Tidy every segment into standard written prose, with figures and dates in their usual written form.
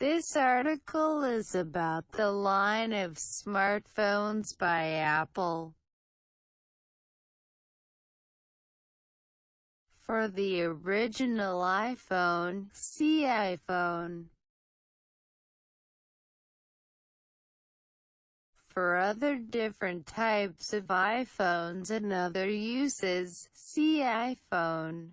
This article is about the line of smartphones by Apple. For the original iPhone, see iPhone. For other different types of iPhones and other uses, see iPhone.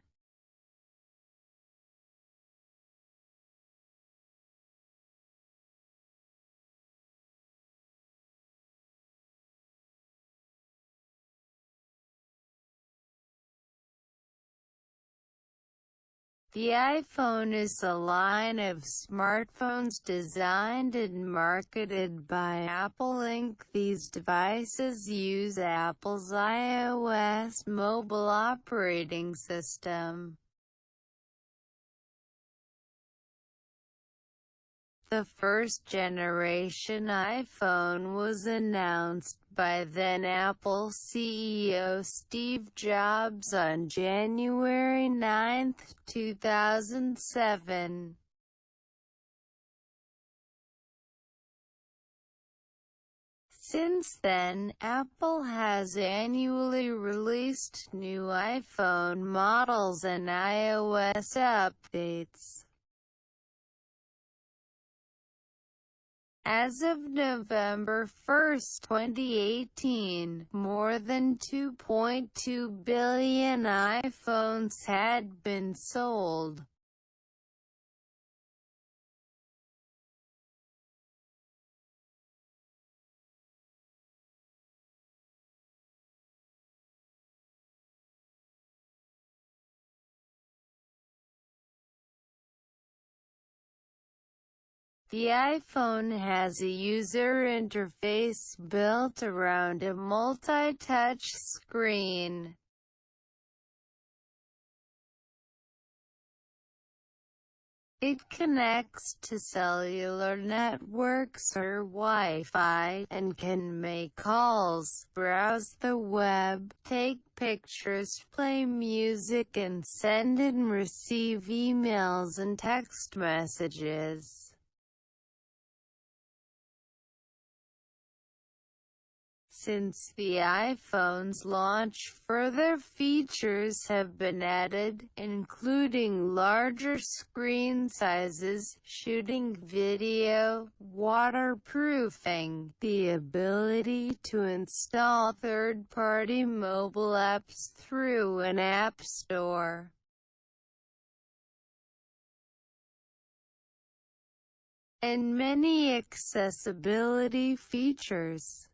The iPhone is a line of smartphones designed and marketed by Apple Inc. These devices use Apple's iOS mobile operating system. The first-generation iPhone was announced by then-Apple CEO Steve Jobs on January 9, 2007. Since then, Apple has annually released new iPhone models and iOS updates. As of November 1, 2018, more than 2.2 billion iPhones had been sold. The iPhone has a user interface built around a multi-touch screen. It connects to cellular networks or Wi-Fi, and can make calls, browse the web, take pictures, play music and send and receive emails and text messages. Since the iPhone's launch, further features have been added, including larger screen sizes, shooting video, waterproofing, the ability to install third-party mobile apps through an app store, and many accessibility features.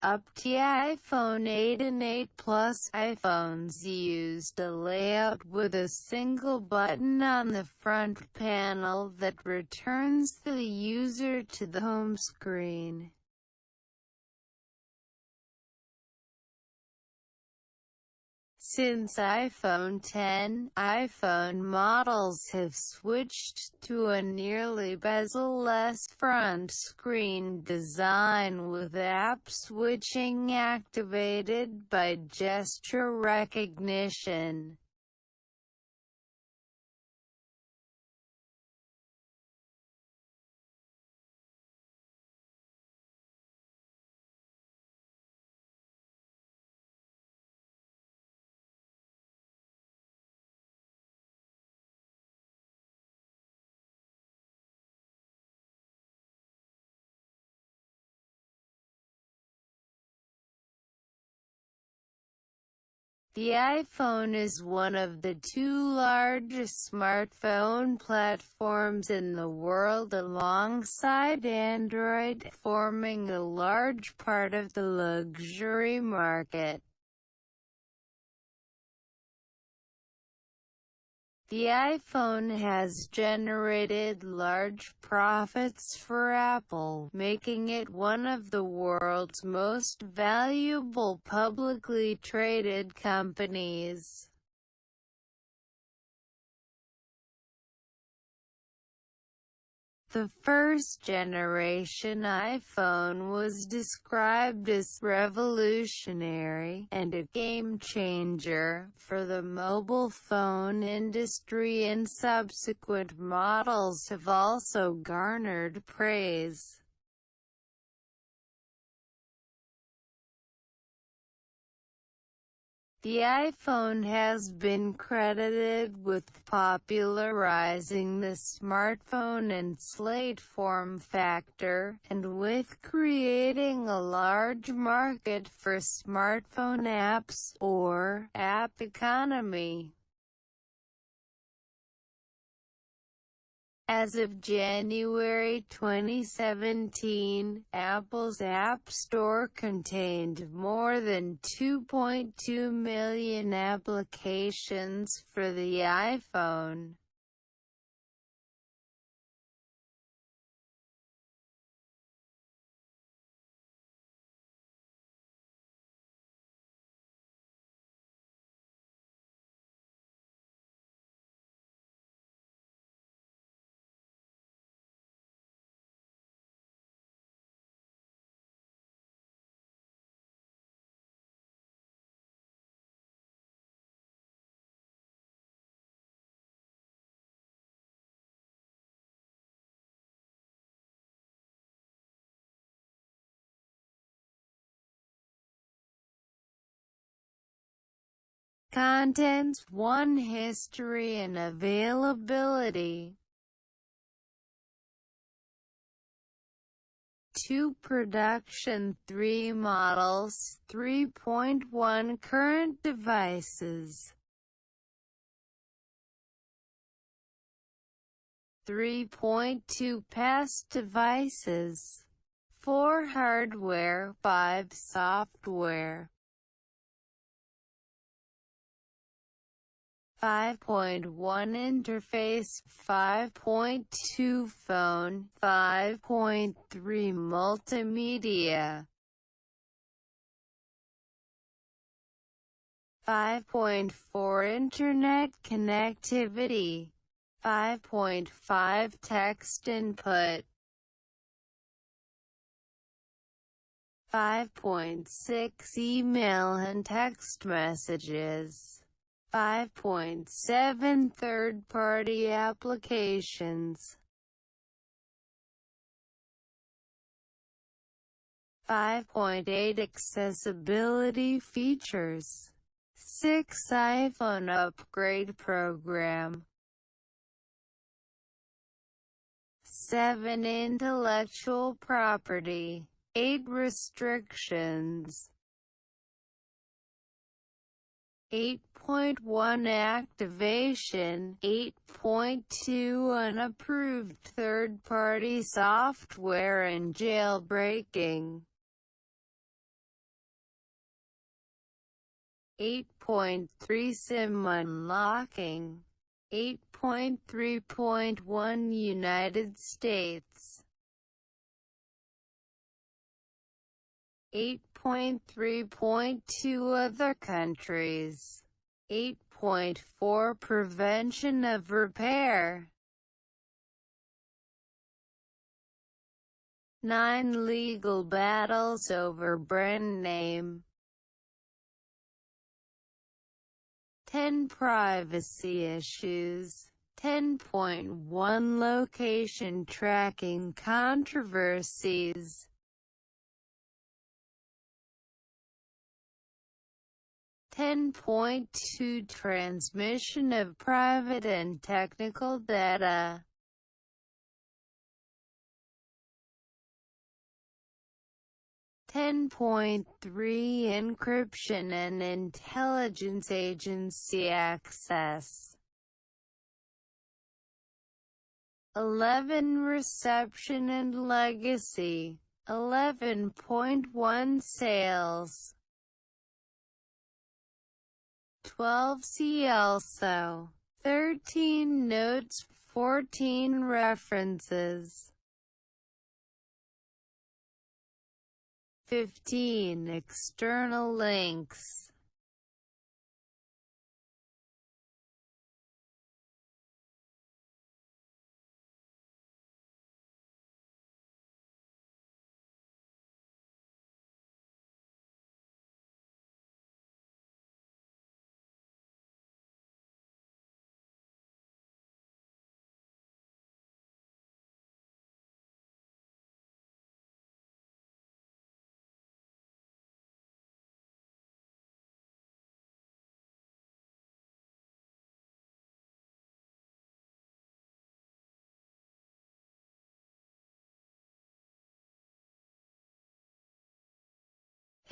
Up to iPhone 8 and 8 Plus, iPhones used a layout with a single button on the front panel that returns the user to the home screen. Since iPhone X, iPhone models have switched to a nearly bezel-less front screen design with app switching activated by gesture recognition. The iPhone is one of the two largest smartphone platforms in the world alongside Android, forming a large part of the luxury market. The iPhone has generated large profits for Apple, making it one of the world's most valuable publicly traded companies. The first-generation iPhone was described as revolutionary and a game-changer for the mobile phone industry, and subsequent models have also garnered praise. The iPhone has been credited with popularizing the smartphone and slate form factor, and with creating a large market for smartphone apps, or app economy. As of January 2017, Apple's App Store contained more than 2.2 million applications for the iPhone. Contents 1. History and availability. 2. Production. 3. Models. 3.1. Current devices. 3.2. Past devices. 4. Hardware. 5. Software. 5.1 Interface. 5.2 Phone. 5.3 Multimedia. 5.4 Internet connectivity. 5.5 Text input. 5.6 Email and text messages. 5.7 Third-party applications. 5.8 Accessibility features. 6 iPhone upgrade program. 7 Intellectual property. 8 Restrictions. 8.1 Activation. 8.2 Unapproved third-party software and jailbreaking. 8.3 SIM unlocking. 8.3.1 United States. 8.3.2 Other countries. 8.4 Prevention of repair. 9 Legal battles over brand name. 10 Privacy issues. 10.1 Location tracking controversies. 10.2 Transmission of private and technical data. 10.3 Encryption and intelligence agency access. 11 Reception and legacy. 11.1 Sales. 12 See also. 13 Notes. 14 References. 15 External links.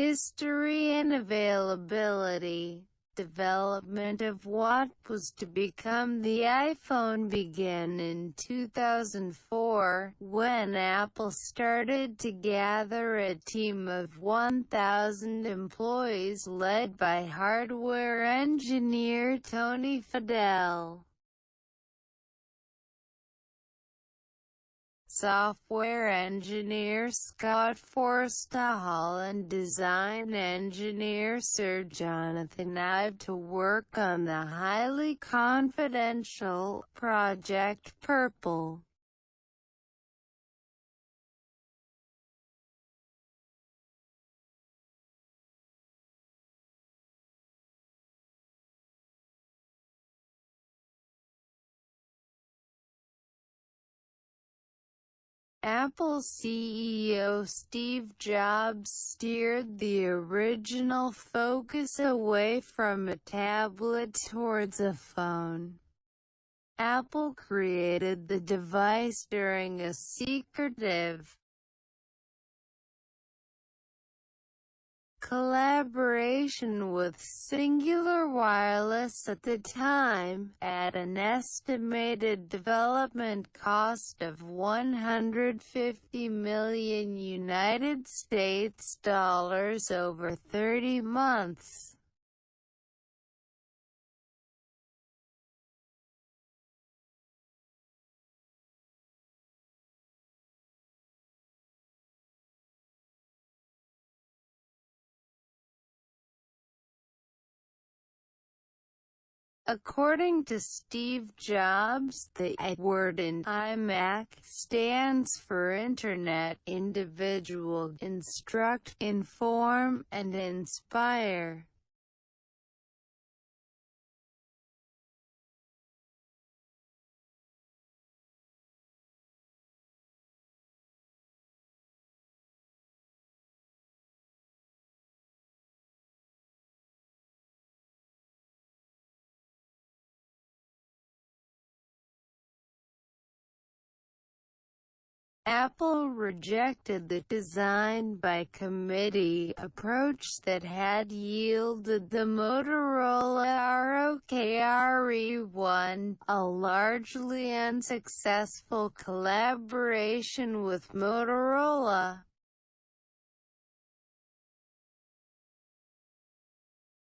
History and availability. Development of what was to become the iPhone began in 2004, when Apple started to gather a team of 1,000 employees led by hardware engineer Tony Fadell, software engineer Scott Forstall, and design engineer Sir Jonathan Ive to work on the highly confidential Project Purple. Apple CEO Steve Jobs steered the original focus away from a tablet towards a phone. Apple created the device during a secretive collaboration with Singular Wireless at the time, at an estimated development cost of $150 million United States dollars over 30 months. According to Steve Jobs, the I word in iMac stands for Internet, Individual, Instruct, Inform, and Inspire. Apple rejected the design-by-committee approach that had yielded the Motorola ROKR-E1, a largely unsuccessful collaboration with Motorola.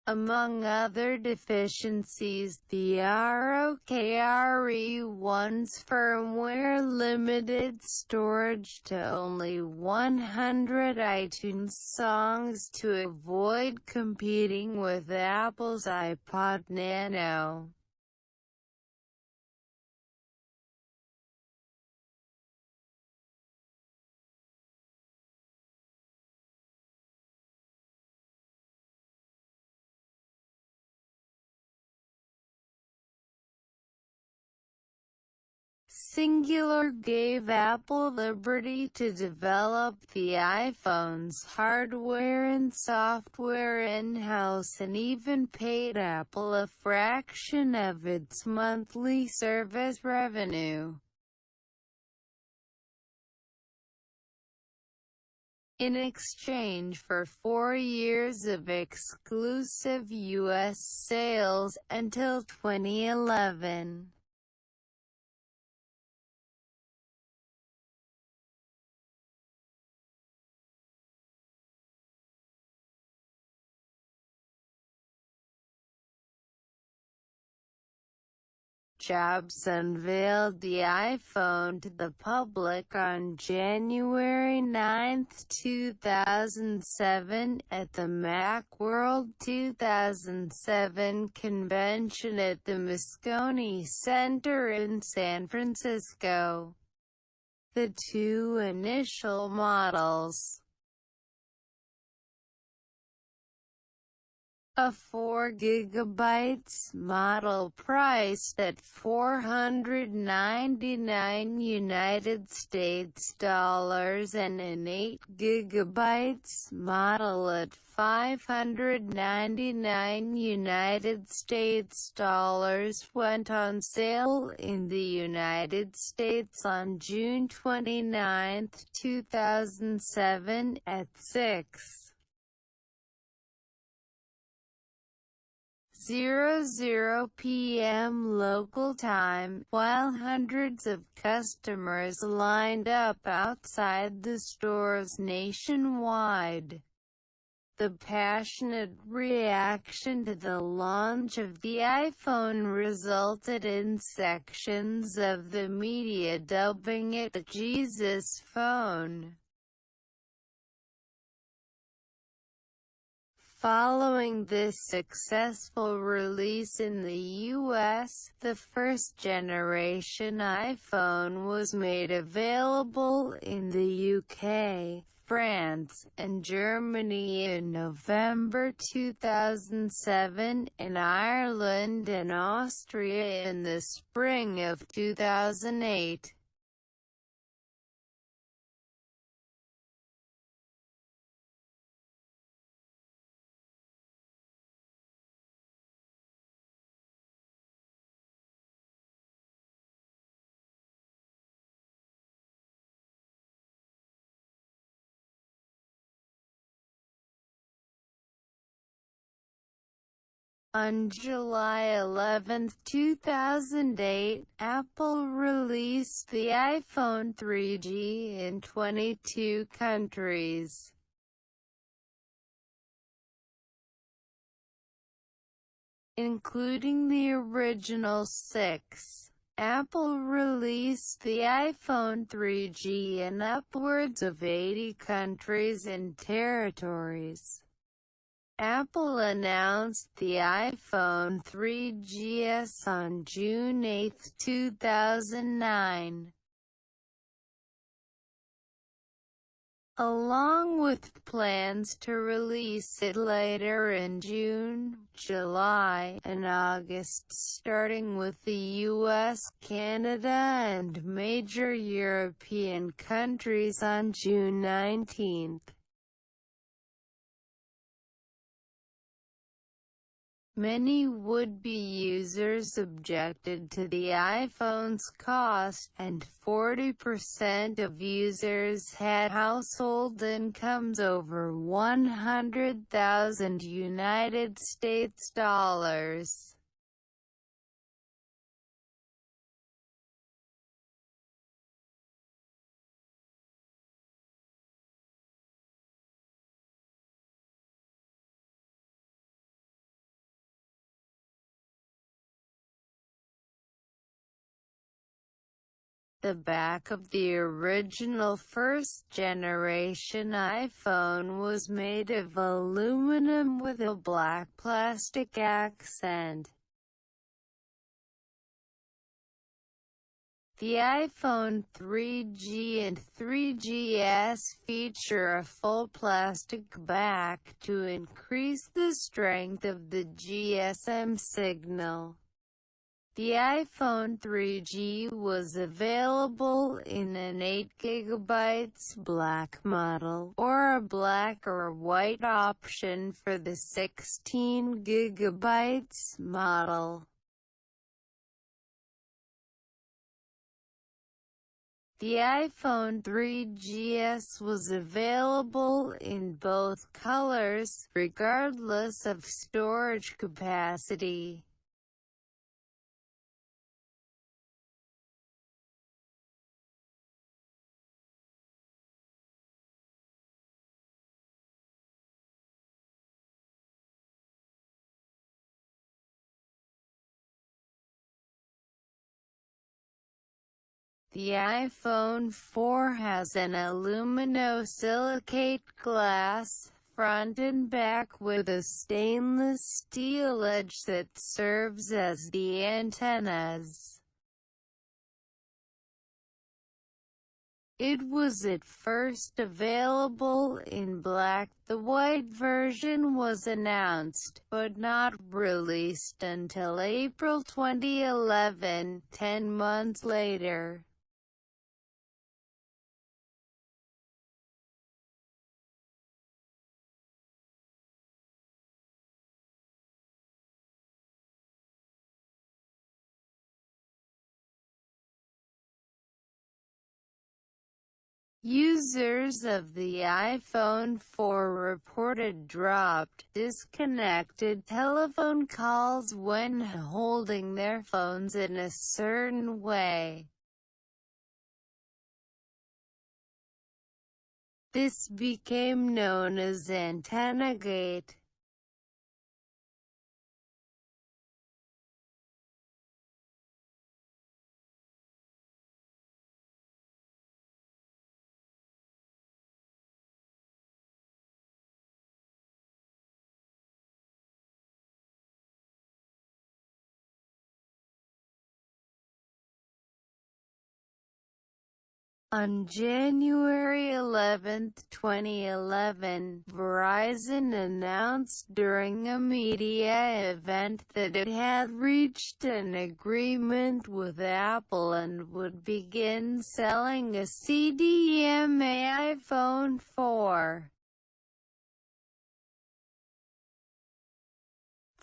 Among other deficiencies, the ROKR-E1's firmware limited storage to only 100 iTunes songs to avoid competing with Apple's iPod Nano. Singular gave Apple liberty to develop the iPhone's hardware and software in-house, and even paid Apple a fraction of its monthly service revenue. In exchange for 4 years of exclusive U.S. sales, until 2011. Jobs unveiled the iPhone to the public on January 9, 2007, at the Macworld 2007 convention at the Moscone Center in San Francisco. The two initial models, a 4 GB model priced at $499 United States dollars, and an 8 GB model at $599 United States dollars, went on sale in the United States on June 29, 2007, at 6. 6:00 p.m. local time, while hundreds of customers lined up outside the stores nationwide. The passionate reaction to the launch of the iPhone resulted in sections of the media dubbing it the Jesus phone. Following this successful release in the US, the first-generation iPhone was made available in the UK, France, and Germany in November 2007, and Ireland and Austria in the spring of 2008. On July 11, 2008, Apple released the iPhone 3G in 22 countries, including the original 6. Apple released the iPhone 3G in upwards of 80 countries and territories. Apple announced the iPhone 3GS on June 8, 2009. Along with plans to release it later in June, July, and August, starting with the US, Canada, and major European countries on June 19. Many would-be users objected to the iPhone's cost, and 40% of users had household incomes over $100,000 United States dollars. The back of the original first-generation iPhone was made of aluminum with a black plastic accent. The iPhone 3G and 3GS feature a full plastic back to increase the strength of the GSM signal. The iPhone 3G was available in an 8GB black model, or a black or white option for the 16GB model. The iPhone 3GS was available in both colors, regardless of storage capacity. The iPhone 4 has an aluminosilicate glass front and back with a stainless steel edge that serves as the antennas. It was at first available in black. The white version was announced, but not released until April 2011, 10 months later. Users of the iPhone 4 reported dropped, disconnected telephone calls when holding their phones in a certain way. This became known as AntennaGate. On January 11, 2011, Verizon announced during a media event that it had reached an agreement with Apple and would begin selling a CDMA iPhone 4.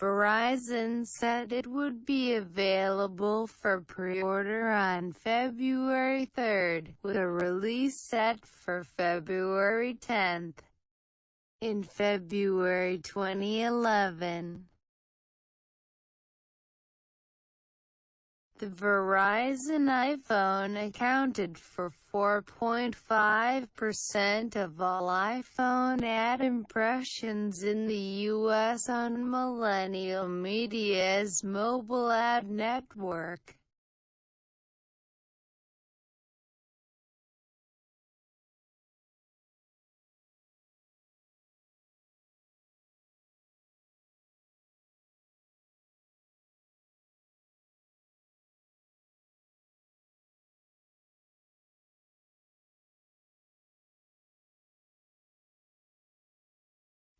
Verizon said it would be available for pre-order on February 3, with a release set for February 10. In February 2011, the Verizon iPhone accounted for 4.5% of all iPhone ad impressions in the U.S. on Multimedia's mobile ad network.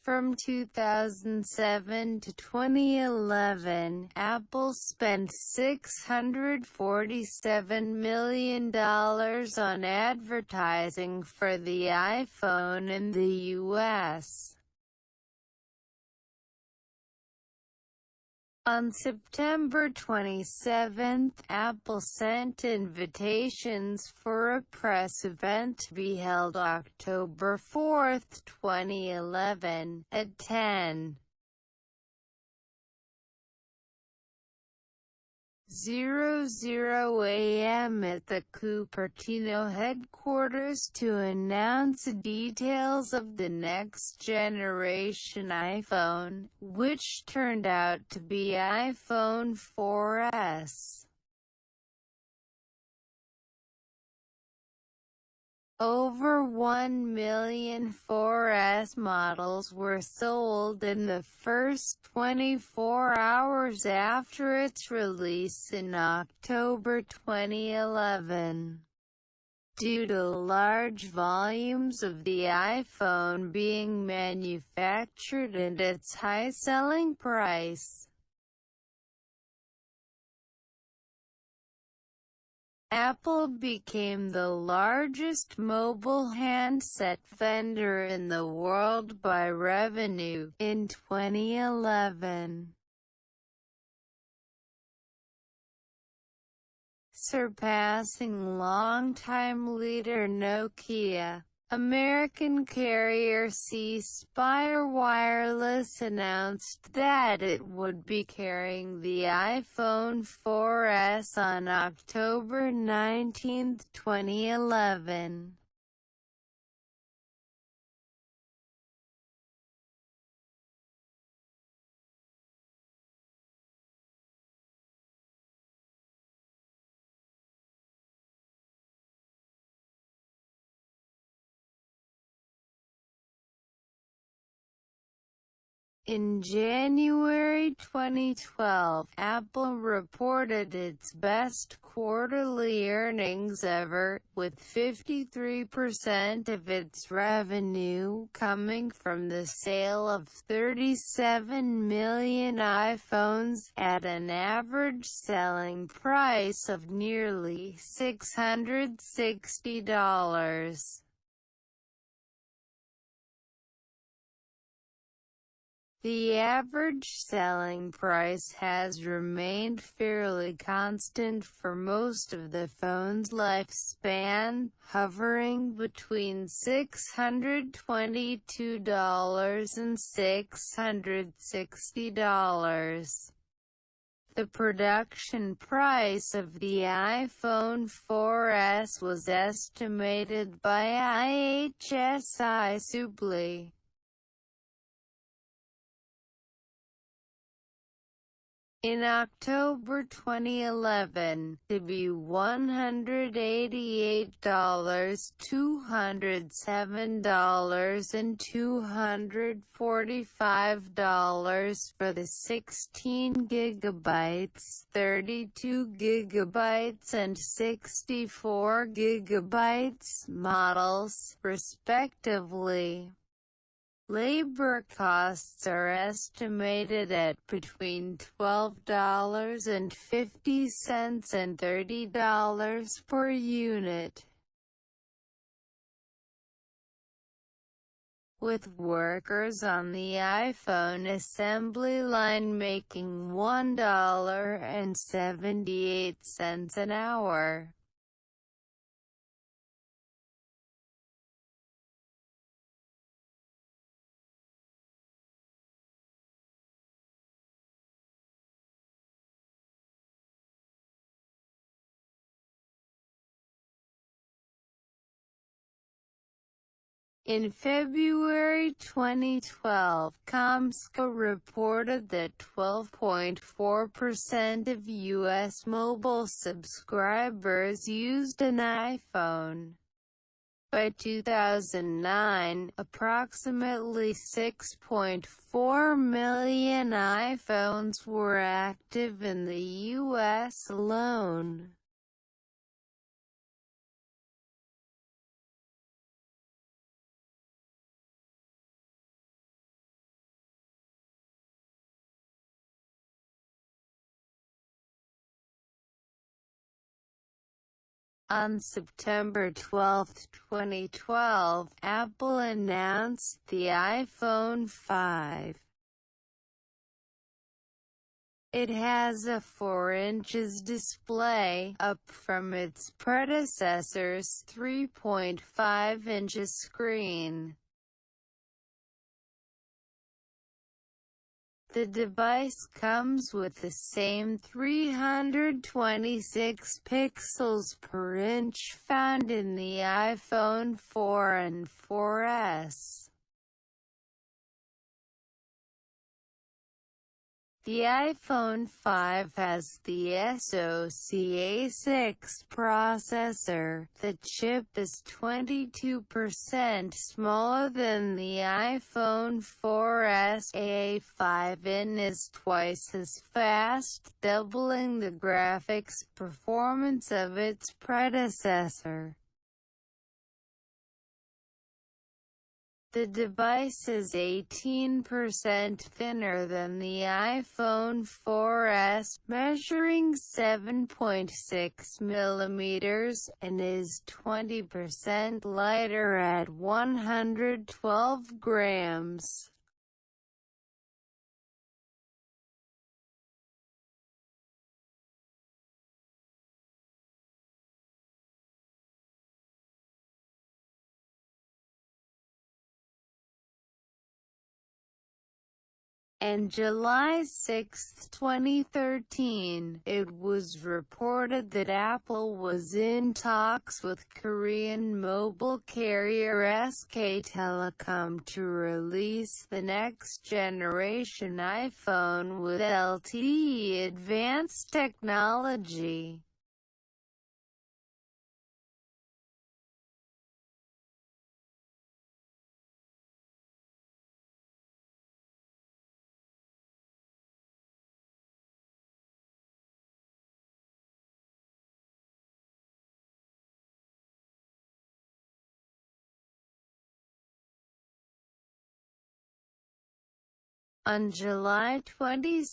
From 2007 to 2011, Apple spent $647 million on advertising for the iPhone in the U.S. On September 27, Apple sent invitations for a press event to be held October 4, 2011, at 10:00 a.m. at the Cupertino headquarters to announce details of the next-generation iPhone, which turned out to be iPhone 4S. Over 1 million 4S models were sold in the first 24 hours after its release in October 2011. Due to large volumes of the iPhone being manufactured and its high selling price, Apple became the largest mobile handset vendor in the world by revenue in 2011, surpassing longtime leader Nokia. American carrier C Spire Wireless announced that it would be carrying the iPhone 4S on October 19, 2011. In January 2012, Apple reported its best quarterly earnings ever, with 53% of its revenue coming from the sale of 37 million iPhones, at an average selling price of nearly $660. The average selling price has remained fairly constant for most of the phone's lifespan, hovering between $622 and $660. The production price of the iPhone 4S was estimated by IHSI Supply in October 2011 to be $188, $207, and $245 for the 16 gigabytes, 32 gigabytes, and 64 gigabytes models, respectively. Labor costs are estimated at between $12.50 and $30 per unit, with workers on the iPhone assembly line making $1.78 an hour. In February 2012, Comscore reported that 12.4% of U.S. mobile subscribers used an iPhone. By 2009, approximately 6.4 million iPhones were active in the U.S. alone. On September 12, 2012, Apple announced the iPhone 5. It has a 4" display, up from its predecessor's 3.5" screen. The device comes with the same 326 pixels per inch found in the iPhone 4 and 4S. The iPhone 5 has the SoC A6 processor. The chip is 22% smaller than the iPhone 4S. A5N is twice as fast, doubling the graphics performance of its predecessor. The device is 18% thinner than the iPhone 4S, measuring 7.6 millimeters, and is 20% lighter at 112 grams. On July 6, 2013, it was reported that Apple was in talks with Korean mobile carrier SK Telecom to release the next-generation iPhone with LTE advanced technology. On July 22,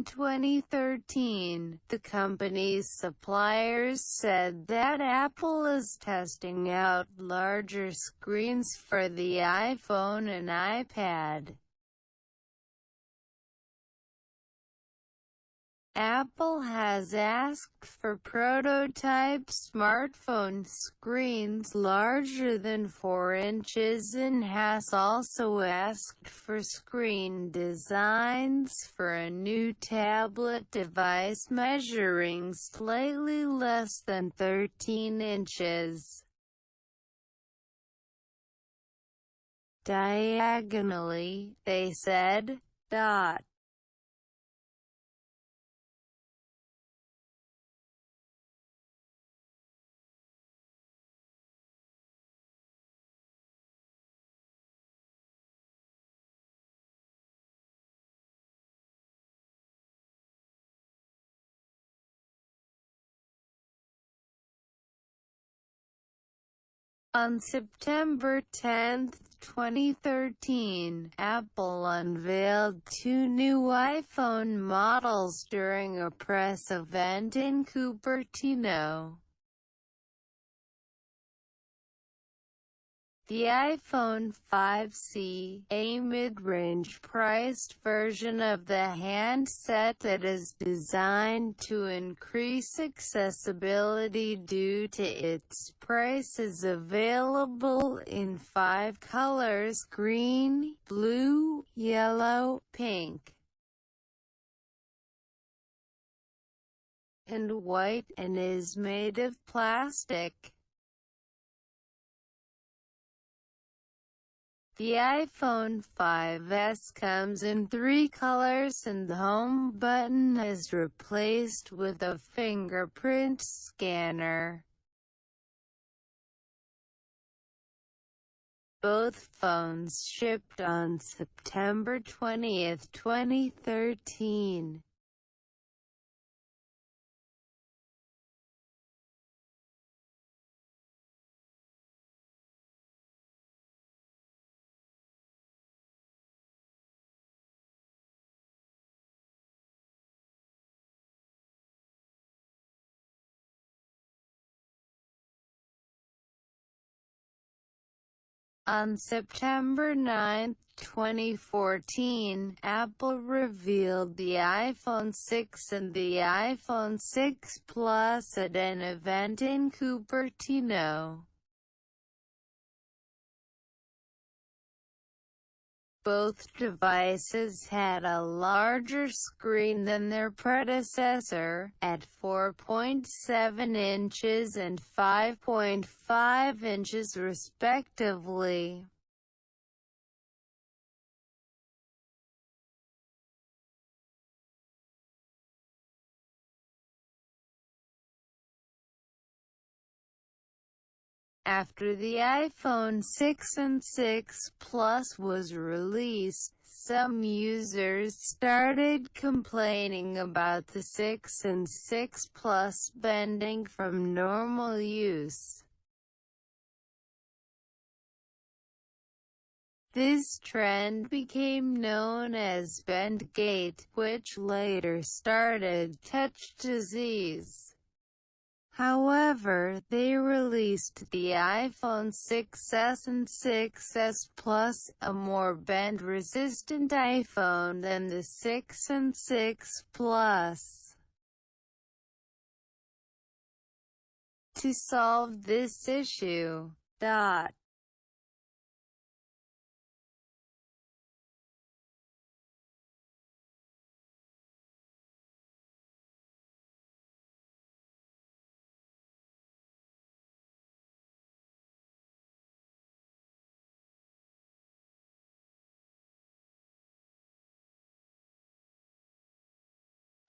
2013, the company's suppliers said that Apple is testing out larger screens for the iPhone and iPad. Apple has asked for prototype smartphone screens larger than 4 inches and has also asked for screen designs for a new tablet device measuring slightly less than 13 inches. Diagonally, they said. On September 10, 2013, Apple unveiled 2 new iPhone models during a press event in Cupertino. The iPhone 5C, a mid-range priced version of the handset that is designed to increase accessibility due to its price, is available in 5 colors: green, blue, yellow, pink, and white, and is made of plastic. The iPhone 5S comes in 3 colors and the home button is replaced with a fingerprint scanner. Both phones shipped on September 20, 2013. On September 9, 2014, Apple revealed the iPhone 6 and the iPhone 6 Plus at an event in Cupertino. Both devices had a larger screen than their predecessor, at 4.7 inches and 5.5 inches respectively. After the iPhone 6 and 6 Plus was released, some users started complaining about the 6 and 6 Plus bending from normal use. This trend became known as Bendgate, which later started touch disease. However, they released the iPhone 6s and 6s Plus, a more bend-resistant iPhone than the 6 and 6 Plus. To solve this issue,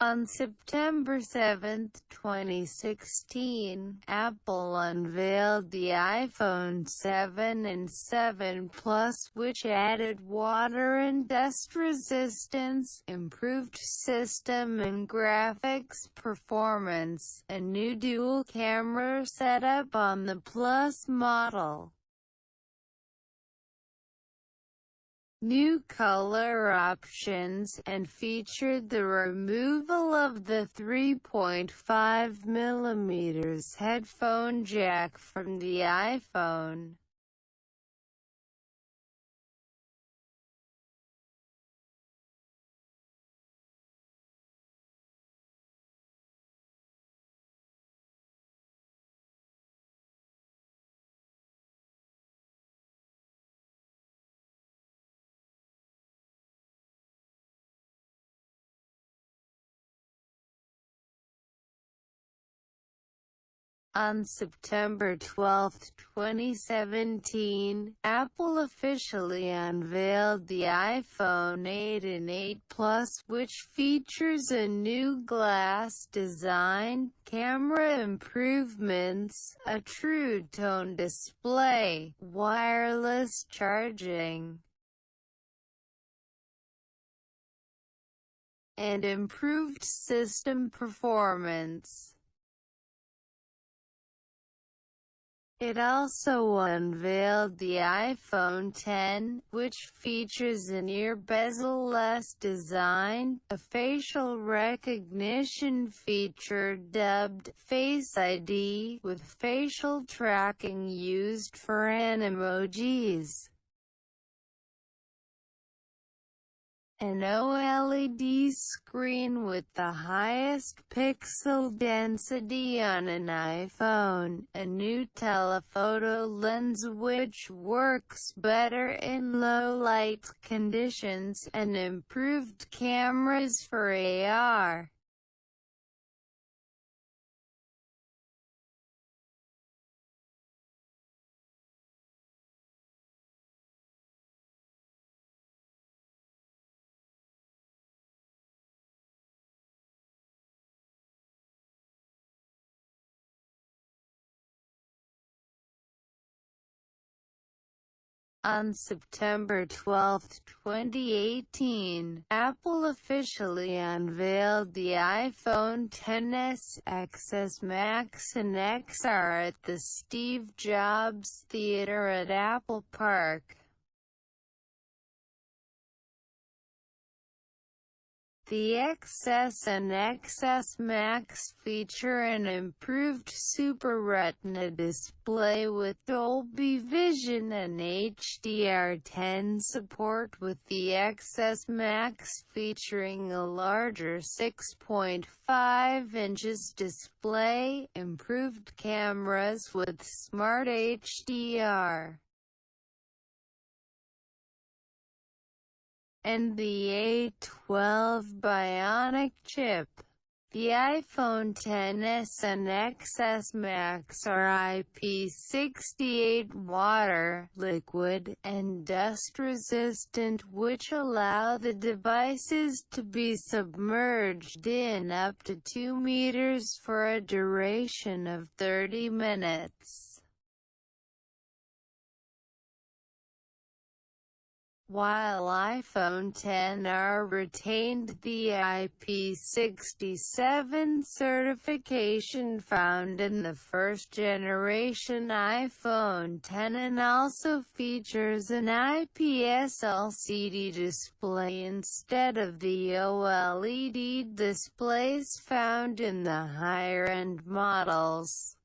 On September 7, 2016, Apple unveiled the iPhone 7 and 7 Plus, which added water and dust resistance, improved system and graphics performance, a new dual-camera setup on the Plus model, new color options, and featured the removal of the 3.5mm headphone jack from the iPhone. On September 12, 2017, Apple officially unveiled the iPhone 8 and 8 Plus, which features a new glass design, camera improvements, a True Tone display, wireless charging, and improved system performance. It also unveiled the iPhone X, which features an ear bezel-less design, a facial recognition feature dubbed Face ID, with facial tracking used for emojis, an OLED screen with the highest pixel density on an iPhone, a new telephoto lens which works better in low-light conditions, and improved cameras for AR. On September 12, 2018, Apple officially unveiled the iPhone XS, XS Max and XR at the Steve Jobs Theater at Apple Park. The XS and XS Max feature an improved Super Retina display with Dolby Vision and HDR10 support, with the XS Max featuring a larger 6.5 inches display, improved cameras with Smart HDR, and the A12 Bionic chip. The iPhone XS and XS Max are IP68 water, liquid, and dust-resistant, which allow the devices to be submerged in up to 2 meters for a duration of 30 minutes. While iPhone XR retained the IP67 certification found in the first-generation iPhone X, and also features an IPS LCD display instead of the OLED displays found in the higher-end models.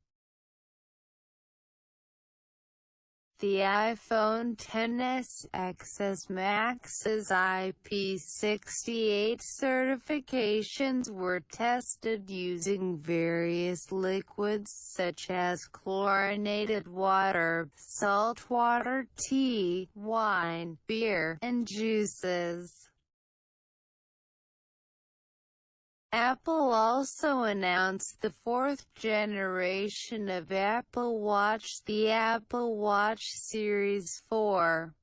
The iPhone XS, XS Max's IP68 certifications were tested using various liquids such as chlorinated water, saltwater, tea, wine, beer, and juices. Apple also announced the fourth generation of Apple Watch, the Apple Watch Series 4.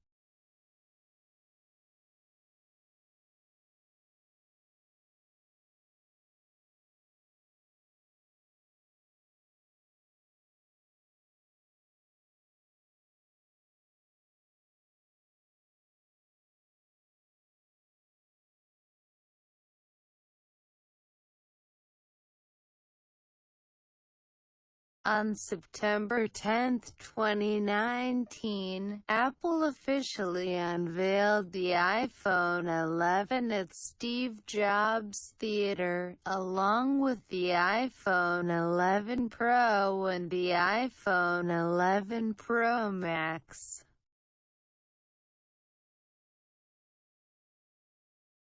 On September 10, 2019, Apple officially unveiled the iPhone 11 at Steve Jobs Theater, along with the iPhone 11 Pro and the iPhone 11 Pro Max.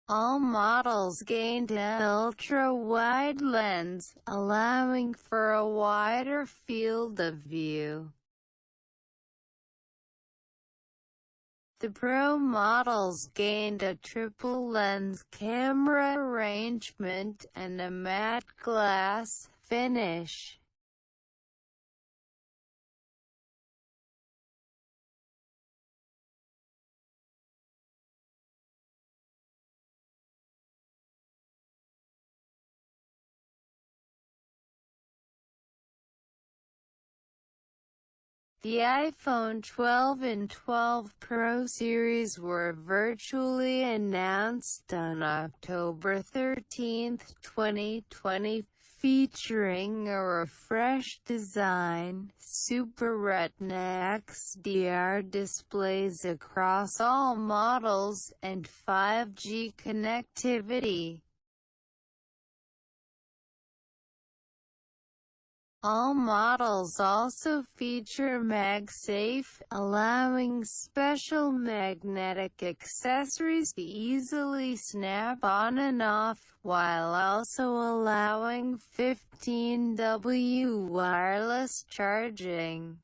All models gained an ultra-wide lens, allowing for a wider field of view. The Pro models gained a triple-lens camera arrangement and a matte glass finish. The iPhone 12 and 12 Pro series were virtually announced on October 13, 2020, featuring a refreshed design, Super Retina XDR displays across all models, and 5G connectivity. All models also feature MagSafe, allowing special magnetic accessories to easily snap on and off, while also allowing 15W wireless charging.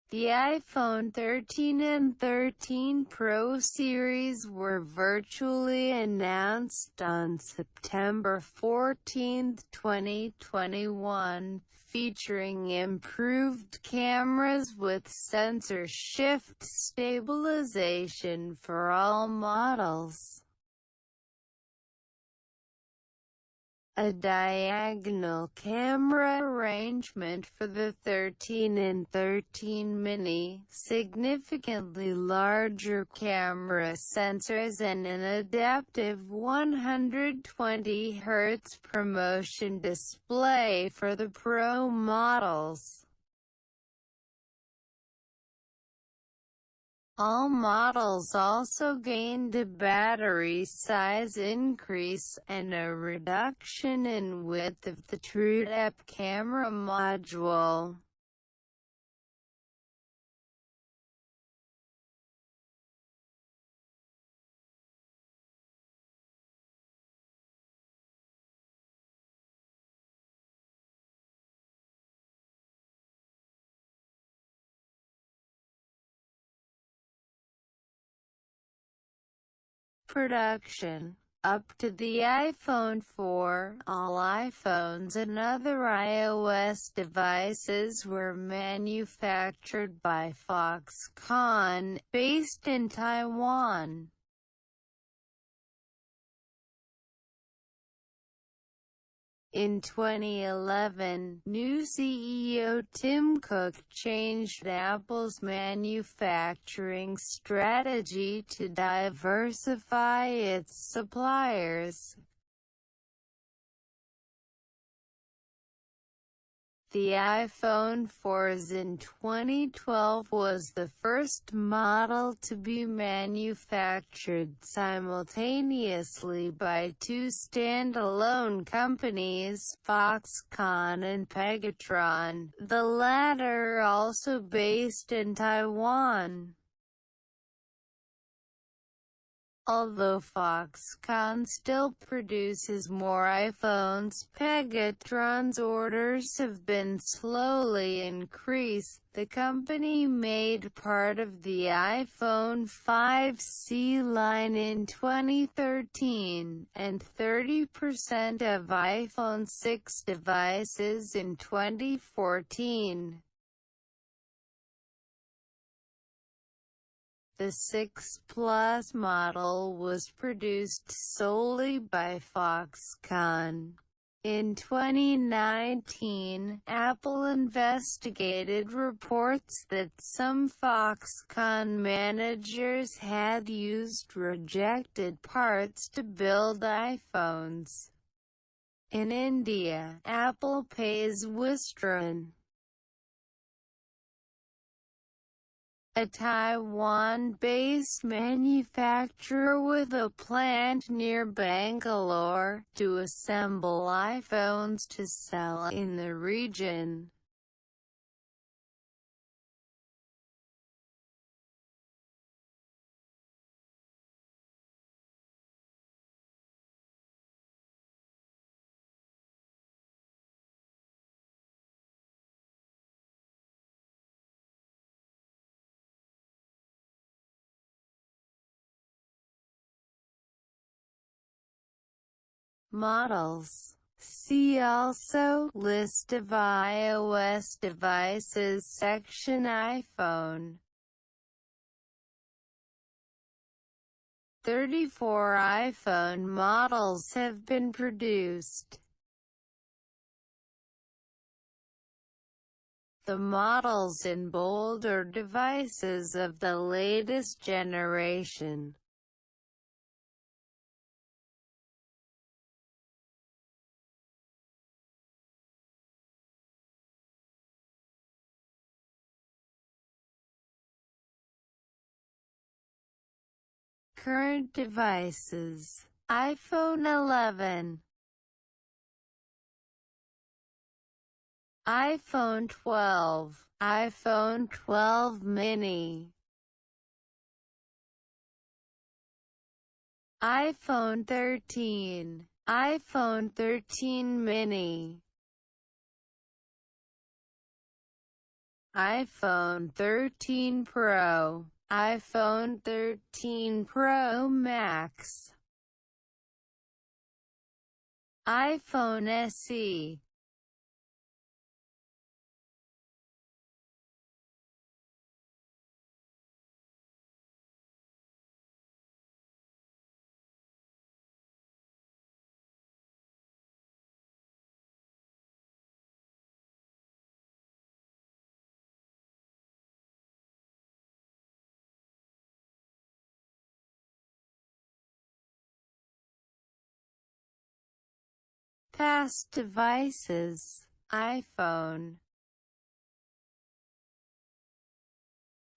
The iPhone 13 and 13 Pro series were virtually announced on September 14, 2021, featuring improved cameras with sensor shift stabilization for all models. A diagonal camera arrangement for the 13 and 13 mini, significantly larger camera sensors, and an adaptive 120Hz promotion display for the Pro models. All models also gained a battery size increase, and a reduction in width of the TrueDepth camera module. Production. Up to the iPhone 4, all iPhones and other iOS devices were manufactured by Foxconn, based in Taiwan. In 2011, new CEO Tim Cook changed Apple's manufacturing strategy to diversify its suppliers. The iPhone 4s in 2012 was the first model to be manufactured simultaneously by two standalone companies, Foxconn and Pegatron, the latter also based in Taiwan. Although Foxconn still produces more iPhones, Pegatron's orders have been slowly increased. The company made part of the iPhone 5C line in 2013, and 30% of iPhone 6 devices in 2014. The 6 Plus model was produced solely by Foxconn. In 2019, Apple investigated reports that some Foxconn managers had used rejected parts to build iPhones. In India, Apple pays Wistron, a Taiwan-based manufacturer with a plant near Bangalore, to assemble iPhones to sell in the region. Models. See also, List of iOS devices section. iPhone 34 iPhone models have been produced. The models in bold are devices of the latest generation. Current devices: iPhone 11, iPhone 12, iPhone 12 mini, iPhone 13, iPhone 13 mini, iPhone 13 Pro, iPhone 13 Pro Max, iPhone SE. Past devices: iPhone,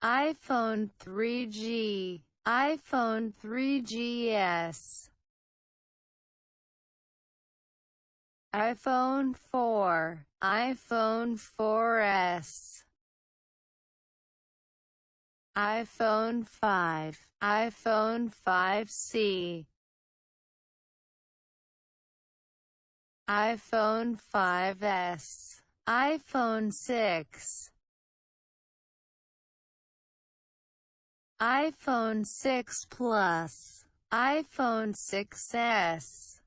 iPhone 3G, iPhone 3GS, iPhone 4, iPhone 4S, iPhone 5, iPhone 5C, iPhone 5S, iPhone 6, iPhone 6 Plus, iPhone 6S,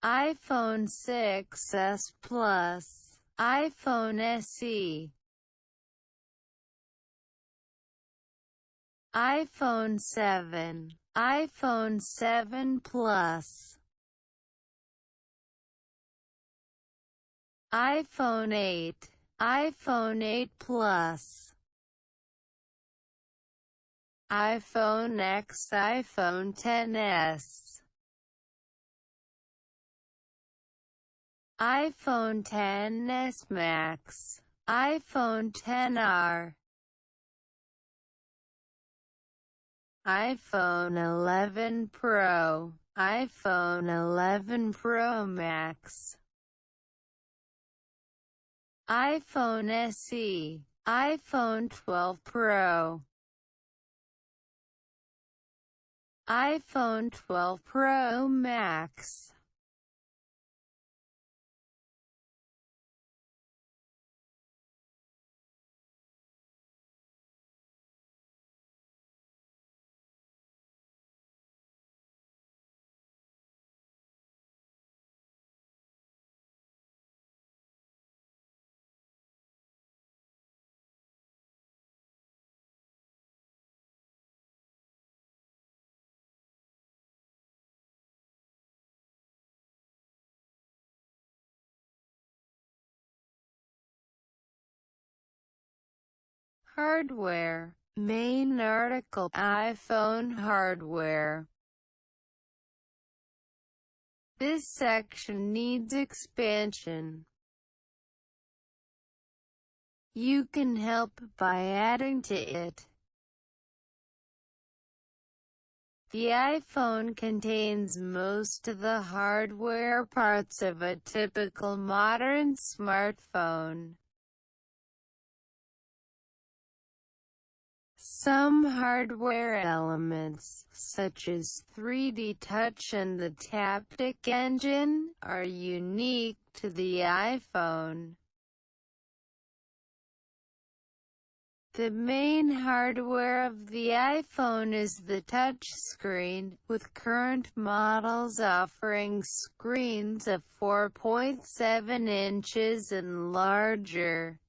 iPhone 6S Plus, iPhone SE, iPhone 7, iPhone 7 Plus, iPhone 8, iPhone 8 Plus, iPhone X, iPhone XS, iPhone XS Max, iPhone XR, iPhone 11 Pro, iPhone 11 Pro Max, iPhone SE, iPhone 12 Pro, iPhone 12 Pro Max. Hardware. Main article: iPhone hardware. This section needs expansion. You can help by adding to it. The iPhone contains most of the hardware parts of a typical modern smartphone. Some hardware elements, such as 3D Touch and the Taptic Engine, are unique to the iPhone. The main hardware of the iPhone is the touchscreen, with current models offering screens of 4.7 inches and larger.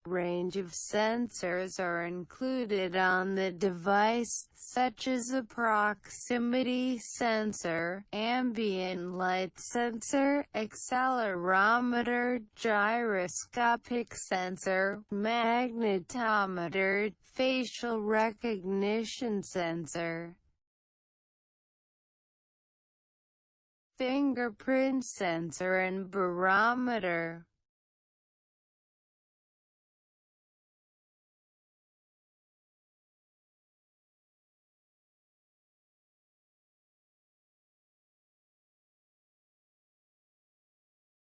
Range of sensors are included on the device, such as a proximity sensor, ambient light sensor, accelerometer, gyroscopic sensor, magnetometer, facial recognition sensor, fingerprint sensor and barometer.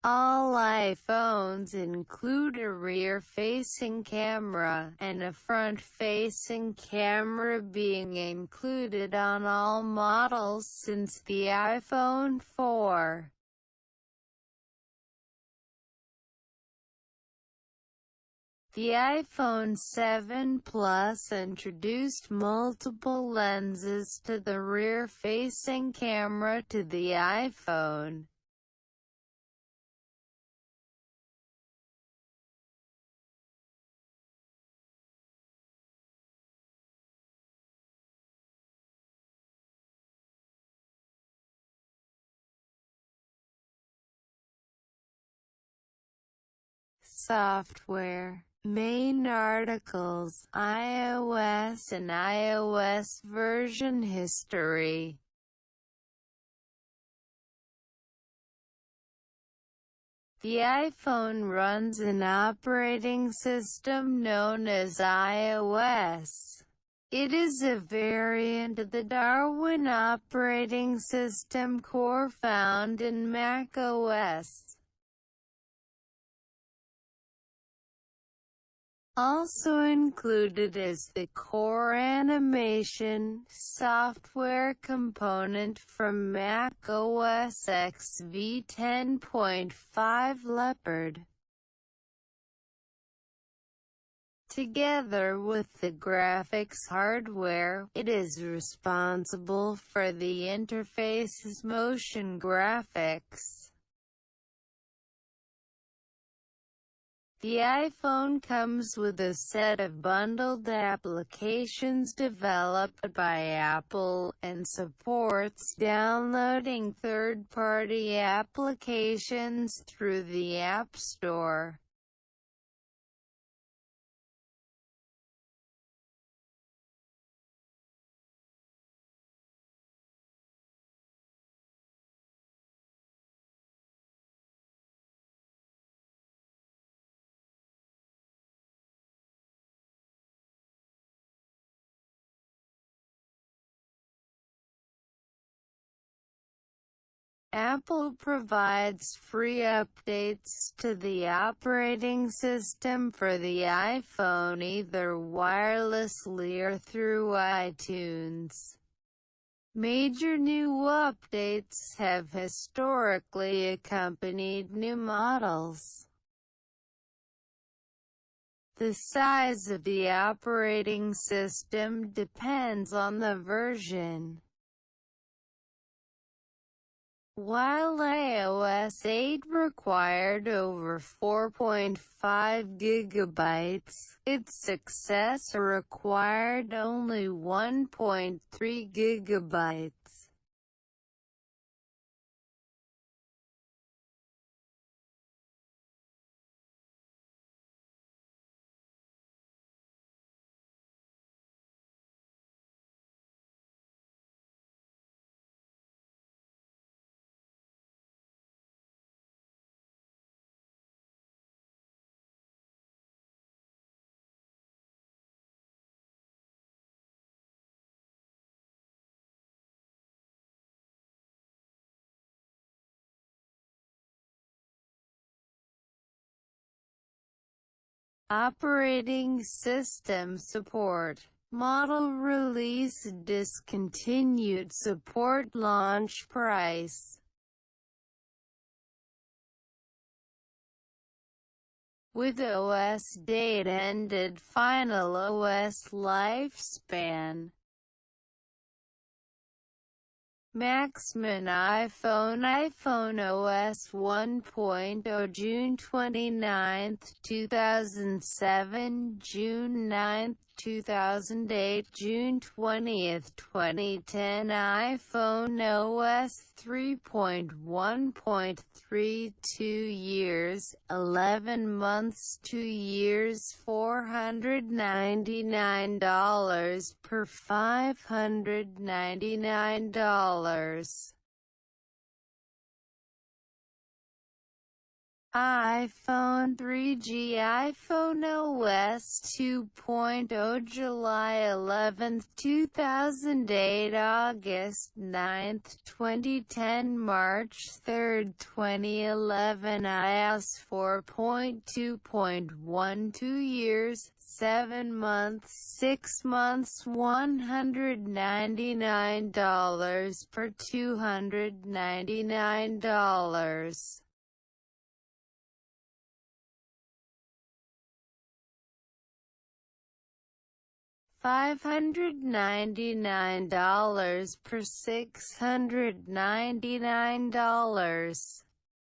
All iPhones include a rear-facing camera, and a front-facing camera being included on all models since the iPhone 4. The iPhone 7 Plus introduced multiple lenses to the rear-facing camera to the iPhone. Software. Main articles, iOS and iOS version history. The iPhone runs an operating system known as iOS. It is a variant of the Darwin operating system core found in macOS. Also included is the core animation software component from Mac OS X v10.5 Leopard. Together with the graphics hardware, it is responsible for the interface's motion graphics. The iPhone comes with a set of bundled applications developed by Apple, and supports downloading third-party applications through the App Store. Apple provides free updates to the operating system for the iPhone either wirelessly or through iTunes. Major new updates have historically accompanied new models. The size of the operating system depends on the version. While iOS 8 required over 4.5 GB, its successor required only 1.3 GB. Operating system support. Model release discontinued support launch price. with OS date ended final OS lifespan. Maximum iPhone OS 1.0 June 29, 2007 June 9, 2008 June 20, 2010 iPhone OS 3.1.32 years, 11 months 2 years $499 per $599. iPhone 3G iPhone OS 2.0 July 11, 2008 August 9, 2010 March 3, 2011 iOS 4.2.12 years, 7 months 6 months $199 per $299. $599 per $699.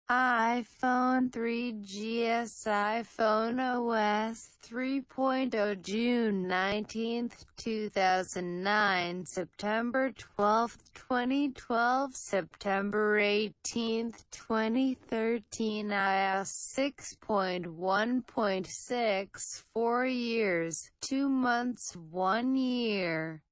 iPhone 3GS iPhone OS 3.0 June 19, 2009 September 12, 2012 September 18, 2013 iOS 6.1.6 4 years, 2 months 1 year.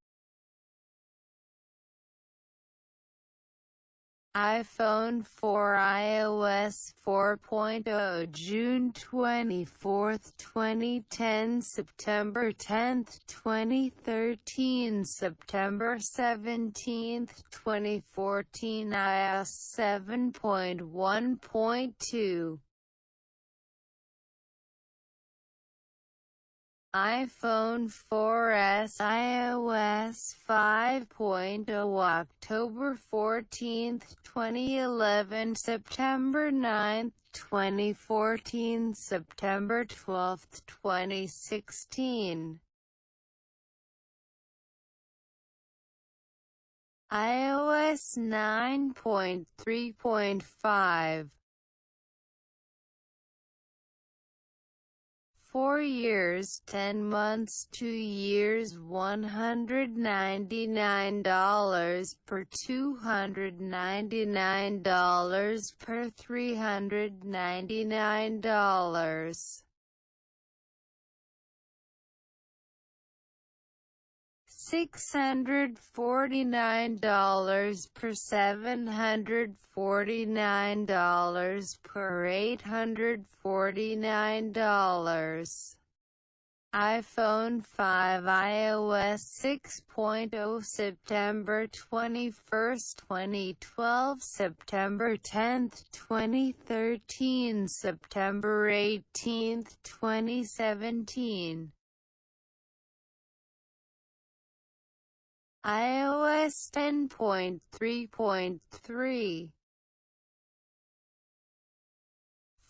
iPhone 4 iOS 4.0 June 24, 2010 September 10, 2013 September 17, 2014 iOS 7.1.2 iPhone 4S iOS 5.0 October 14, 2011 September 9, 2014 September 12, 2016 iOS 9.3.5 4 years 10 months 2 years $199 per $299 per $399. $649 per $749 per $849. iPhone 5 iOS 6.0 September 21, 2012 September 10, 2013 September 18, 2017 iOS 10.3.3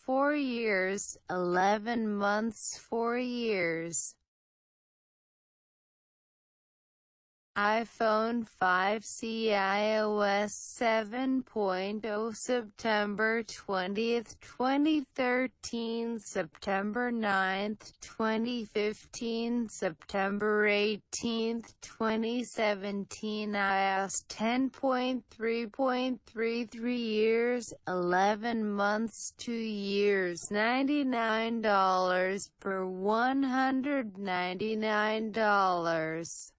4 years, 11 months 4 years. iPhone 5C iOS 7.0 September 20, 2013 September 9, 2015 September 18, 2017 iOS 10.3.33 years, 11 months 2 years $99 per $199.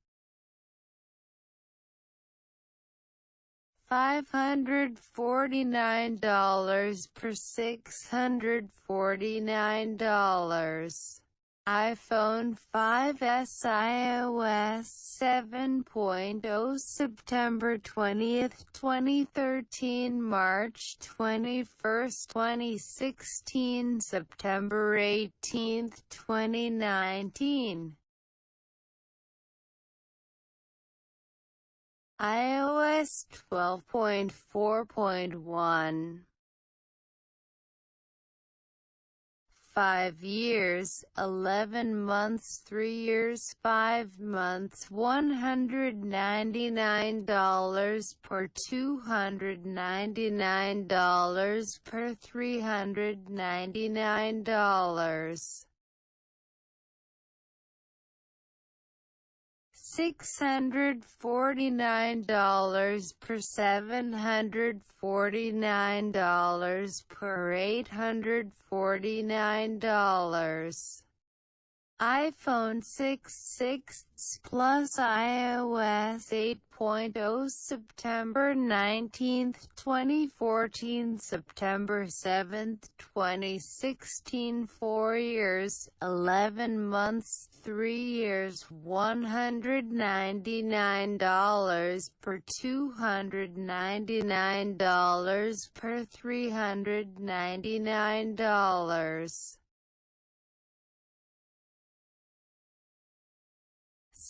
$549 per $649. iPhone 5S iOS 7.0 September 20, 2013 March 21, 2016 September 18, 2019 iOS 12.4.1 5 years, 11 months 3 years 5 months $199 per $299 per $399. $649 per $749 per $849. iPhone 6 Plus iOS 8.0 September 19, 2014 September 7, 2016 4 years, 11 months 3 years $199 per $299 per $399.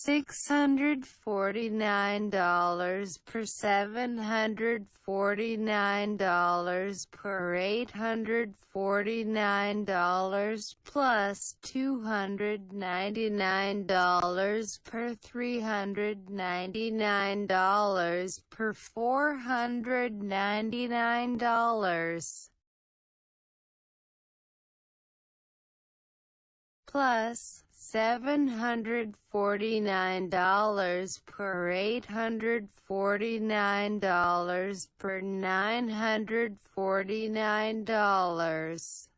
$649 per $749 per $849 plus $299 per $399 per $499. Plus $749 per $849 per $949.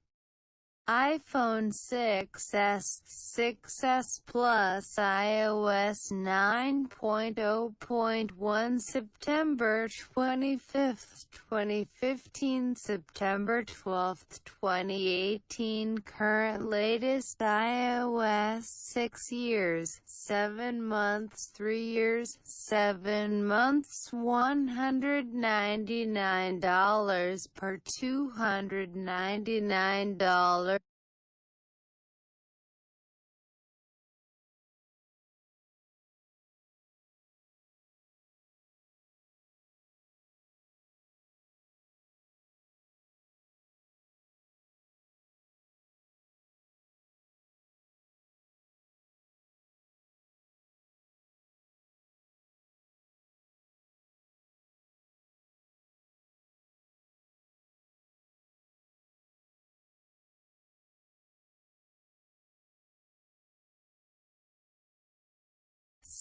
iPhone 6s Plus iOS 9.0.1 September 25, 2015 September 12, 2018 Current latest iOS 6 years, 7 months 3 years, 7 months $199 per $299.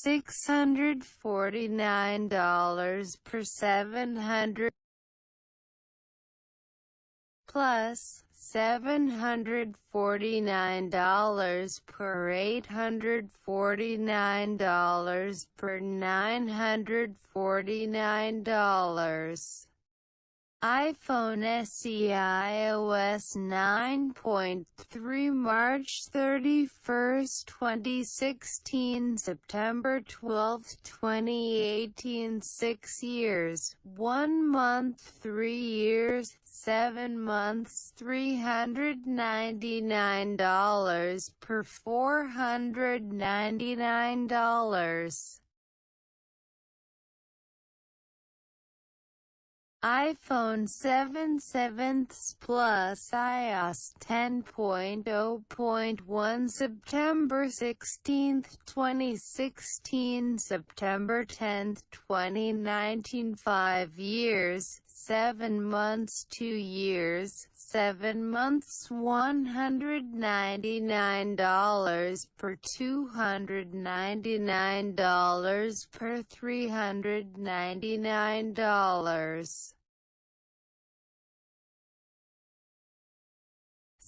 $649 per $700 plus $749 per $849 per $949. iPhone SE iOS 9.3 March 31, 2016 September 12, 2018 6 years, 1 month 3 years, 7 months $399 per $499. iPhone 7 Plus iOS 10.0.1 September 16, 2016 September 10, 2019 5 years, 7 months 2 years, 7 months $199 per $299 per $399.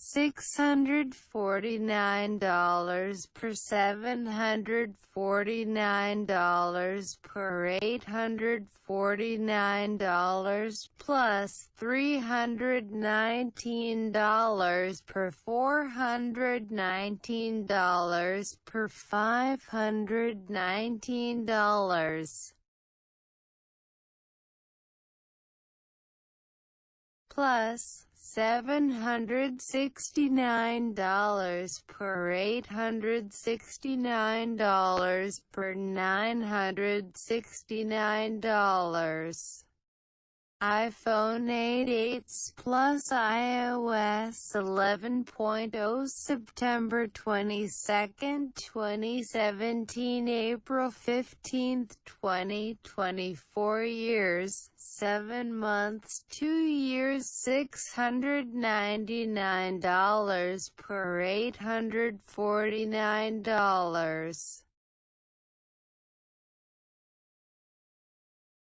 $649 per $749 per $849 plus $319 per $419 per $519. Plus $769 per $869 per $969. iPhone 8s Plus iOS 11.0 September 22, 2017 April 15, 2024 Years, 7 months 2 years $699 per $849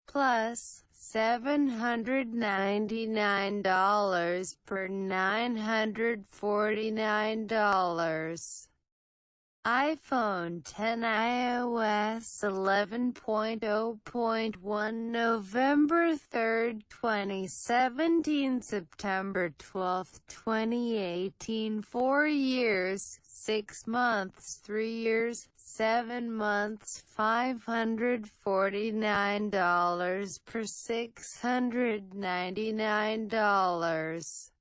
plus $799 per $949. iPhone X iOS 11.0.1 November 3, 2017 September 12, 2018 4 years, 6 months 3 years, 7 months $549 per $699.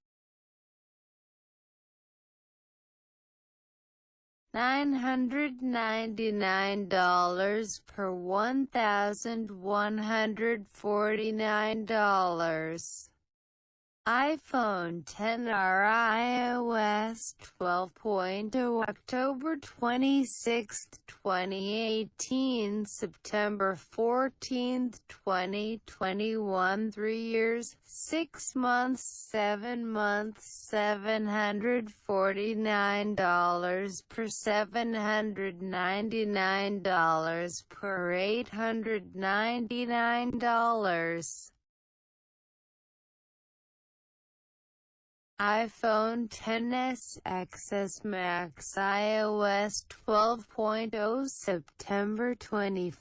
$999 per $1,149. iPhone XR iOS 12.0 October 26, 2018 September 14, 2021 3 years, 6 months 7 months $749 per $799 per $899. iPhone XS XS Max iOS 12.0 September 21,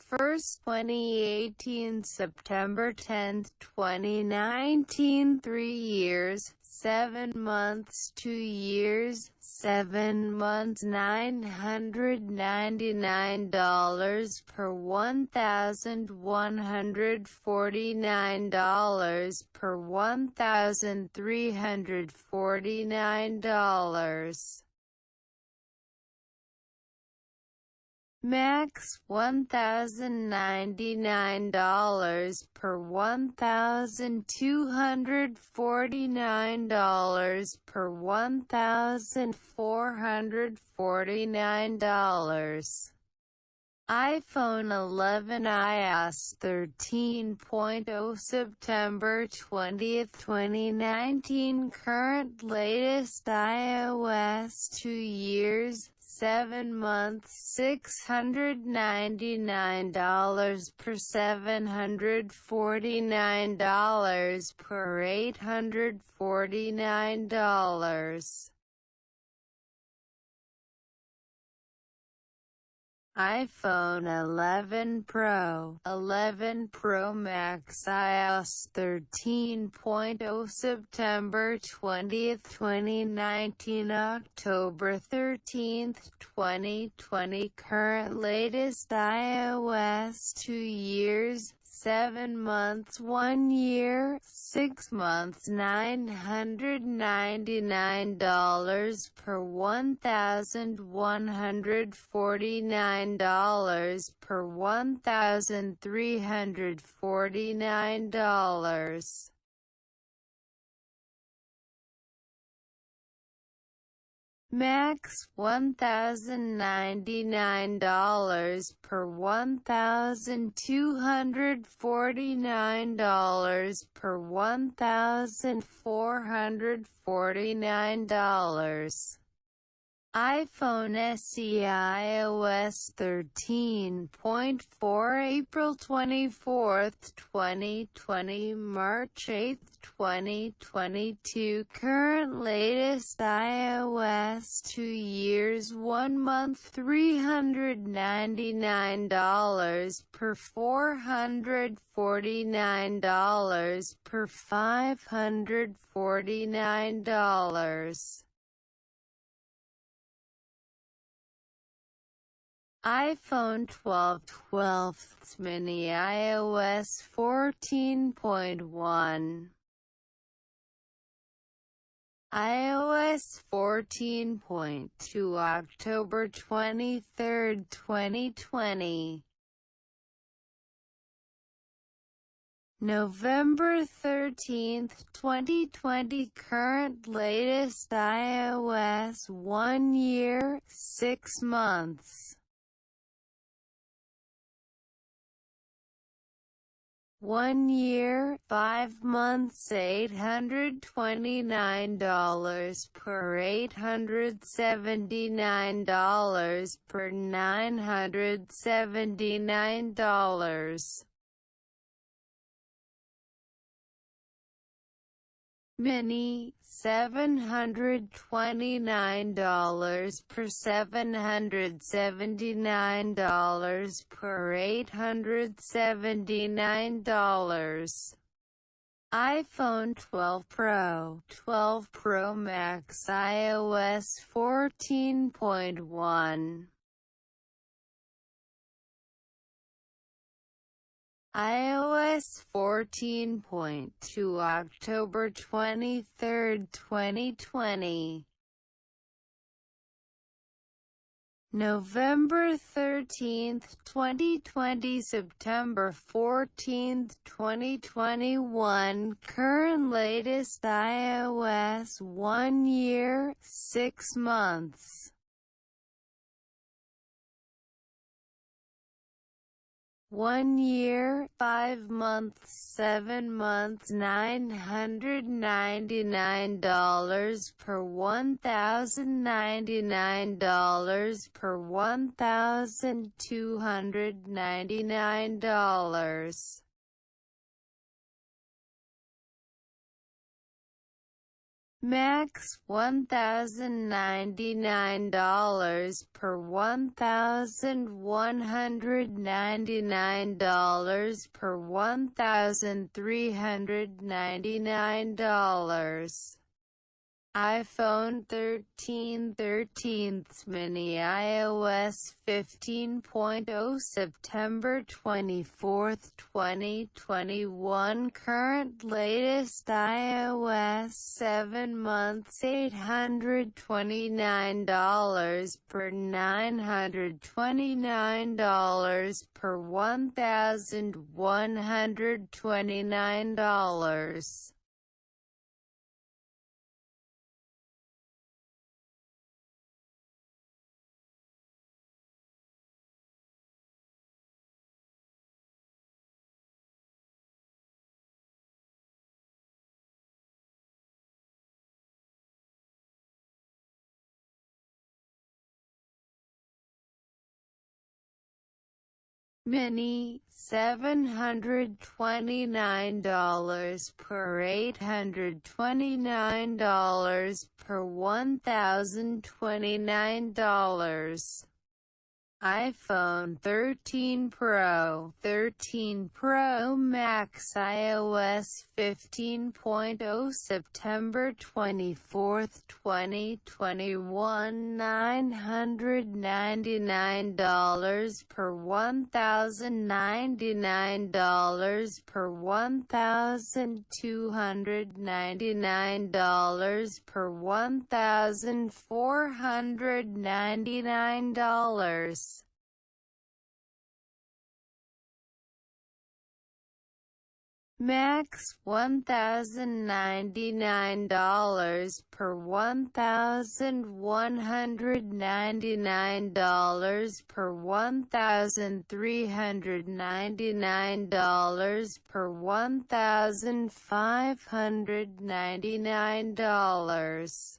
2018 September 10, 2019 3 years, 7 months 2 years, 7 months $999 per $1,149 per $1,349. Max $1,099 per $1,249 per $1,449. iPhone 11 iOS 13.0 September 20, 2019 Current latest iOS 2 years, 7 months $699 per $749 per $849. iPhone 11 Pro, 11 Pro Max iOS 13.0 September 20, 2019 October 13, 2020 Current latest iOS 2 years, 7 months 1 year, 6 months $999 per $1,149 per $1,349. Max $1,099 per $1,249 per $1,449. iPhone SE iOS 13.4 April 24, 2020 March 8, 2022 Current latest iOS 2 years 1 month $399 per $449 per $549. iPhone 12 mini iOS 14.1 iOS 14.2 October 23, 2020 November 13, 2020. Current latest iOS 1 year, 6 months. 1 year, 5 months $829 per $879 per $979. Mini, $729 per $779 per $879. iPhone 12 Pro, 12 Pro Max, iOS 14.1. iOS 14.2 October 23, 2020. November 13, 2020. September 14, 2021. Current latest iOS 1 year, 6 months. 1 year, 5 months, 7 months $999 per $1,099 per $1,299. Max $1,099 per $1,199 per $1,399. iPhone 13 13th mini, iOS 15.0 September 24, 2021. Current latest iOS 7 months $829 per $929 per $1,129. Mini, $729 per $829 per $1,029. iPhone 13 Pro, 13 Pro Max, iOS 15.0 September 24, 2021. $999 per $1,099 per $1,299 per $1,499. Max $1,099 per $1,199 per $1,399 per $1,599.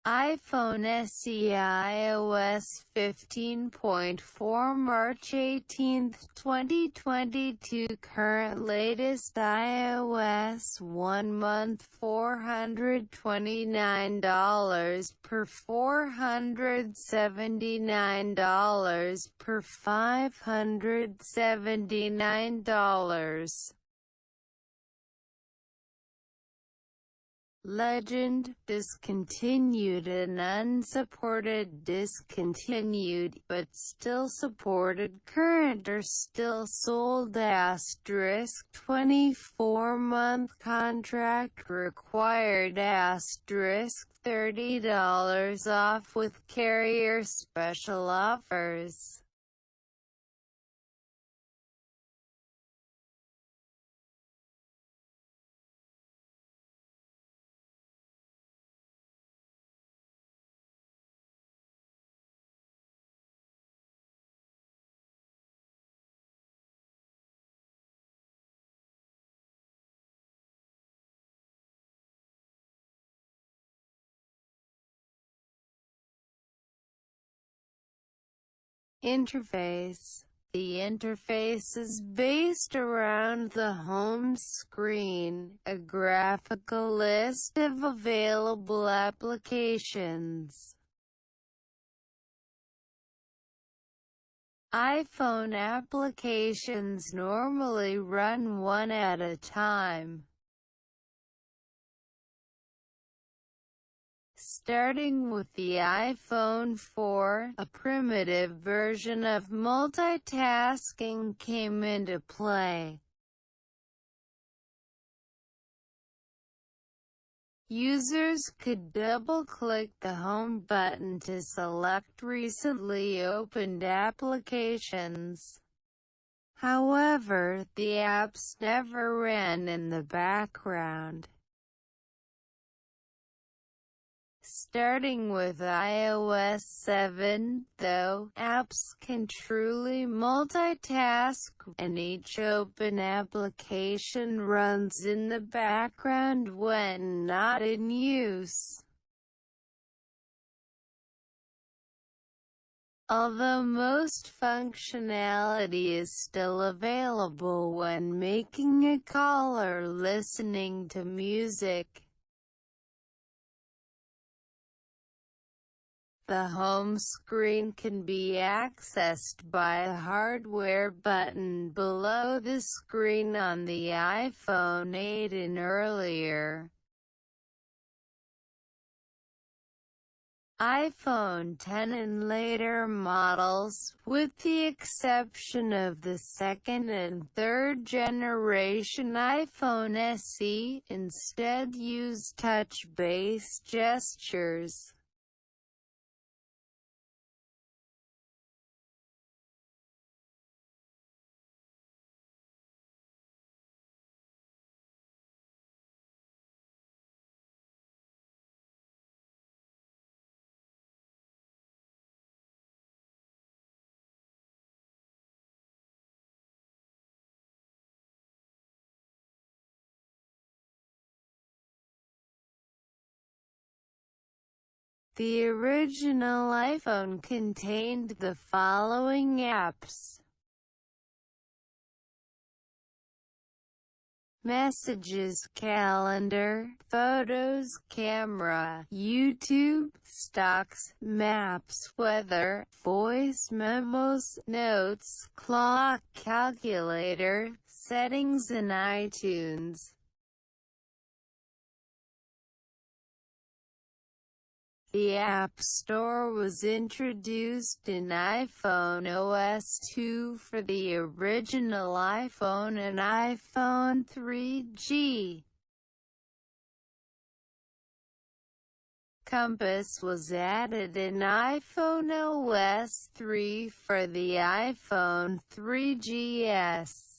iPhone SE, iOS 15.4 March 18, 2022. Current latest iOS 1 month $429 per $479 per $579. Legend, discontinued and unsupported. Discontinued, but still supported. Current or still sold. 24-month contract required. $30 off with carrier special offers. Interface. The interface is based around the home screen, a graphical list of available applications. iPhone applications normally run one at a time. Starting with the iPhone 4, a primitive version of multitasking came into play. Users could double-click the Home button to select recently opened applications. However, the apps never ran in the background. Starting with iOS 7, though, apps can truly multitask, and each open application runs in the background when not in use. Although most functionality is still available when making a call or listening to music, the home screen can be accessed by a hardware button below the screen on the iPhone 8 and earlier. iPhone 10 and later models, with the exception of the second and third generation iPhone SE, instead use touch-based gestures. The original iPhone contained the following apps: Messages, Calendar, Photos, Camera, YouTube, Stocks, Maps, Weather, Voice Memos, Notes, Clock, Calculator, Settings, and iTunes. The App Store was introduced in iPhone OS 2 for the original iPhone and iPhone 3G. Compass was added in iPhone OS 3 for the iPhone 3GS.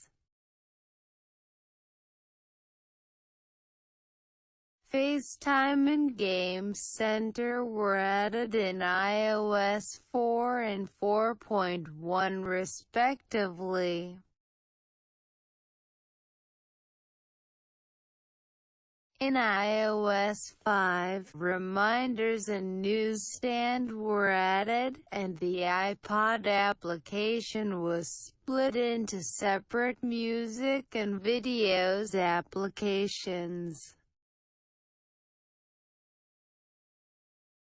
FaceTime and Game Center were added in iOS 4 and 4.1 respectively. In iOS 5, Reminders and Newsstand were added, and the iPod application was split into separate music and videos applications.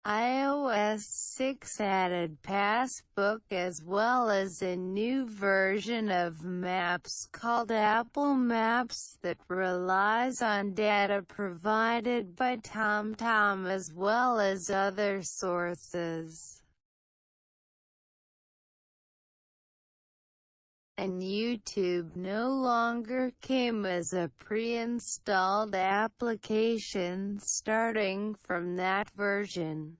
iOS 6 added Passbook as well as a new version of Maps called Apple Maps that relies on data provided by TomTom as well as other sources. And YouTube no longer came as a pre-installed application starting from that version.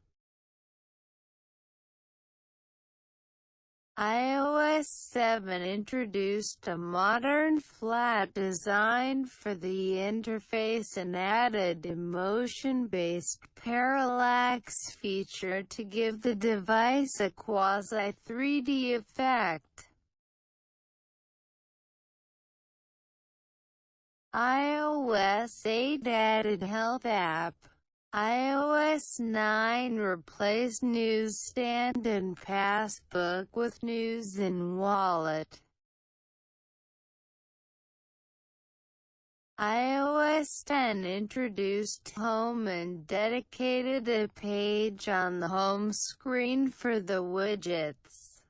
iOS 7 introduced a modern flat design for the interface and added a motion-based parallax feature to give the device a quasi-3D effect. iOS 8 added Health app. iOS 9 replaced Newsstand and Passbook with News in Wallet. iOS 10 introduced Home and dedicated a page on the home screen for the widgets.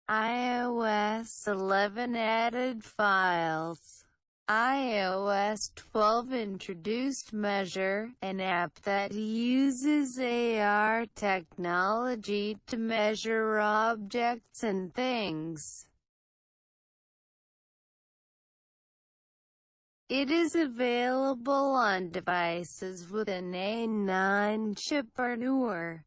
iOS 11 added files. iOS 12 introduced Measure, an app that uses AR technology to measure objects and things. It is available on devices with an A9 chip or newer.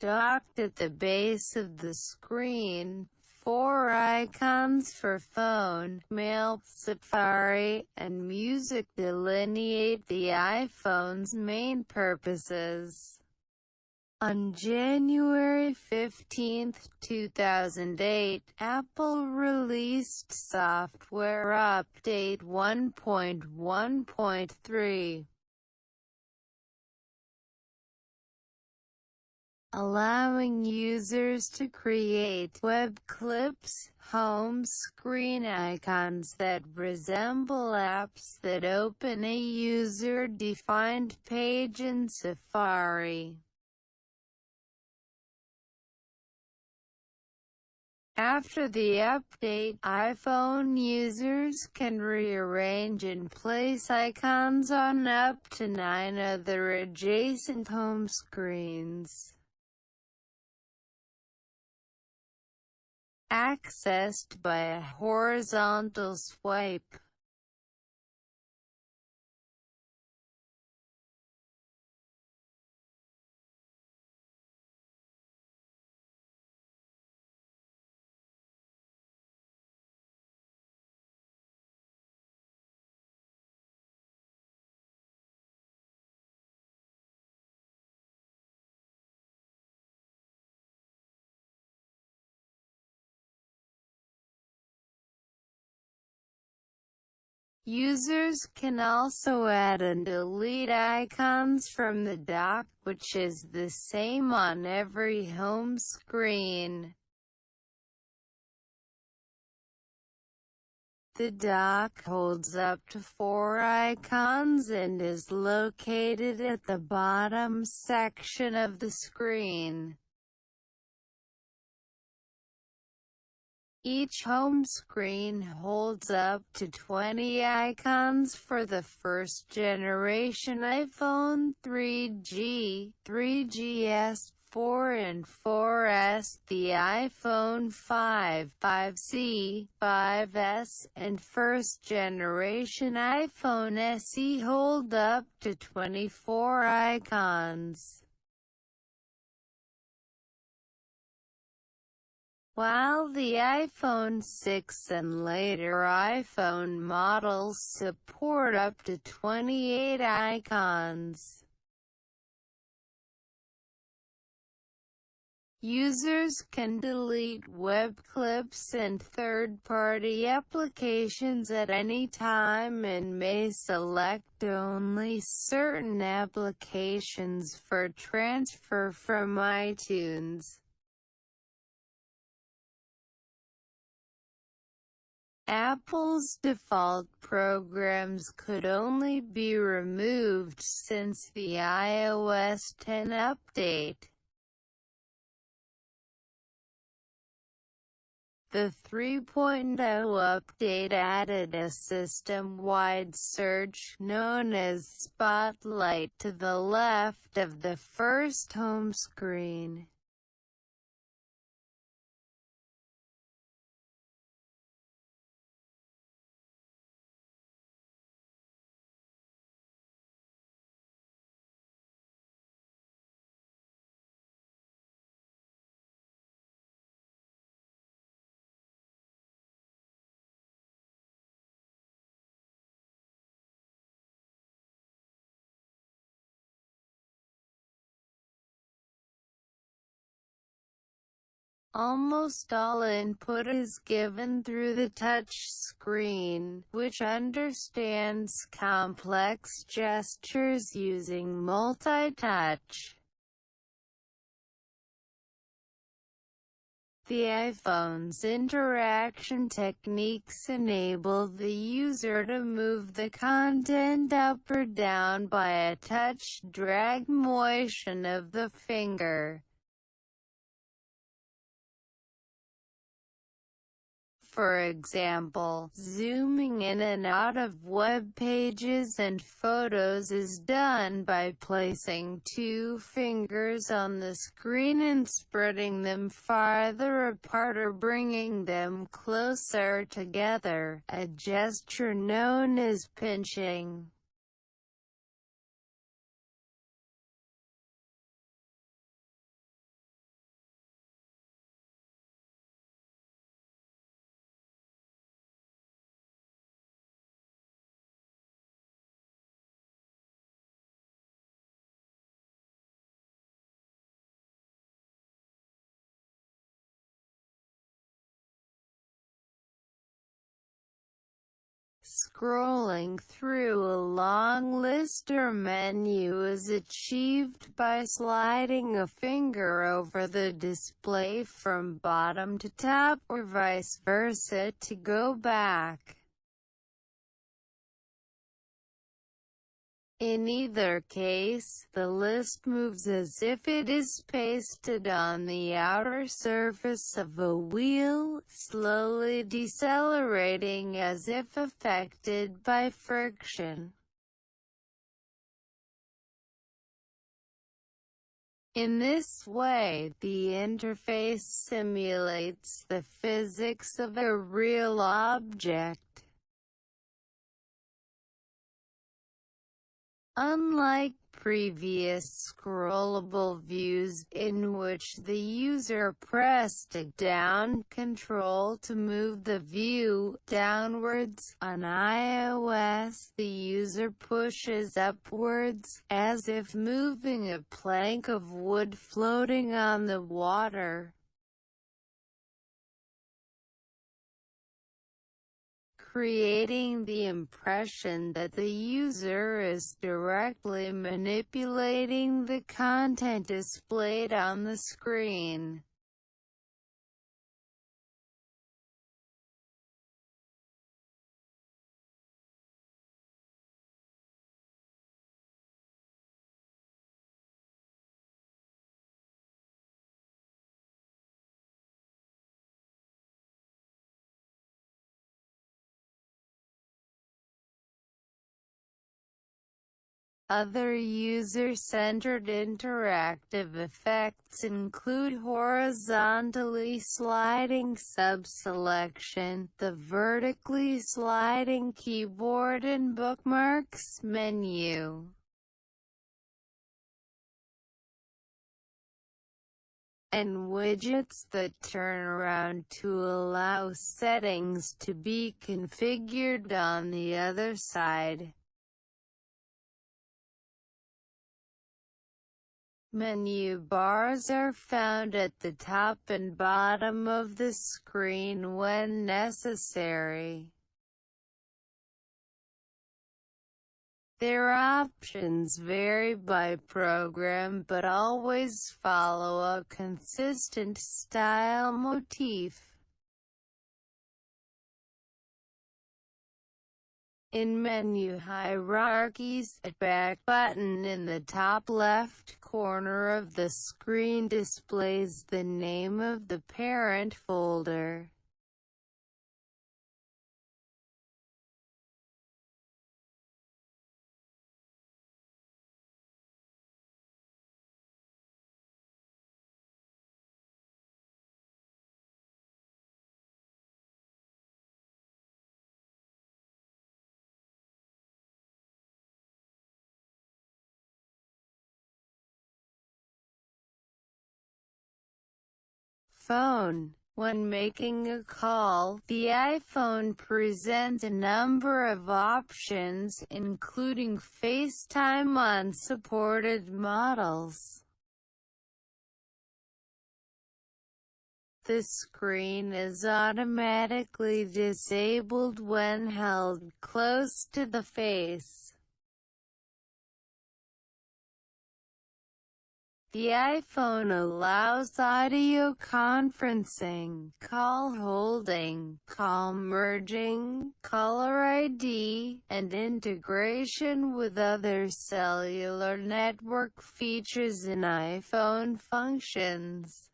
Docked at the base of the screen, 4 icons for phone, mail, Safari, and music delineate the iPhone's main purposes. On January 15, 2008, Apple released Software Update 1.1.3. allowing users to create web clips, home screen icons that resemble apps that open a user-defined page in Safari. After the update, iPhone users can rearrange and place icons on up to 9 other adjacent home screens. Accessed by a horizontal swipe. Users can also add and delete icons from the dock, which is the same on every home screen. The dock holds up to 4 icons and is located at the bottom section of the screen. Each home screen holds up to 20 icons for the first generation iPhone 3G, 3GS, 4 and 4S, the iPhone 5, 5C, 5S, and first generation iPhone SE hold up to 24 icons. While the iPhone 6 and later iPhone models support up to 28 icons. Users can delete web clips and third-party applications at any time and may select only certain applications for transfer from iTunes. Apple's default programs could only be removed since the iOS 10 update. The 3.0 update added a system-wide search, known as Spotlight, to the left of the first home screen. Almost all input is given through the touch screen, which understands complex gestures using multi-touch. The iPhone's interaction techniques enable the user to move the content up or down by a touch drag motion of the finger. For example, zooming in and out of web pages and photos is done by placing two fingers on the screen and spreading them farther apart or bringing them closer together, a gesture known as pinching. Scrolling through a long list or menu is achieved by sliding a finger over the display from bottom to top, or vice versa to go back. In either case, the list moves as if it is pasted on the outer surface of a wheel, slowly decelerating as if affected by friction. In this way, the interface simulates the physics of a real object. Unlike previous scrollable views, in which the user pressed a down control to move the view downwards, on iOS the user pushes upwards, as if moving a plank of wood floating on the water, creating the impression that the user is directly manipulating the content displayed on the screen. Other user-centered interactive effects include horizontally sliding sub-selection, the vertically sliding keyboard and bookmarks menu, and widgets that turn around to allow settings to be configured on the other side. Menu bars are found at the top and bottom of the screen when necessary. Their options vary by program but always follow a consistent style motif. In menu hierarchies, a back button in the top left corner of the screen displays the name of the parent folder. Phone. When making a call, the iPhone presents a number of options, including FaceTime on supported models. The screen is automatically disabled when held close to the face. The iPhone allows audio conferencing, call holding, call merging, caller ID, and integration with other cellular network features in iPhone functions.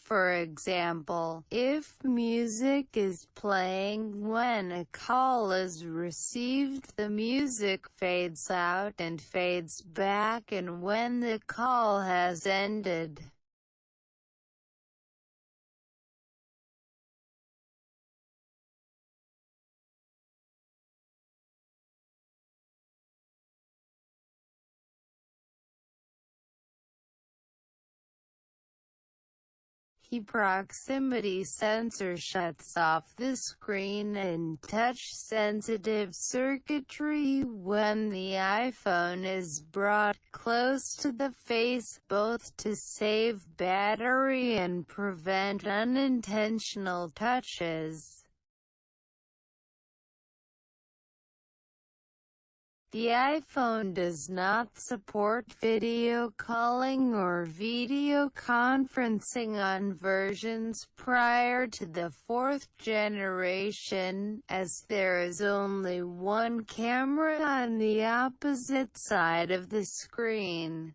For example, if music is playing when a call is received, the music fades out and fades back and when the call has ended. The proximity sensor shuts off the screen and touch-sensitive circuitry when the iPhone is brought close to the face, both to save battery and prevent unintentional touches. The iPhone does not support video calling or video conferencing on versions prior to the 4th generation, as there is only one camera on the opposite side of the screen.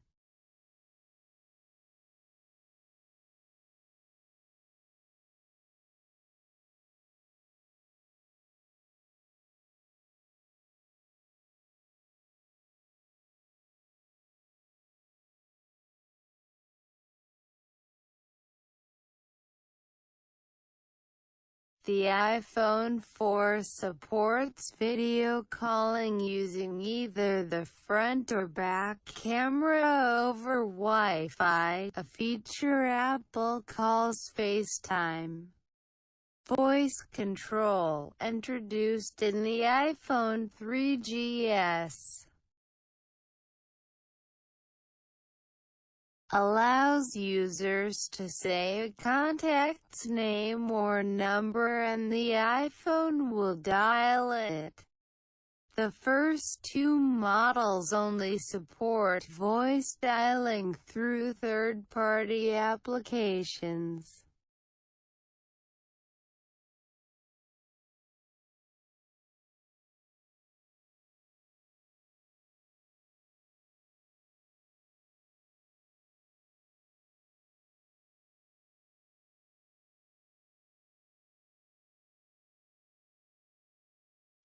The iPhone 4 supports video calling using either the front or back camera over Wi-Fi, a feature Apple calls FaceTime. Voice control, introduced in the iPhone 3GS, allows users to say a contact's name or number and the iPhone will dial it. The first two models only support voice dialing through third-party applications.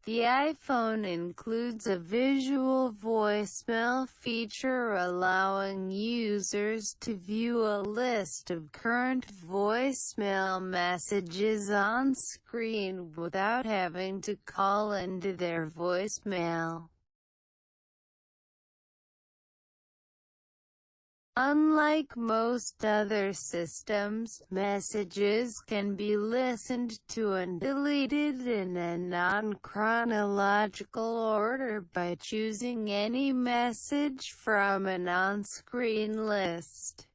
The iPhone includes a visual voicemail feature allowing users to view a list of current voicemail messages on screen without having to call into their voicemail. Unlike most other systems, messages can be listened to and deleted in a non-chronological order by choosing any message from an on-screen list.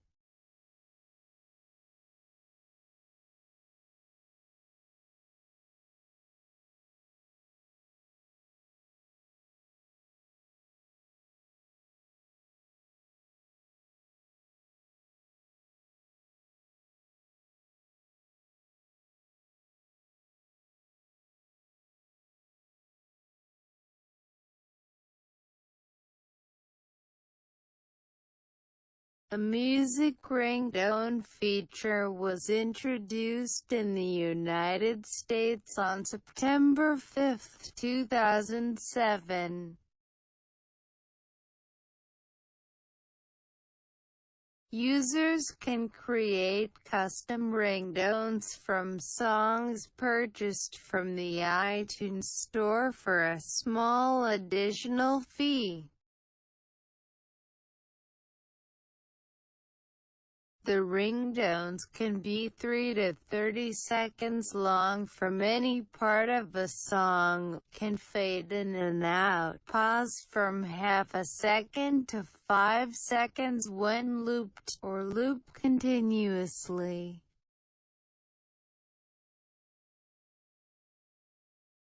A music ringtone feature was introduced in the United States on September 5, 2007. Users can create custom ringtones from songs purchased from the iTunes Store for a small additional fee. The ringtones can be 3 to 30 seconds long from any part of a song, can fade in and out, pause from half a second to 5 seconds when looped, or loop continuously.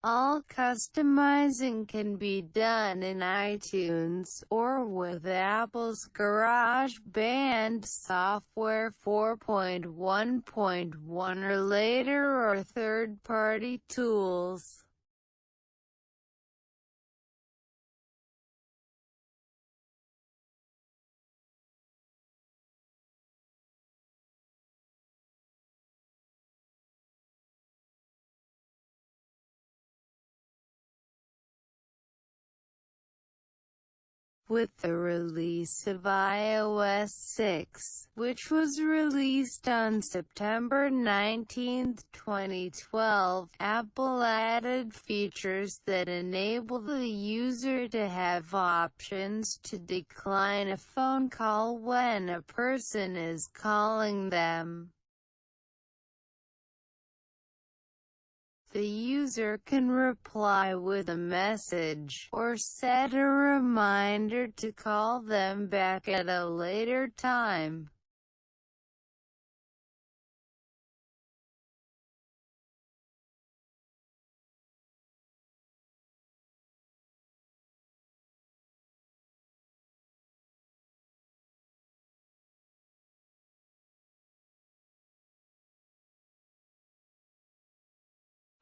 All customizing can be done in iTunes, or with Apple's GarageBand software 4.1.1 or later, or third-party tools. With the release of iOS 6, which was released on September 19, 2012, Apple added features that enable the user to have options to decline a phone call when a person is calling them. The user can reply with a message, or set a reminder to call them back at a later time.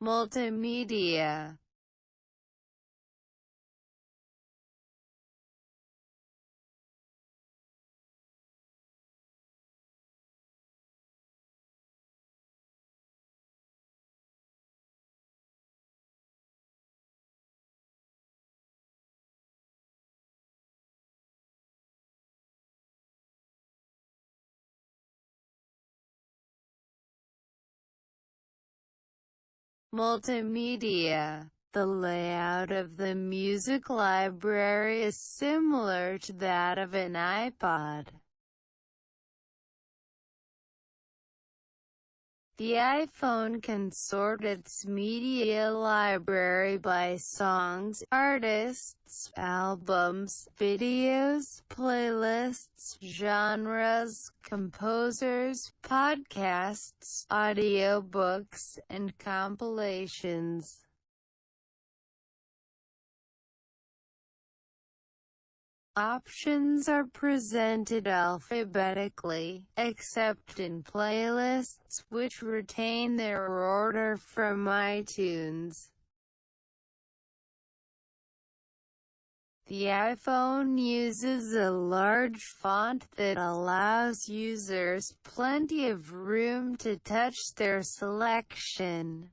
Multimedia. Multimedia. The layout of the music library is similar to that of an iPod. The iPhone can sort its media library by songs, artists, albums, videos, playlists, genres, composers, podcasts, audiobooks, and compilations. Options are presented alphabetically, except in playlists, which retain their order from iTunes. The iPhone uses a large font that allows users plenty of room to touch their selection.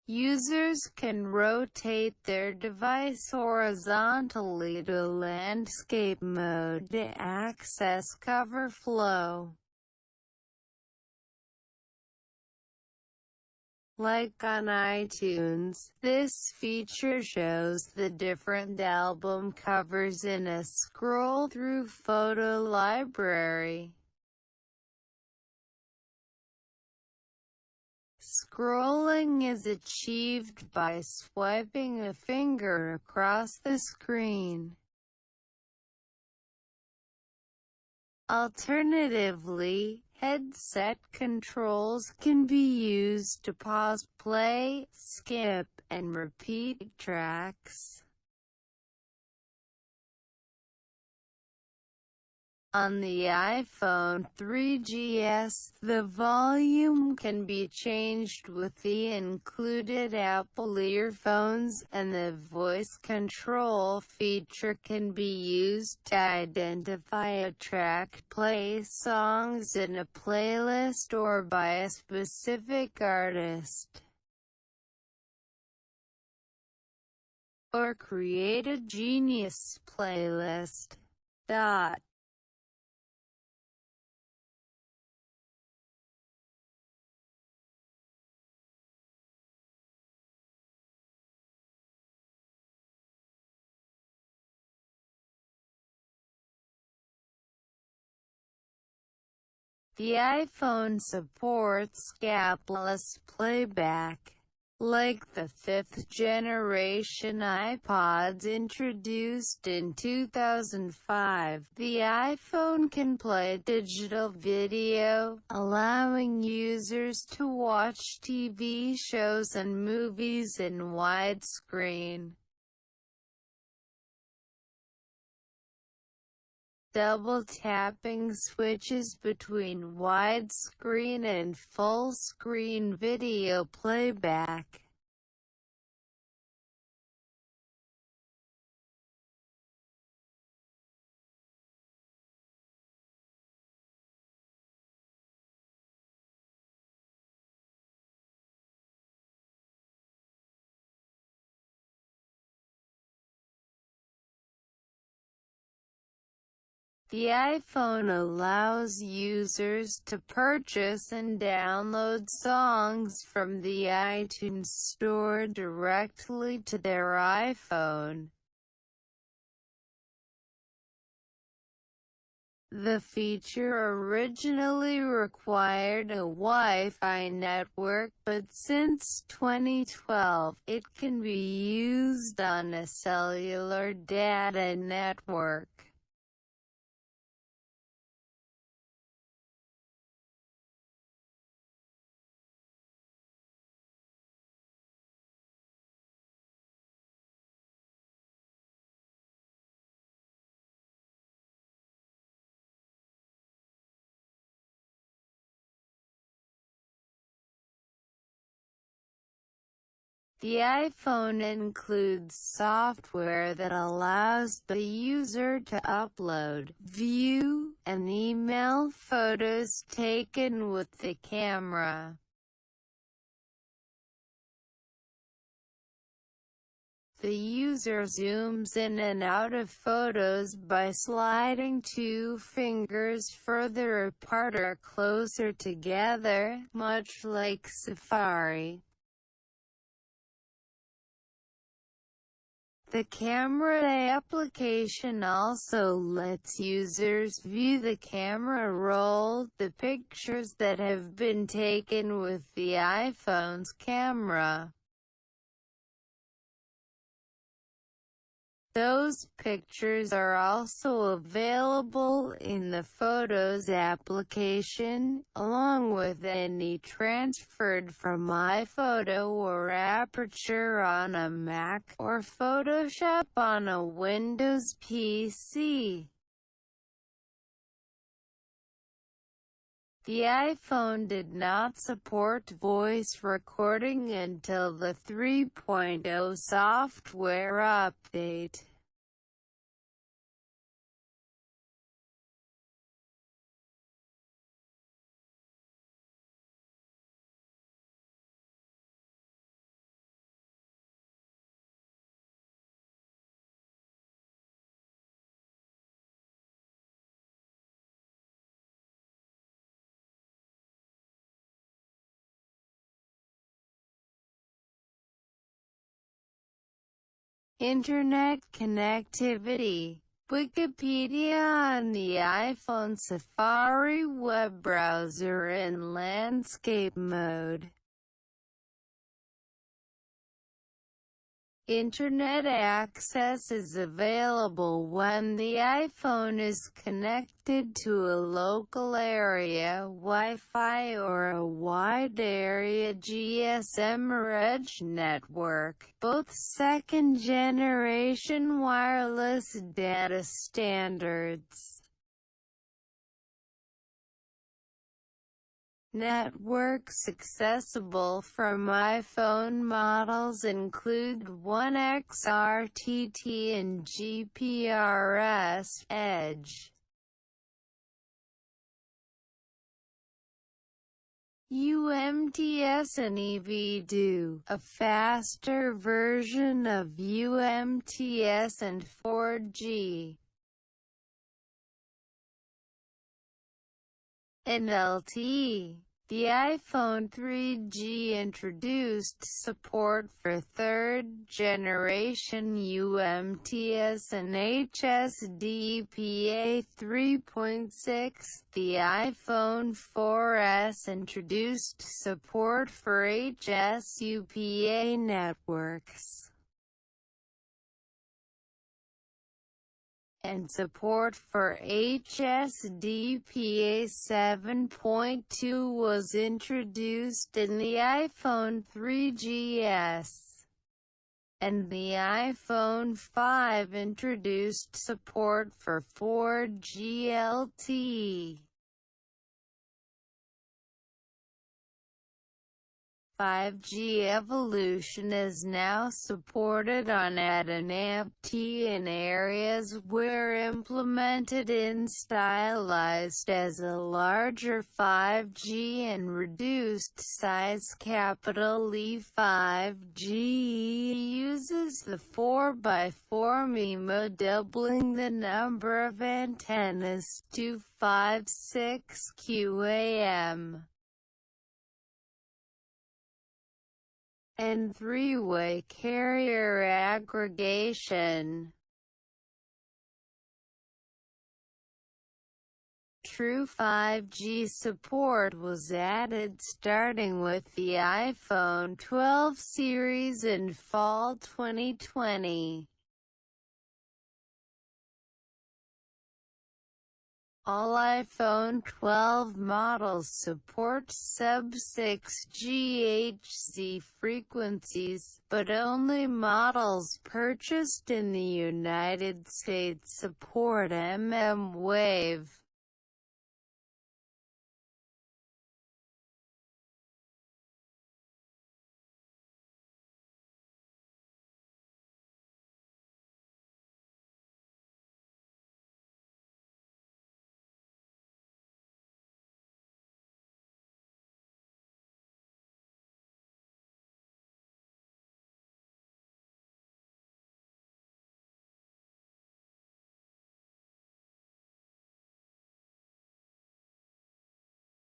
Users can rotate their device horizontally to landscape mode to access cover flow. Like on iTunes, this feature shows the different album covers in a scroll-through photo library. Scrolling is achieved by swiping a finger across the screen. Alternatively, headset controls can be used to pause, play, skip, and repeat tracks. On the iPhone 3GS, the volume can be changed with the included Apple earphones, and the voice control feature can be used to identify a track, play songs in a playlist, or by a specific artist. or create a Genius playlist. The iPhone supports gapless playback. Like the fifth-generation iPods introduced in 2005, the iPhone can play digital video, allowing users to watch TV shows and movies in widescreen. Double-tapping switches between widescreen and full-screen video playback. The iPhone allows users to purchase and download songs from the iTunes Store directly to their iPhone. The feature originally required a Wi-Fi network, but since 2012, it can be used on a cellular data network. The iPhone includes software that allows the user to upload, view, and email photos taken with the camera. The user zooms in and out of photos by sliding two fingers further apart or closer together, much like Safari. The camera application also lets users view the camera roll, the pictures that have been taken with the iPhone's camera. Those pictures are also available in the Photos application, along with any transferred from iPhoto or Aperture on a Mac, or Photoshop on a Windows PC. The iPhone did not support voice recording until the 3.0 software update. Internet connectivity. Wikipedia on the iPhone Safari web browser in landscape mode. Internet access is available when the iPhone is connected to a local area Wi-Fi or a wide area GSM or Edge network, both second-generation wireless data standards. Networks accessible from iPhone models include 1xRTT and GPRS Edge. UMTS and EV2, a faster version of UMTS and 4G. In LTE, the iPhone 3G introduced support for third-generation UMTS and HSDPA 3.6. The iPhone 4S introduced support for HSUPA networks and support for HSDPA 7.2 was introduced in the iPhone 3GS, and the iPhone 5 introduced support for 4G LTE. 5G evolution is now supported on ADANAMP-T in areas where implemented in stylized as a larger 5G and reduced size. Capital E 5G uses the 4x4 MIMO, doubling the number of antennas to 56 QAM. And three-way carrier aggregation. True 5G support was added starting with the iPhone 12 series in fall 2020. All iPhone 12 models support sub-6 GHz frequencies, but only models purchased in the United States support mmWave.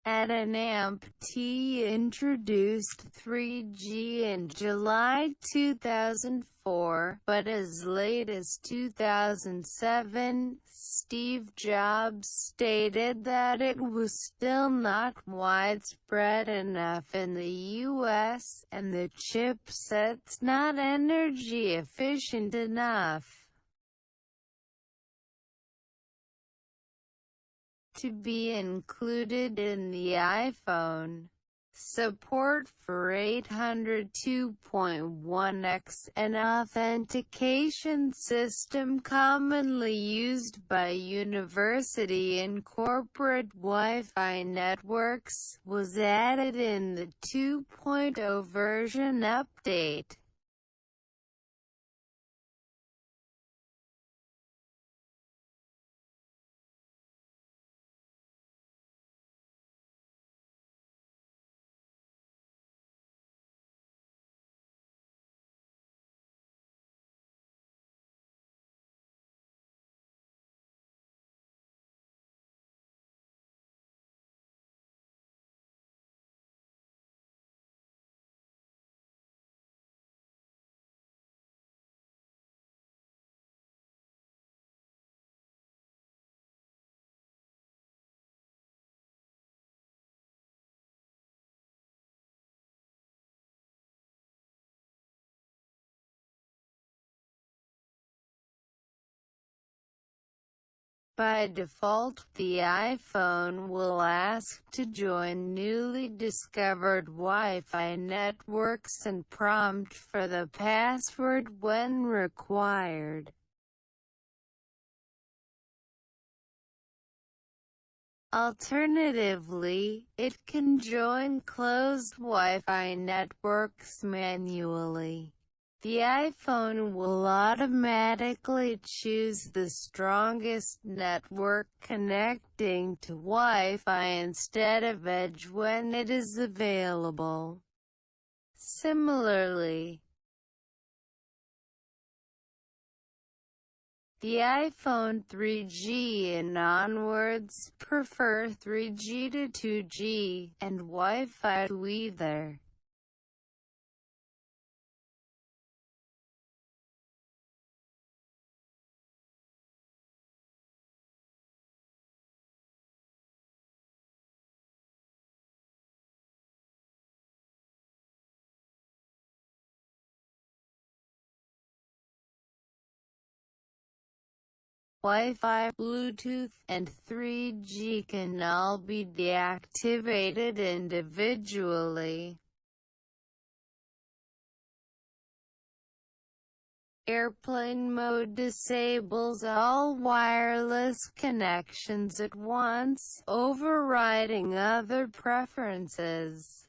ADANAMP-T introduced 3G in July 2004, but as late as 2007, Steve Jobs stated that it was still not widespread enough in the US, and the chipset's not energy efficient enough to be included in the iPhone. Support for 802.1x, an authentication system commonly used by university and corporate Wi-Fi networks, was added in the 2.0 version update. By default, the iPhone will ask to join newly discovered Wi-Fi networks and prompt for the password when required. Alternatively, it can join closed Wi-Fi networks manually. The iPhone will automatically choose the strongest network connecting to Wi-Fi instead of Edge when it is available. Similarly, the iPhone 3G and onwards prefer 3G to 2G, and Wi-Fi to either. Wi-Fi, Bluetooth, and 3G can all be deactivated individually. Airplane mode disables all wireless connections at once, overriding other preferences.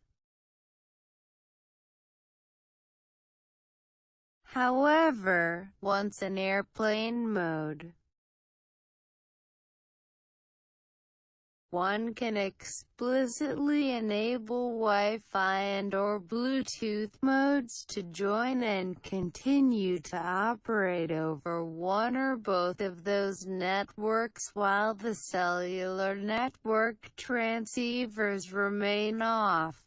However, once in airplane mode, one can explicitly enable Wi-Fi and/or Bluetooth modes to join and continue to operate over one or both of those networks while the cellular network transceivers remain off.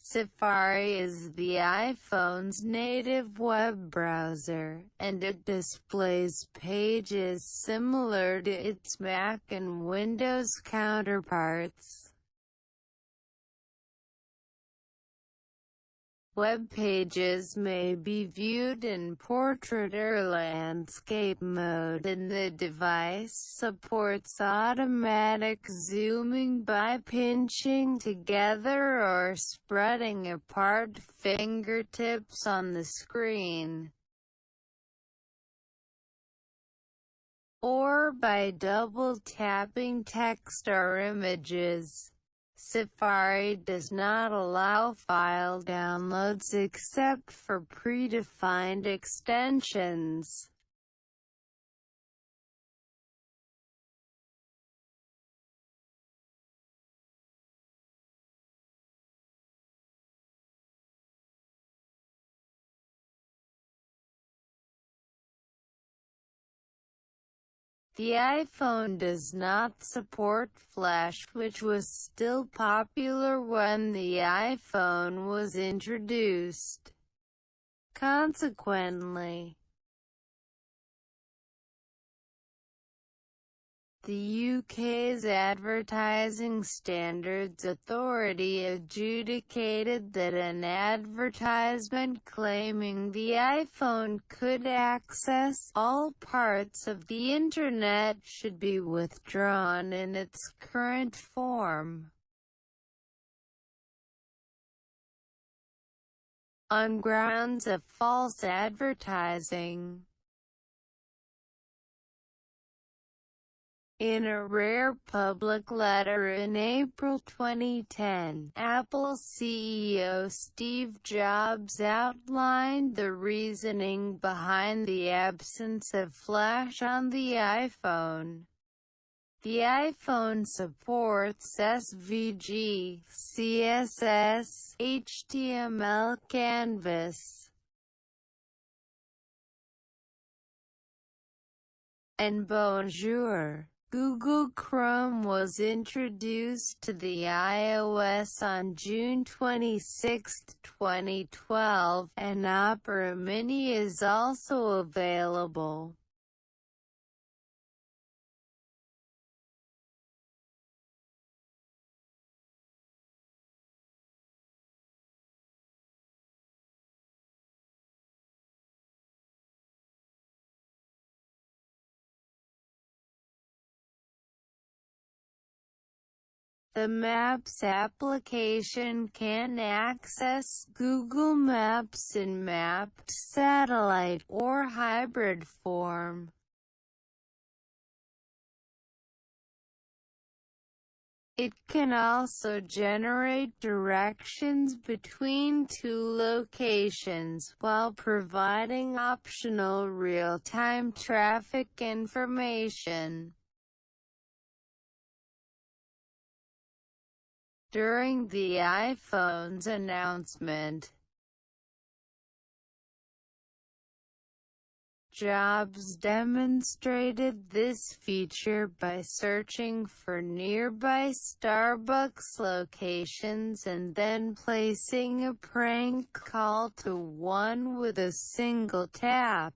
Safari is the iPhone's native web browser, and it displays pages similar to its Mac and Windows counterparts. Web pages may be viewed in portrait or landscape mode, and the device supports automatic zooming by pinching together or spreading apart fingertips on the screen, or by double-tapping text or images. Safari does not allow file downloads except for predefined extensions. The iPhone does not support Flash, which was still popular when the iPhone was introduced. Consequently, the UK's Advertising Standards Authority adjudicated that an advertisement claiming the iPhone could access all parts of the Internet should be withdrawn in its current form, on grounds of false advertising. In a rare public letter in April 2010, Apple CEO Steve Jobs outlined the reasoning behind the absence of Flash on the iPhone. The iPhone supports SVG, CSS, HTML, Canvas, and Bonjour. Google Chrome was introduced to the iOS on June 26, 2012, and Opera Mini is also available. The Maps application can access Google Maps in mapped satellite or hybrid form. It can also generate directions between two locations, while providing optional real-time traffic information. During the iPhone's announcement, Jobs demonstrated this feature by searching for nearby Starbucks locations and then placing a prank call to one with a single tap.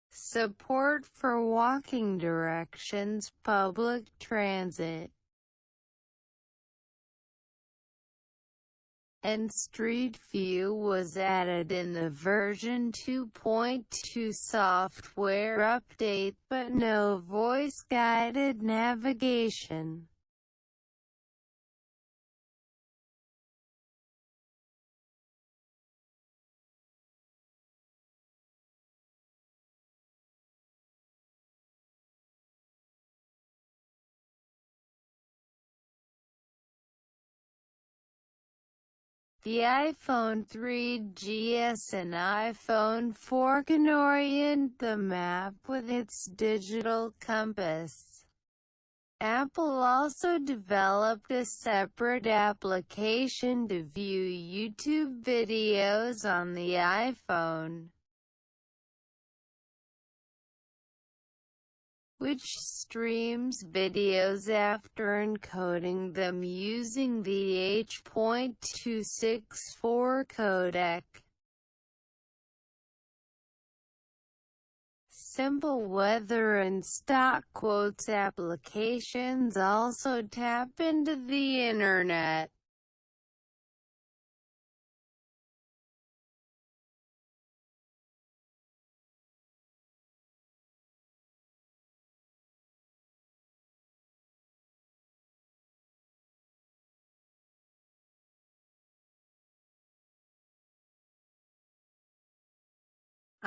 Support for walking directions, public transit, and Street View was added in the version 2.2 software update, but no voice-guided navigation. The iPhone 3GS and iPhone 4 can orient the map with its digital compass. Apple also developed a separate application to view YouTube videos on the iPhone, which streams videos after encoding them using the H.264 codec. Simple weather and stock quotes applications also tap into the Internet.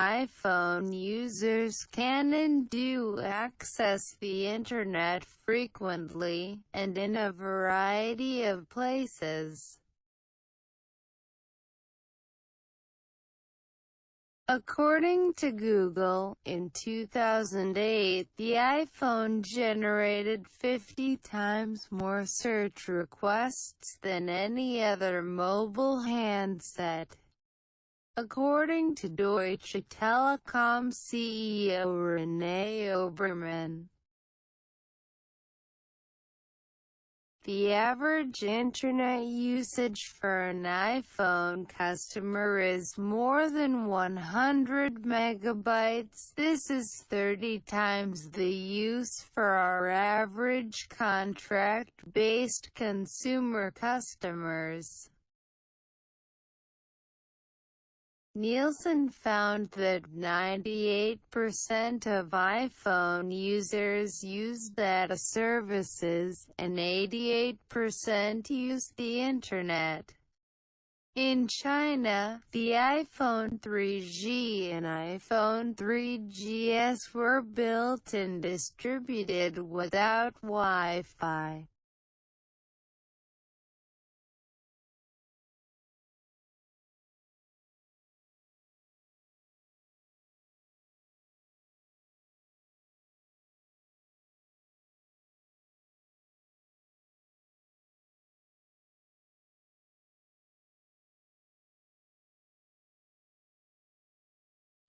iPhone users can and do access the Internet frequently, and in a variety of places. According to Google, in 2008, the iPhone generated 50 times more search requests than any other mobile handset. According to Deutsche Telekom CEO René Obermann, the average Internet usage for an iPhone customer is more than 100 megabytes. This is 30 times the use for our average contract-based consumer customers. Nielsen found that 98% of iPhone users use data services, and 88% use the Internet. In China, the iPhone 3G and iPhone 3GS were built and distributed without Wi-Fi.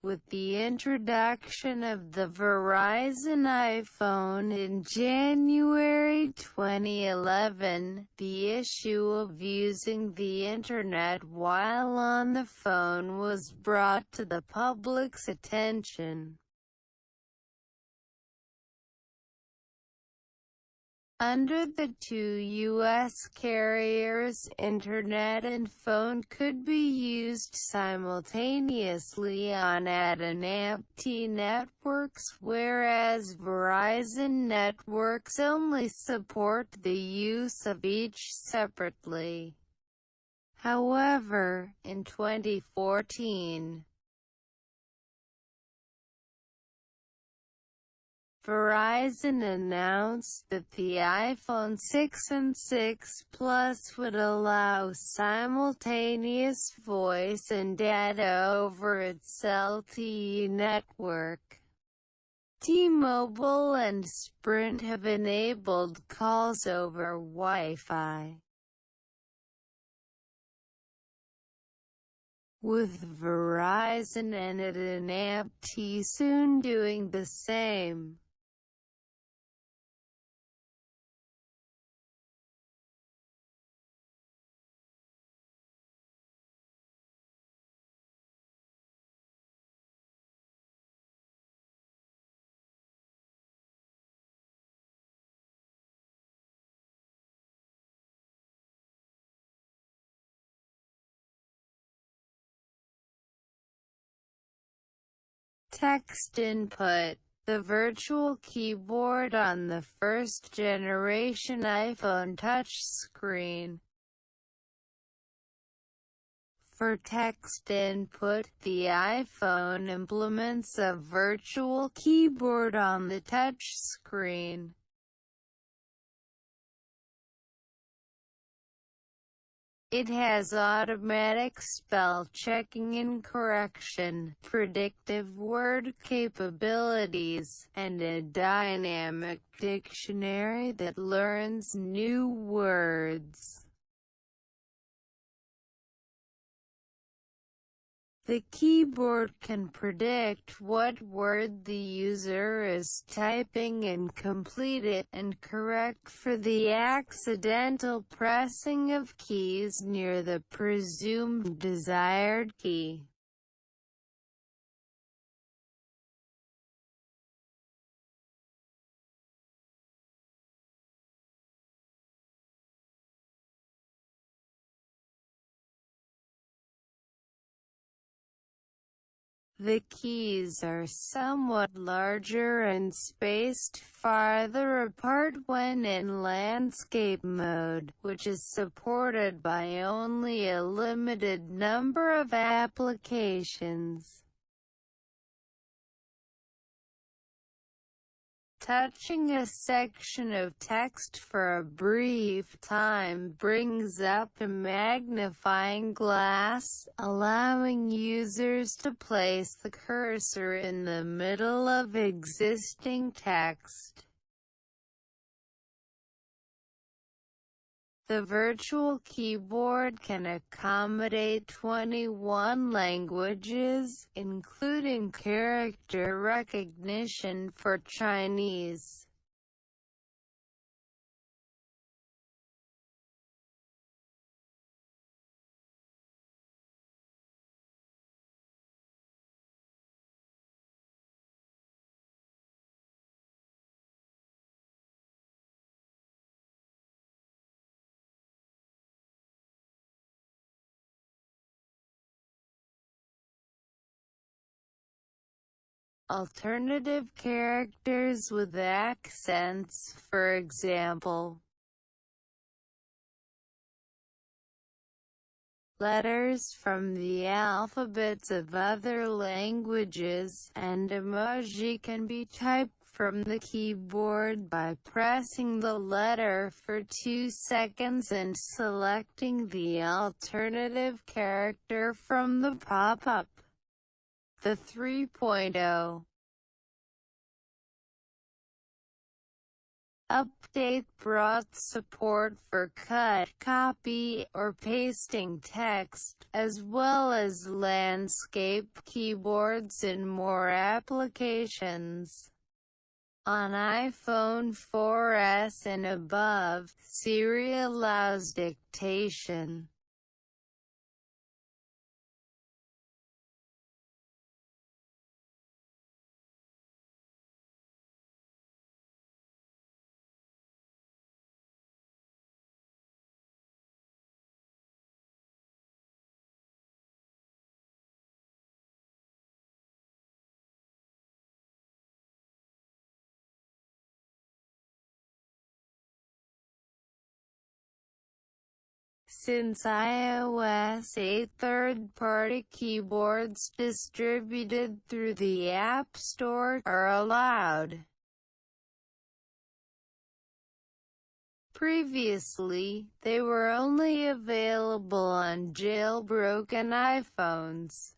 With the introduction of the Verizon iPhone in January 2011, the issue of using the Internet while on the phone was brought to the public's attention. Under the two U.S. carriers, Internet and phone could be used simultaneously on AT&T networks, whereas Verizon networks only support the use of each separately. However, in 2014, Verizon announced that the iPhone 6 and 6 Plus would allow simultaneous voice and data over its LTE network. T-Mobile and Sprint have enabled calls over Wi-Fi, with Verizon and AT&T soon doing the same. Text input. The virtual keyboard on the first-generation iPhone touchscreen. For text input, the iPhone implements a virtual keyboard on the touchscreen. It has automatic spell checking and correction, predictive word capabilities, and a dynamic dictionary that learns new words. The keyboard can predict what word the user is typing and complete it, and correct for the accidental pressing of keys near the presumed desired key. The keys are somewhat larger and spaced farther apart when in landscape mode, which is supported by only a limited number of applications. Touching a section of text for a brief time brings up a magnifying glass, allowing users to place the cursor in the middle of existing text. The virtual keyboard can accommodate 21 languages, including character recognition for Chinese. Alternative characters with accents, for example, letters from the alphabets of other languages, and emoji can be typed from the keyboard by pressing the letter for 2 seconds and selecting the alternative character from the pop-up. The 3.0 update brought support for cut, copy, or pasting text, as well as landscape keyboards in more applications. On iPhone 4S and above, Siri allows dictation. Since iOS 8, third-party keyboards distributed through the App Store are allowed. Previously, they were only available on jailbroken iPhones.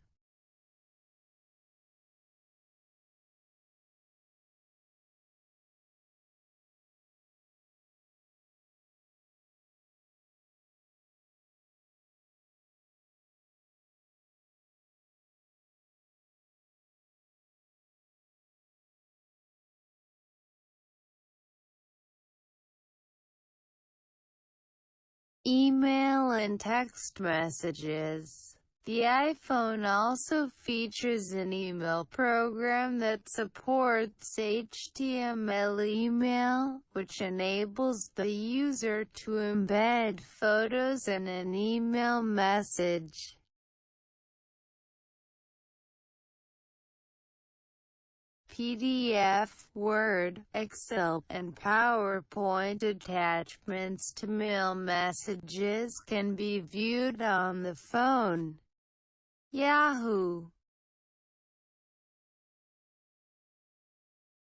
Email and text messages. The iPhone also features an email program that supports HTML email, which enables the user to embed photos in an email message. PDF, Word, Excel, and PowerPoint attachments to mail messages can be viewed on the phone. Yahoo!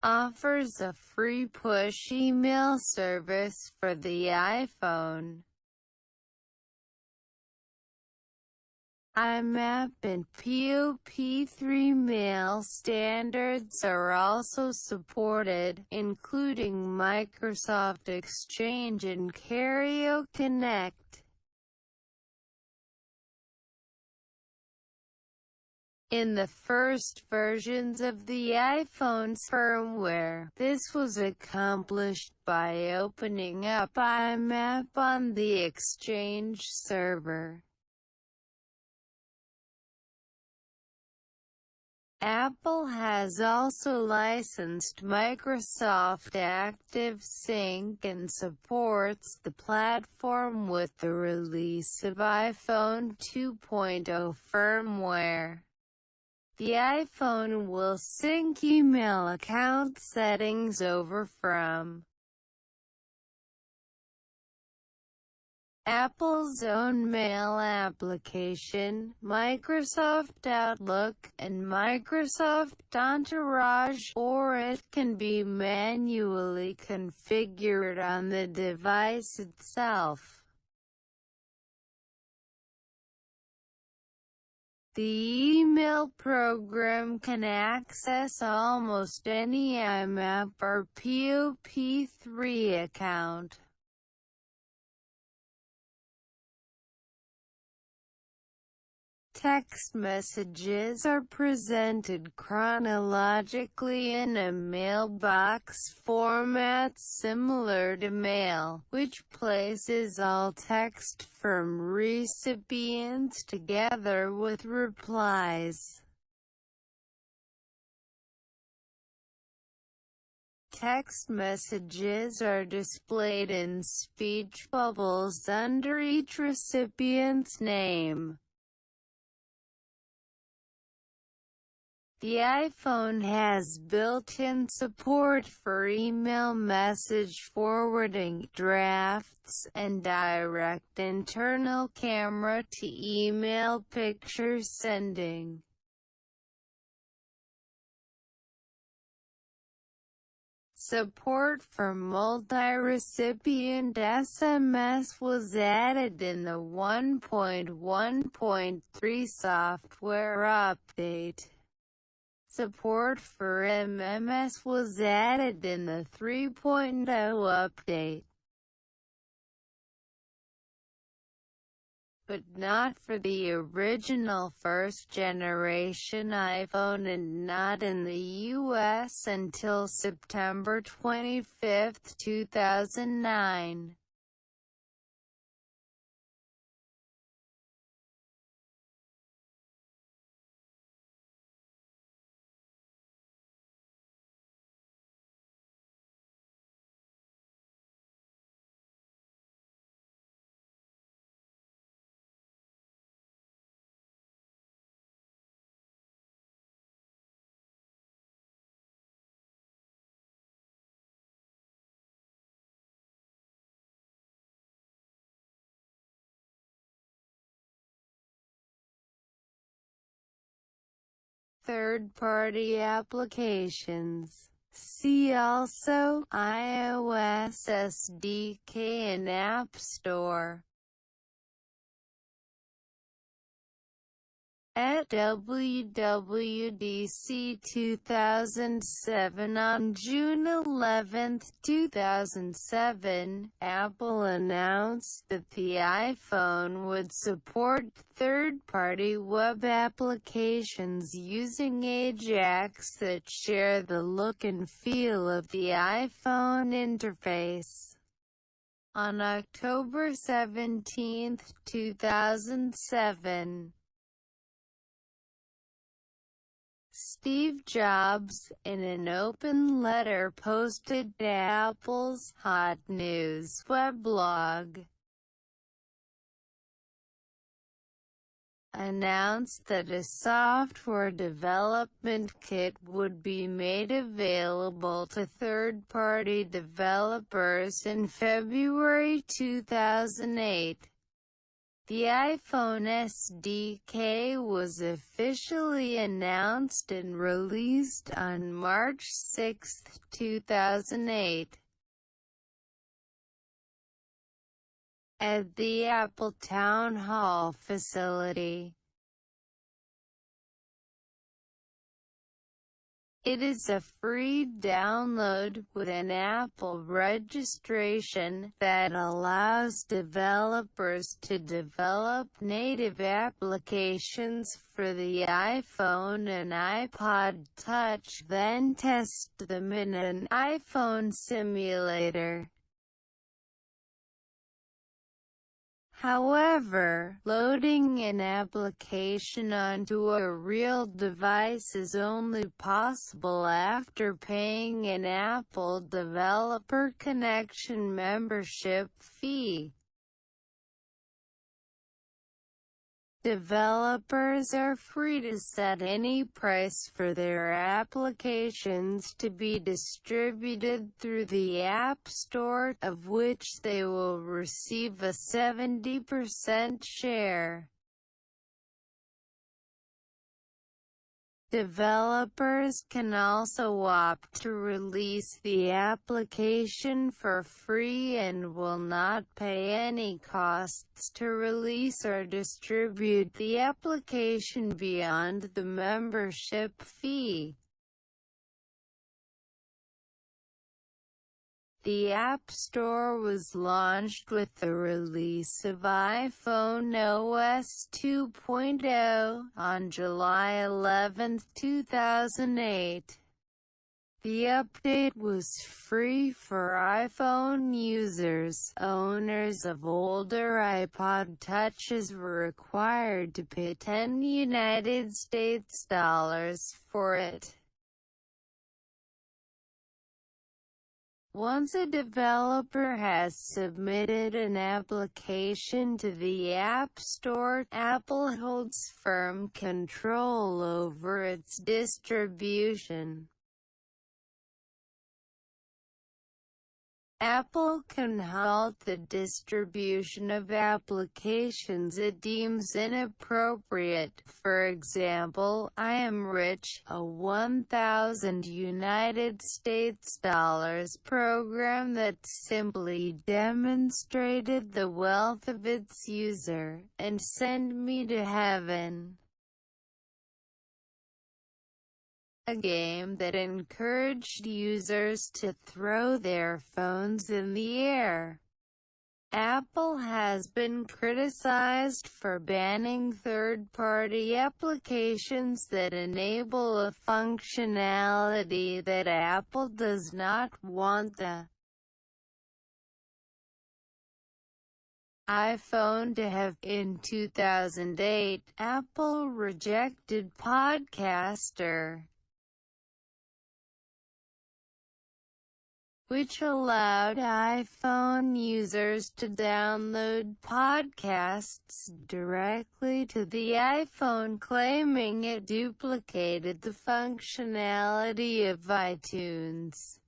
Offers a free push email service for the iPhone. IMAP and POP3 mail standards are also supported, including Microsoft Exchange and Careo Connect. In the first versions of the iPhone's firmware, this was accomplished by opening up IMAP on the Exchange server. Apple has also licensed Microsoft ActiveSync and supports the platform with the release of iPhone 2.0 firmware. The iPhone will sync email account settings over from Apple's own mail application, Microsoft Outlook, and Microsoft Entourage, or it can be manually configured on the device itself. The email program can access almost any IMAP or POP3 account. Text messages are presented chronologically in a mailbox format similar to mail, which places all text from recipients together with replies. Text messages are displayed in speech bubbles under each recipient's name. The iPhone has built-in support for email message forwarding, drafts, and direct internal camera to email picture sending. Support for multi-recipient SMS was added in the 1.1.3 software update. Support for MMS was added in the 3.0 update, but not for the original first-generation iPhone and not in the US until September 25, 2009. third-party applications. See also, iOS SDK and App Store. At WWDC 2007 on June 11, 2007, Apple announced that the iPhone would support third-party web applications using Ajax that share the look and feel of the iPhone interface. On October 17, 2007, Steve Jobs, in an open letter posted to Apple's Hot News weblog, announced that a software development kit would be made available to third-party developers in February 2008. The iPhone SDK was officially announced and released on March 6, 2008, at the Apple Town Hall facility. It is a free download, with an Apple registration, that allows developers to develop native applications for the iPhone and iPod Touch, then test them in an iPhone simulator. However, loading an application onto a real device is only possible after paying an Apple Developer Connection membership fee. Developers are free to set any price for their applications to be distributed through the App Store, of which they will receive a 70% share. Developers can also opt to release the application for free and will not pay any costs to release or distribute the application beyond the membership fee. The App Store was launched with the release of iPhone OS 2.0 on July 11, 2008. The update was free for iPhone users. Owners of older iPod Touches were required to pay $10 for it. Once a developer has submitted an application to the App Store, Apple holds firm control over its distribution. Apple can halt the distribution of applications it deems inappropriate. For example, I Am Rich, a $1,000 program that simply demonstrated the wealth of its user, and Send Me to Heaven, a game that encouraged users to throw their phones in the air. Apple has been criticized for banning third-party applications that enable a functionality that Apple does not want. The iPhone to have. In 2008, Apple rejected Podcaster, which allowed iPhone users to download podcasts directly to the iPhone, claiming it duplicated the functionality of iTunes.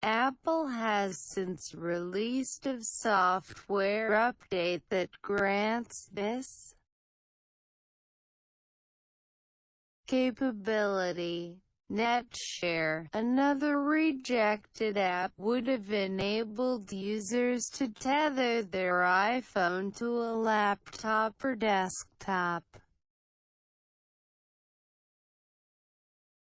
Apple has since released a software update that grants this. capability. NetShare, another rejected app, would have enabled users to tether their iPhone to a laptop or desktop,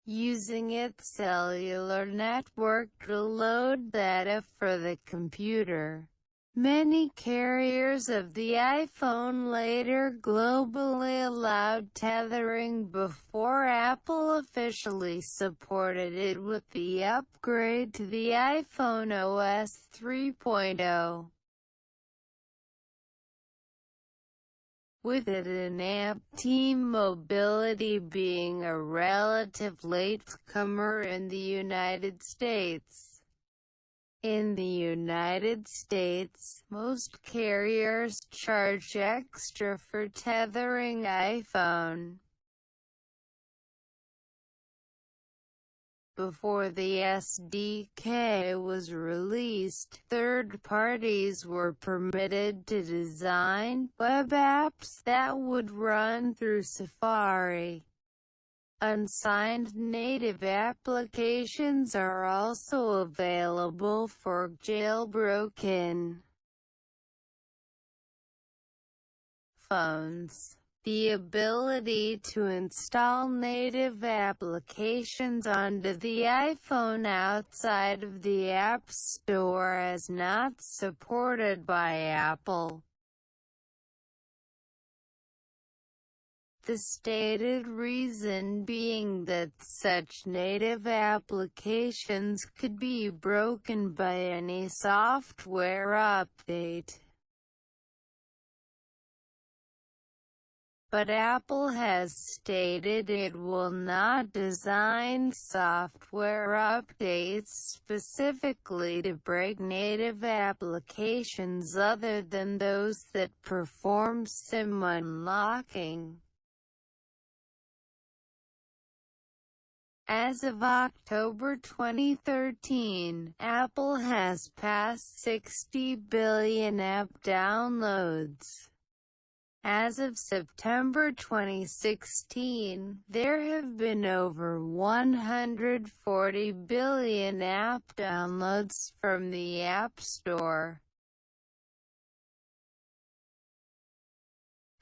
using its cellular network to load data for the computer. Many carriers of the iPhone later globally allowed tethering before Apple officially supported it with the upgrade to the iPhone OS 3.0. With it and T-Mobility being a relative latecomer in the United States. In the United States, most carriers charge extra for tethering iPhone. Before the SDK was released, third parties were permitted to design web apps that would run through Safari. Unsigned native applications are also available for jailbroken phones. The ability to install native applications onto the iPhone outside of the App Store is not supported by Apple. The stated reason being that such native applications could be broken by any software update. But Apple has stated it will not design software updates specifically to break native applications other than those that perform SIM unlocking. As of October 2013, Apple has passed 60 billion app downloads. As of September 2016, there have been over 140 billion app downloads from the App Store.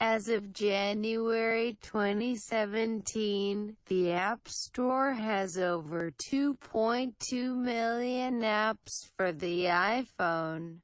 As of January 2017, the App Store has over 2.2 million apps for the iPhone.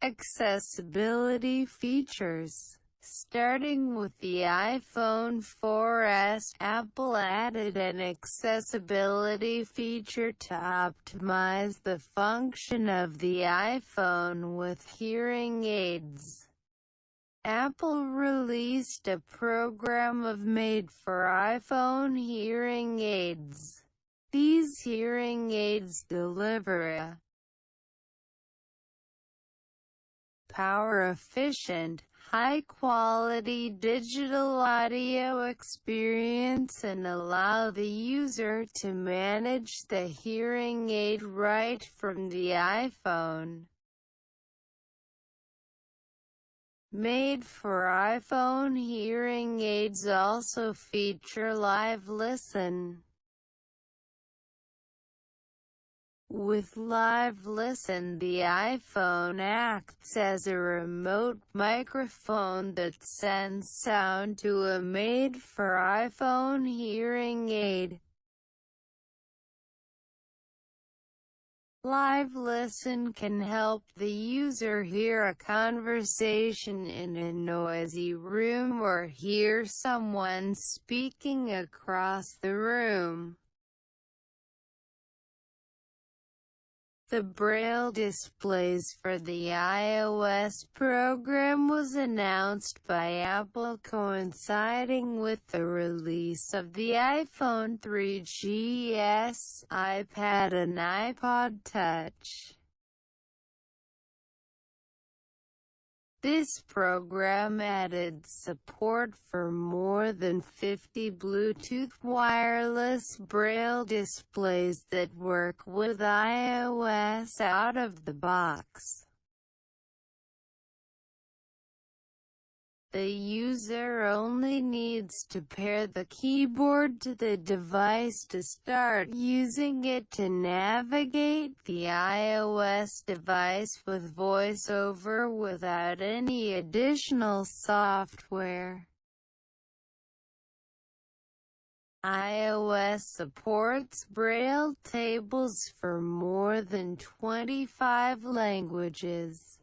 Accessibility features. Starting with the iPhone 4S, Apple added an accessibility feature to optimize the function of the iPhone with hearing aids. Apple released a program of made-for-iPhone hearing aids. These hearing aids deliver a power-efficient, high-quality digital audio experience and allow the user to manage the hearing aid right from the iPhone. Made-for-iPhone hearing aids also feature Live Listen. With Live Listen, the iPhone acts as a remote microphone that sends sound to a made-for-iPhone hearing aid. Live Listen can help the user hear a conversation in a noisy room or hear someone speaking across the room. The Braille displays for the iOS program was announced by Apple coinciding with the release of the iPhone 3GS, iPad and iPod Touch. This program added support for more than 50 Bluetooth wireless Braille displays that work with iOS out of the box. The user only needs to pair the keyboard to the device to start using it to navigate the iOS device with VoiceOver without any additional software. iOS supports Braille tables for more than 25 languages.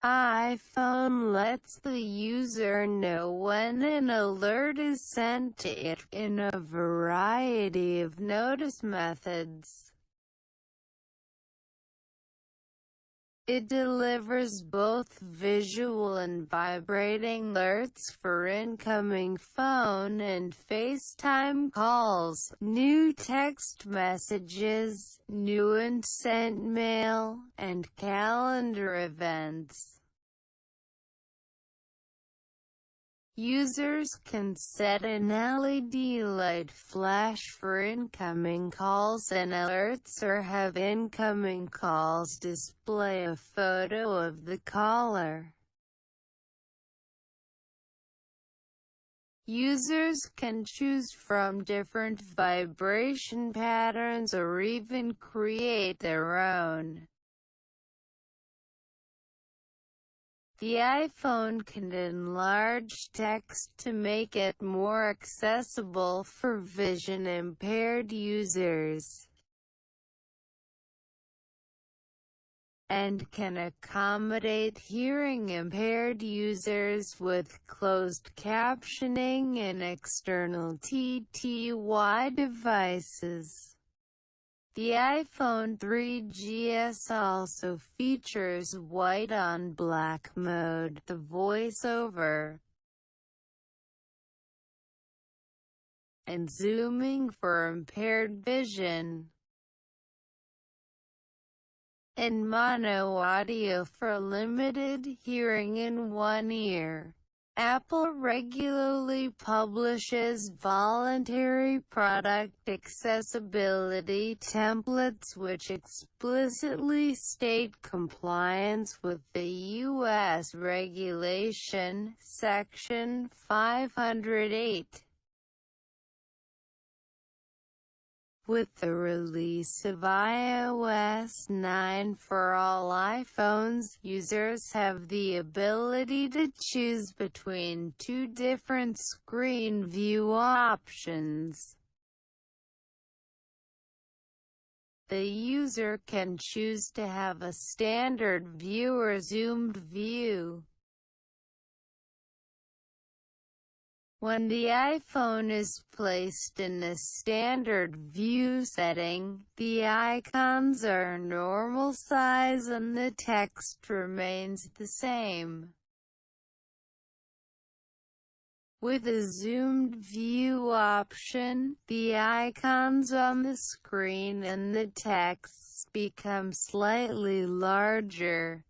iPhone lets the user know when an alert is sent to it, in a variety of notice methods. It delivers both visual and vibrating alerts for incoming phone and FaceTime calls, new text messages, new and sent mail, and calendar events. Users can set an LED light flash for incoming calls and alerts or have incoming calls display a photo of the caller. Users can choose from different vibration patterns or even create their own. The iPhone can enlarge text to make it more accessible for vision-impaired users, and can accommodate hearing-impaired users with closed captioning and external TTY devices. The iPhone 3GS also features white on black mode, the VoiceOver, and zooming for impaired vision, and mono audio for limited hearing in one ear. Apple regularly publishes voluntary product accessibility templates which explicitly state compliance with the U.S. regulation, Section 508. With the release of iOS 9 for all iPhones, users have the ability to choose between two different screen view options. The user can choose to have a standard view or zoomed view. When the iPhone is placed in a standard view setting, the icons are normal size and the text remains the same. With a zoomed view option, the icons on the screen and the texts become slightly larger.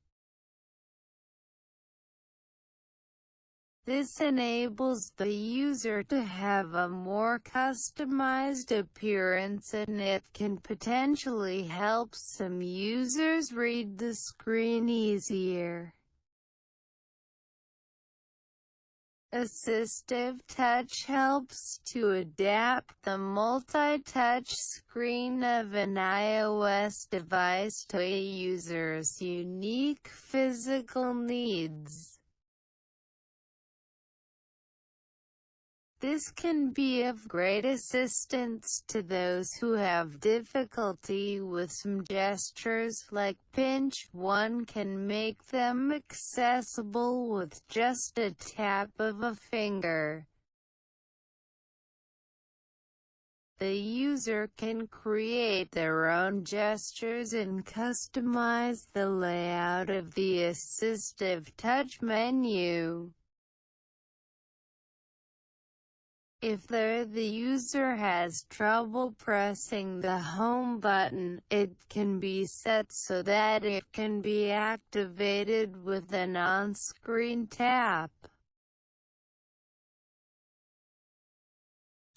This enables the user to have a more customized appearance, and it can potentially help some users read the screen easier. Assistive Touch helps to adapt the multi-touch screen of an iOS device to a user's unique physical needs. This can be of great assistance to those who have difficulty with some gestures like pinch. One can make them accessible with just a tap of a finger. The user can create their own gestures and customize the layout of the assistive touch menu. If the user has trouble pressing the home button, it can be set so that it can be activated with an on-screen tap.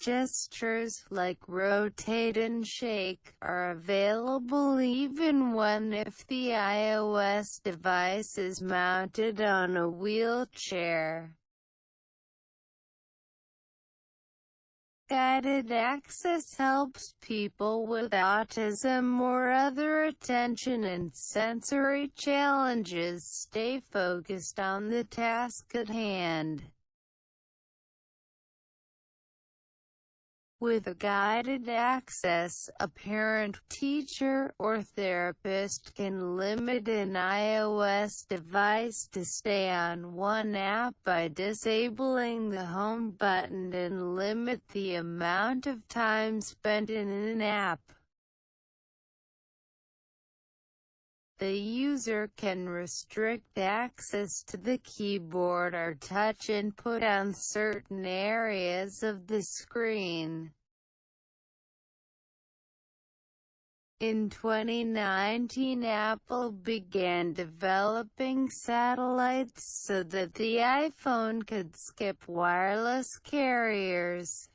Gestures like rotate and shake are available even if the iOS device is mounted on a wheelchair. Guided access helps people with autism or other attention and sensory challenges stay focused on the task at hand. With a guided access, a parent, teacher, or therapist can limit an iOS device to stay on one app by disabling the home button and limit the amount of time spent in an app. The user can restrict access to the keyboard or touch input on certain areas of the screen. In 2019, Apple began developing satellites so that the iPhone could skip wireless carriers.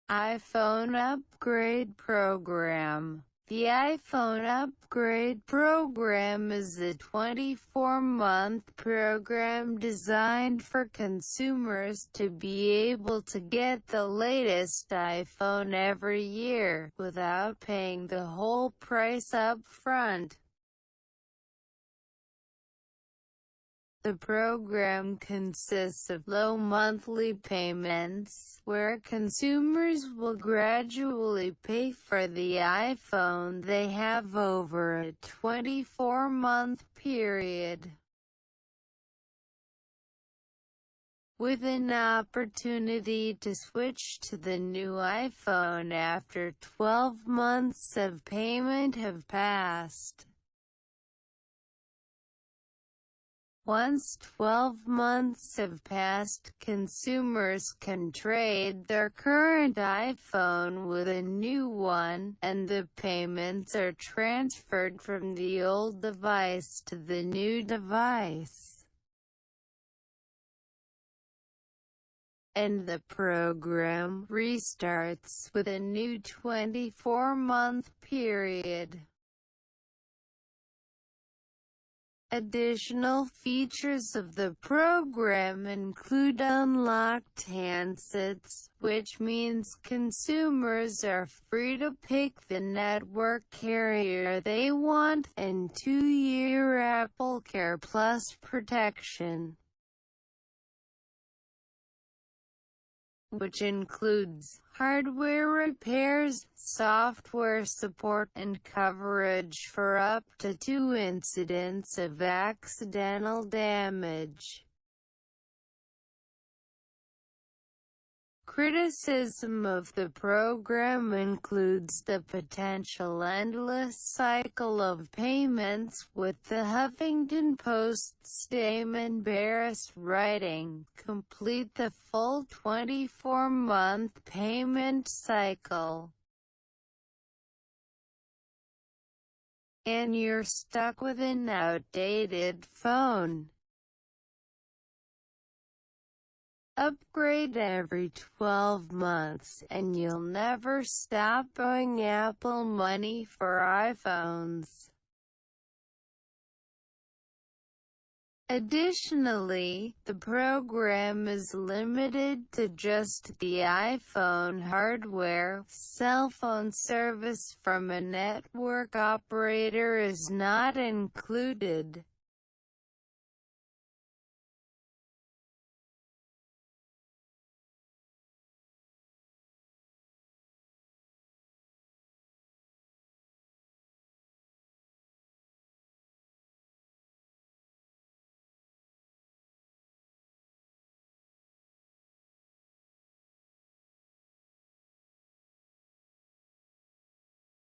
iPhone Upgrade Program. The iPhone Upgrade Program is a 24-month program designed for consumers to be able to get the latest iPhone every year, without paying the whole price up front. The program consists of low monthly payments, where consumers will gradually pay for the iPhone they have over a 24-month period, with an opportunity to switch to the new iPhone after 12 months of payment have passed. Once 12 months have passed, consumers can trade their current iPhone with a new one, and the payments are transferred from the old device to the new device. And the program restarts with a new 24-month period. Additional features of the program include unlocked handsets, which means consumers are free to pick the network carrier they want, and 2-year Apple Care Plus protection, which includes hardware repairs, software support, and coverage for up to 2 incidents of accidental damage. Criticism of the program includes the potential endless cycle of payments, with the Huffington Post's Damon Barris writing, "Complete the full 24-month payment cycle." and you're stuck with an outdated phone. Upgrade every 12 months, and you'll never stop owing Apple money for iPhones. Additionally, the program is limited to just the iPhone hardware. Cell phone service from a network operator is not included.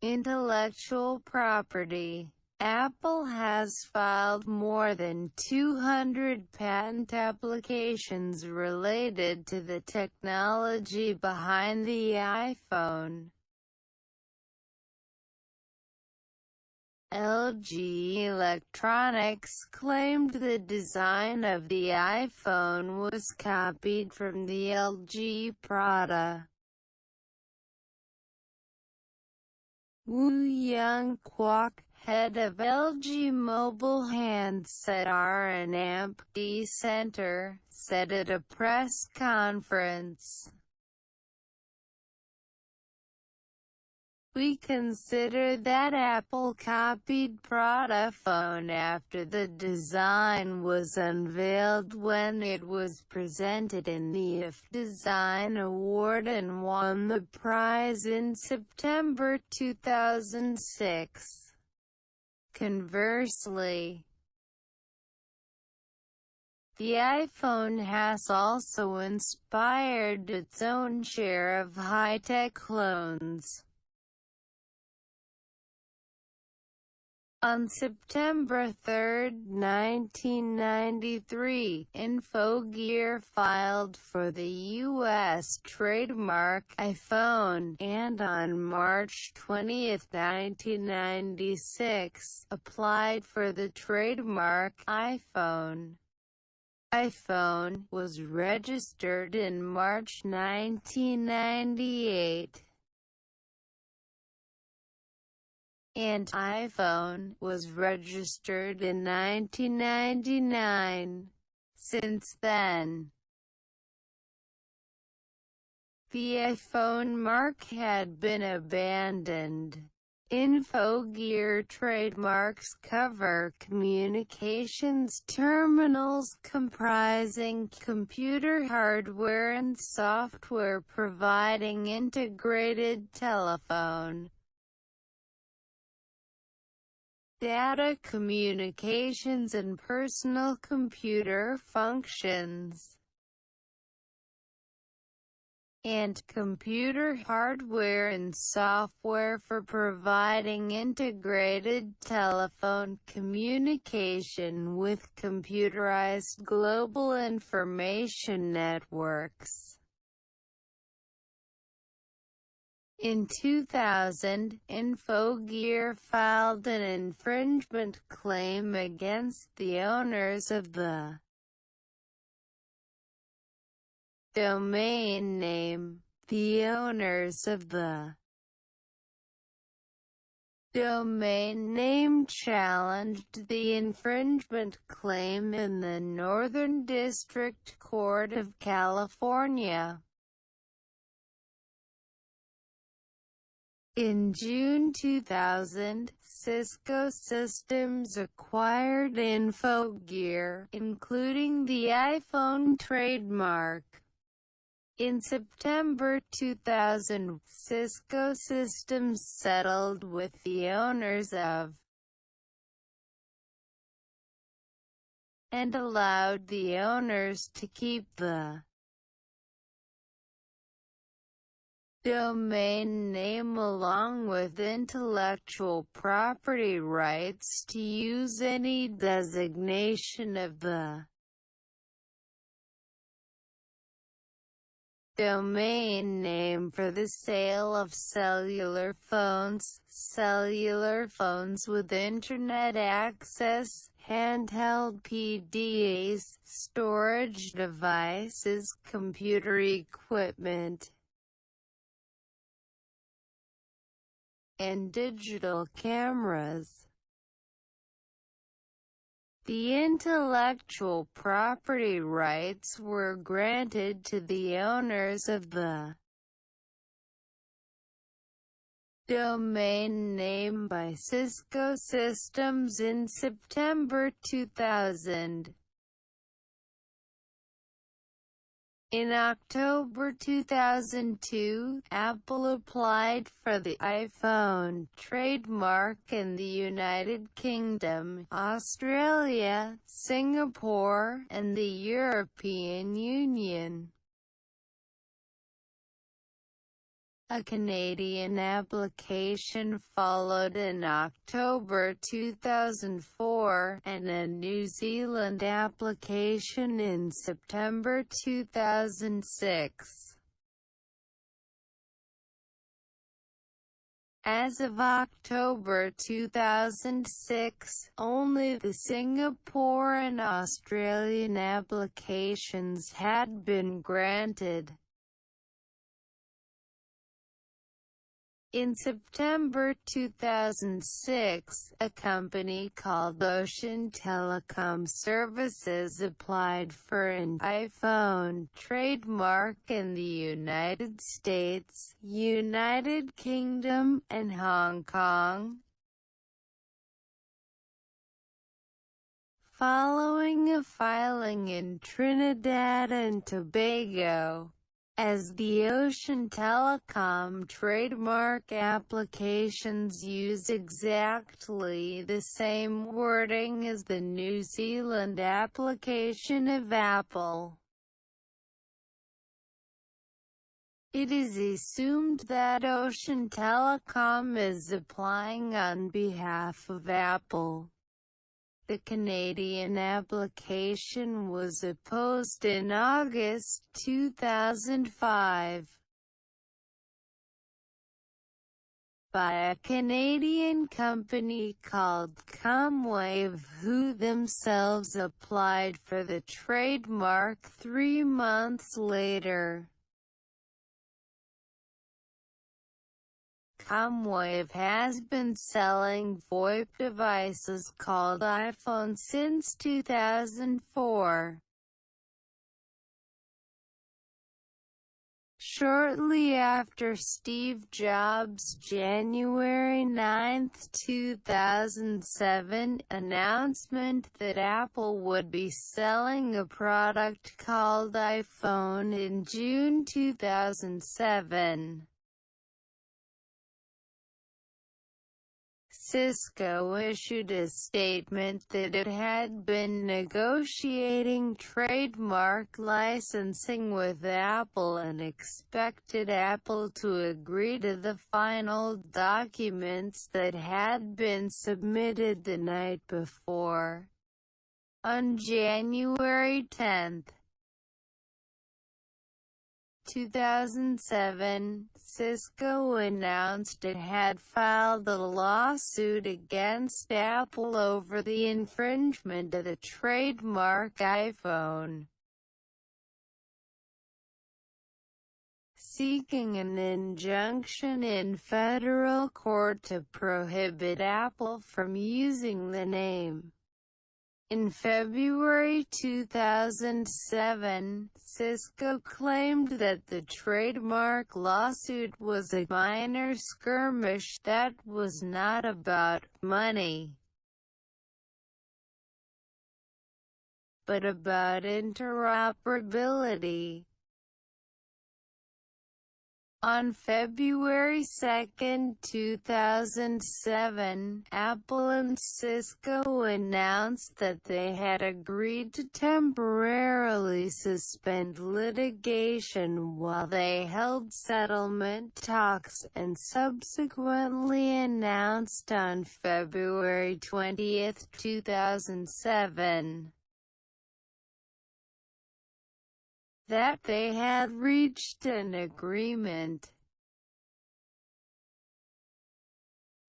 Intellectual property. Apple has filed more than 200 patent applications related to the technology behind the iPhone. LG Electronics claimed the design of the iPhone was copied from the LG Prada. Woo Young Kwok, head of LG Mobile Handset R&D Center, said at a press conference, "We consider that Apple copied Prada phone after the design was unveiled when it was presented in the IF Design Award and won the prize in September 2006. Conversely, the iPhone has also inspired its own share of high-tech clones. On September 3, 1993, InfoGear filed for the U.S. trademark iPhone, and on March 20, 1996, applied for the trademark iPhone. iPhone was registered in March 1998. And iPhone was registered in 1999. Since then, the iPhone mark had been abandoned. InfoGear trademarks cover communications terminals comprising computer hardware and software providing integrated telephone, data communications and personal computer functions, and computer hardware and software for providing integrated telephone communication with computerized global information networks. In 2000, InfoGear filed an infringement claim against the owners of the domain name. The owners of the domain name challenged the infringement claim in the Northern District Court of California. In June 2000, Cisco Systems acquired InfoGear, including the iPhone trademark. In September 2000, Cisco Systems settled with the owners of and allowed the owners to keep the domain name along with intellectual property rights to use any designation of the domain name for the sale of cellular phones with internet access, handheld PDAs, storage devices, computer equipment, and digital cameras. The intellectual property rights were granted to the owners of the domain name by Cisco Systems in September 2000. In October 2002, Apple applied for the iPhone trademark in the United Kingdom, Australia, Singapore, and the European Union. A Canadian application followed in October 2004, and a New Zealand application in September 2006. As of October 2006, only the Singapore and Australian applications had been granted. In September 2006, a company called Ocean Telecom Services applied for an iPhone trademark in the United States, United Kingdom, and Hong Kong. Following a filing in Trinidad and Tobago, as the Ocean Telecom trademark applications use exactly the same wording as the New Zealand application of Apple, it is assumed that Ocean Telecom is applying on behalf of Apple. The Canadian application was opposed in August 2005 by a Canadian company called Comwave, who themselves applied for the trademark 3 months later. Comwave has been selling VoIP devices called iPhone since 2004. Shortly after Steve Jobs' January 9, 2007, announcement that Apple would be selling a product called iPhone in June 2007. Cisco issued a statement that it had been negotiating trademark licensing with Apple and expected Apple to agree to the final documents that had been submitted the night before. On January 10, 2007, Cisco announced it had filed a lawsuit against Apple over the infringement of the trademark iPhone, seeking an injunction in federal court to prohibit Apple from using the name. In February 2007, Cisco claimed that the trademark lawsuit was a minor skirmish that was not about money, but about interoperability. On February 2, 2007, Apple and Cisco announced that they had agreed to temporarily suspend litigation while they held settlement talks, and subsequently announced on February 20, 2007, that they had reached an agreement.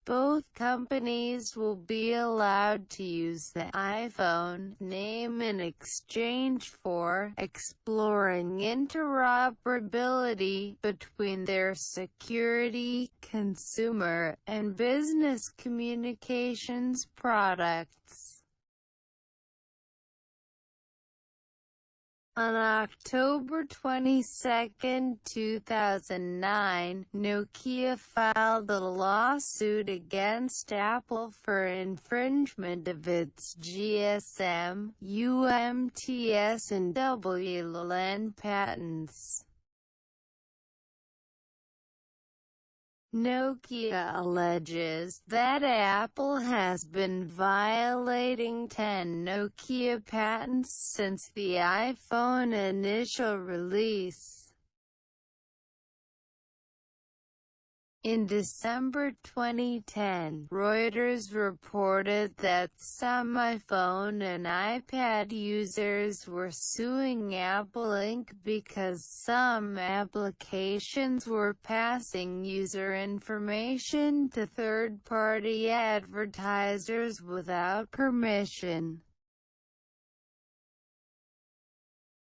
Both companies will be allowed to use the iPhone name in exchange for exploring interoperability between their security, consumer, and business communications products. On October 22, 2009, Nokia filed a lawsuit against Apple for infringement of its GSM, UMTS and WLAN patents. Nokia alleges that Apple has been violating 10 Nokia patents since the iPhone initial release. In December 2010, Reuters reported that some iPhone and iPad users were suing Apple Inc. because some applications were passing user information to third-party advertisers without permission.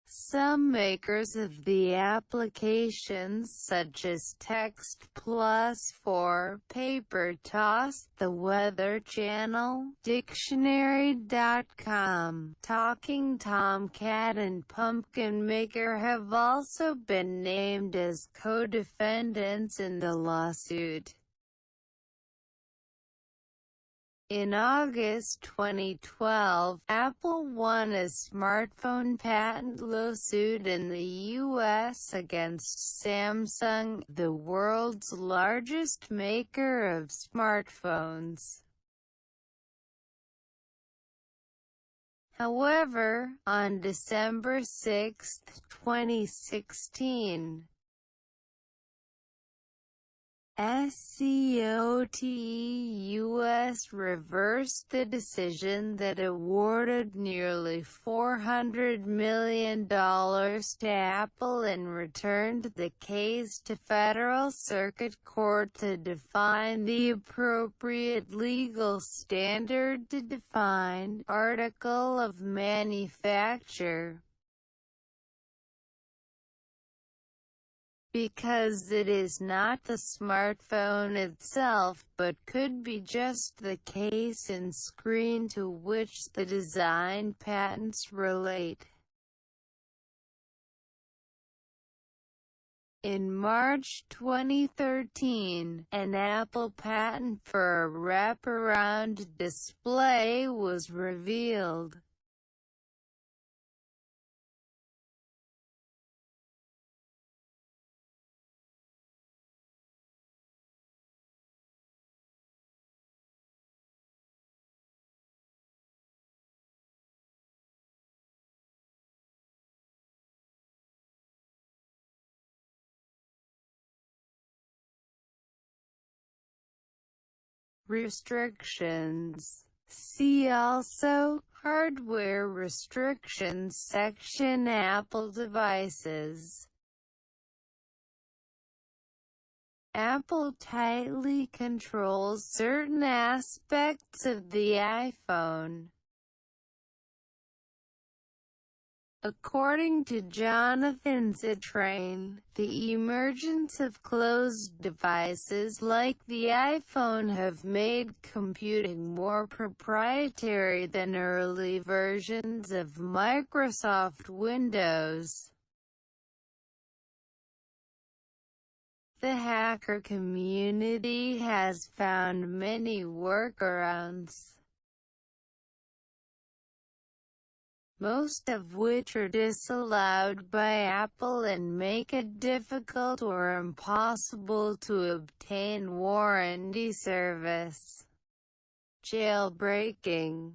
Some makers of the applications such as Text Plus for Paper Toss, The Weather Channel, Dictionary.com, Talking Tomcat and Pumpkin Maker have also been named as co-defendants in the lawsuit. In August 2012, Apple won a smartphone patent lawsuit in the U.S. against Samsung, the world's largest maker of smartphones. However, on December 6, 2016, SCOTUS reversed the decision that awarded nearly $400 million to Apple and returned the case to Federal Circuit Court to define the appropriate legal standard to define article of manufacture. Because it is not the smartphone itself but could be just the case and screen to which the design patents relate. In March 2013, an Apple patent for a wraparound display was revealed. Restrictions. See also, Hardware Restrictions section. Apple devices. Apple tightly controls certain aspects of the iPhone. According to Jonathan Zittrain, the emergence of closed devices like the iPhone have made computing more proprietary than early versions of Microsoft Windows. The hacker community has found many workarounds, most of which are disallowed by Apple and make it difficult or impossible to obtain warranty service. Jailbreaking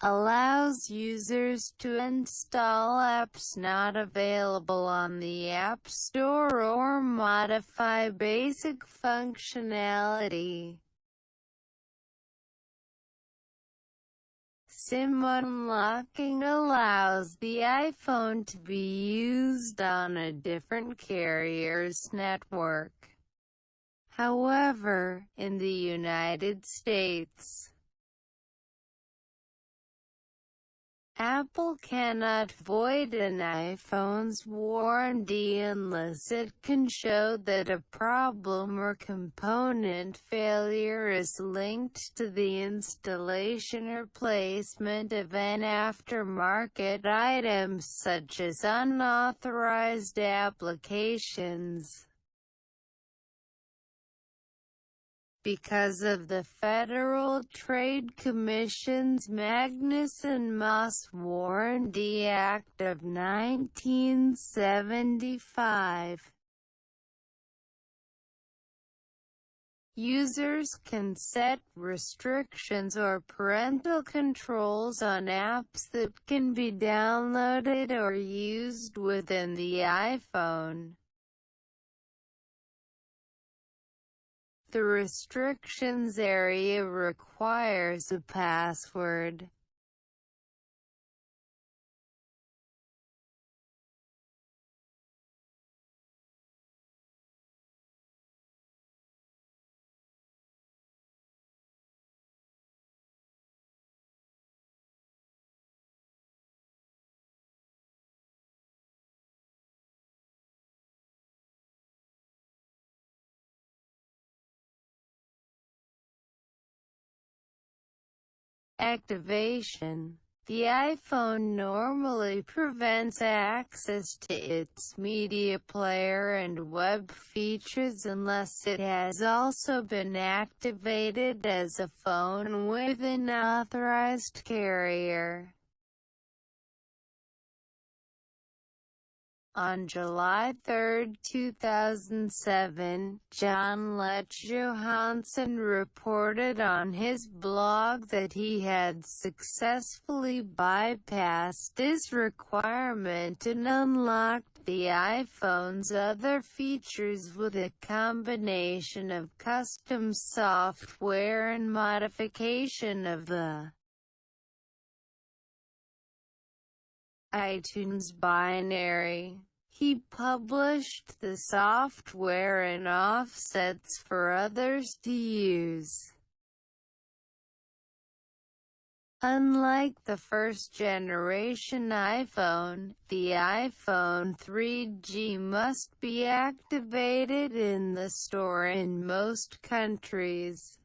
allows users to install apps not available on the App Store or modify basic functionality. SIM unlocking allows the iPhone to be used on a different carrier's network. However, in the United States, Apple cannot void an iPhone's warranty unless it can show that a problem or component failure is linked to the installation or placement of an aftermarket item such as unauthorized applications. Because of the Federal Trade Commission's Magnuson-Moss Warranty Act of 1975, users can set restrictions or parental controls on apps that can be downloaded or used within the iPhone. The restrictions area requires a password. Activation. The iPhone normally prevents access to its media player and web features unless it has also been activated as a phone with an authorized carrier. On July 3, 2007, John Lech Johansson reported on his blog that he had successfully bypassed this requirement and unlocked the iPhone's other features with a combination of custom software and modification of the iTunes binary. He published the software in offsets for others to use. Unlike the first-generation iPhone, the iPhone 3G must be activated in the store in most countries.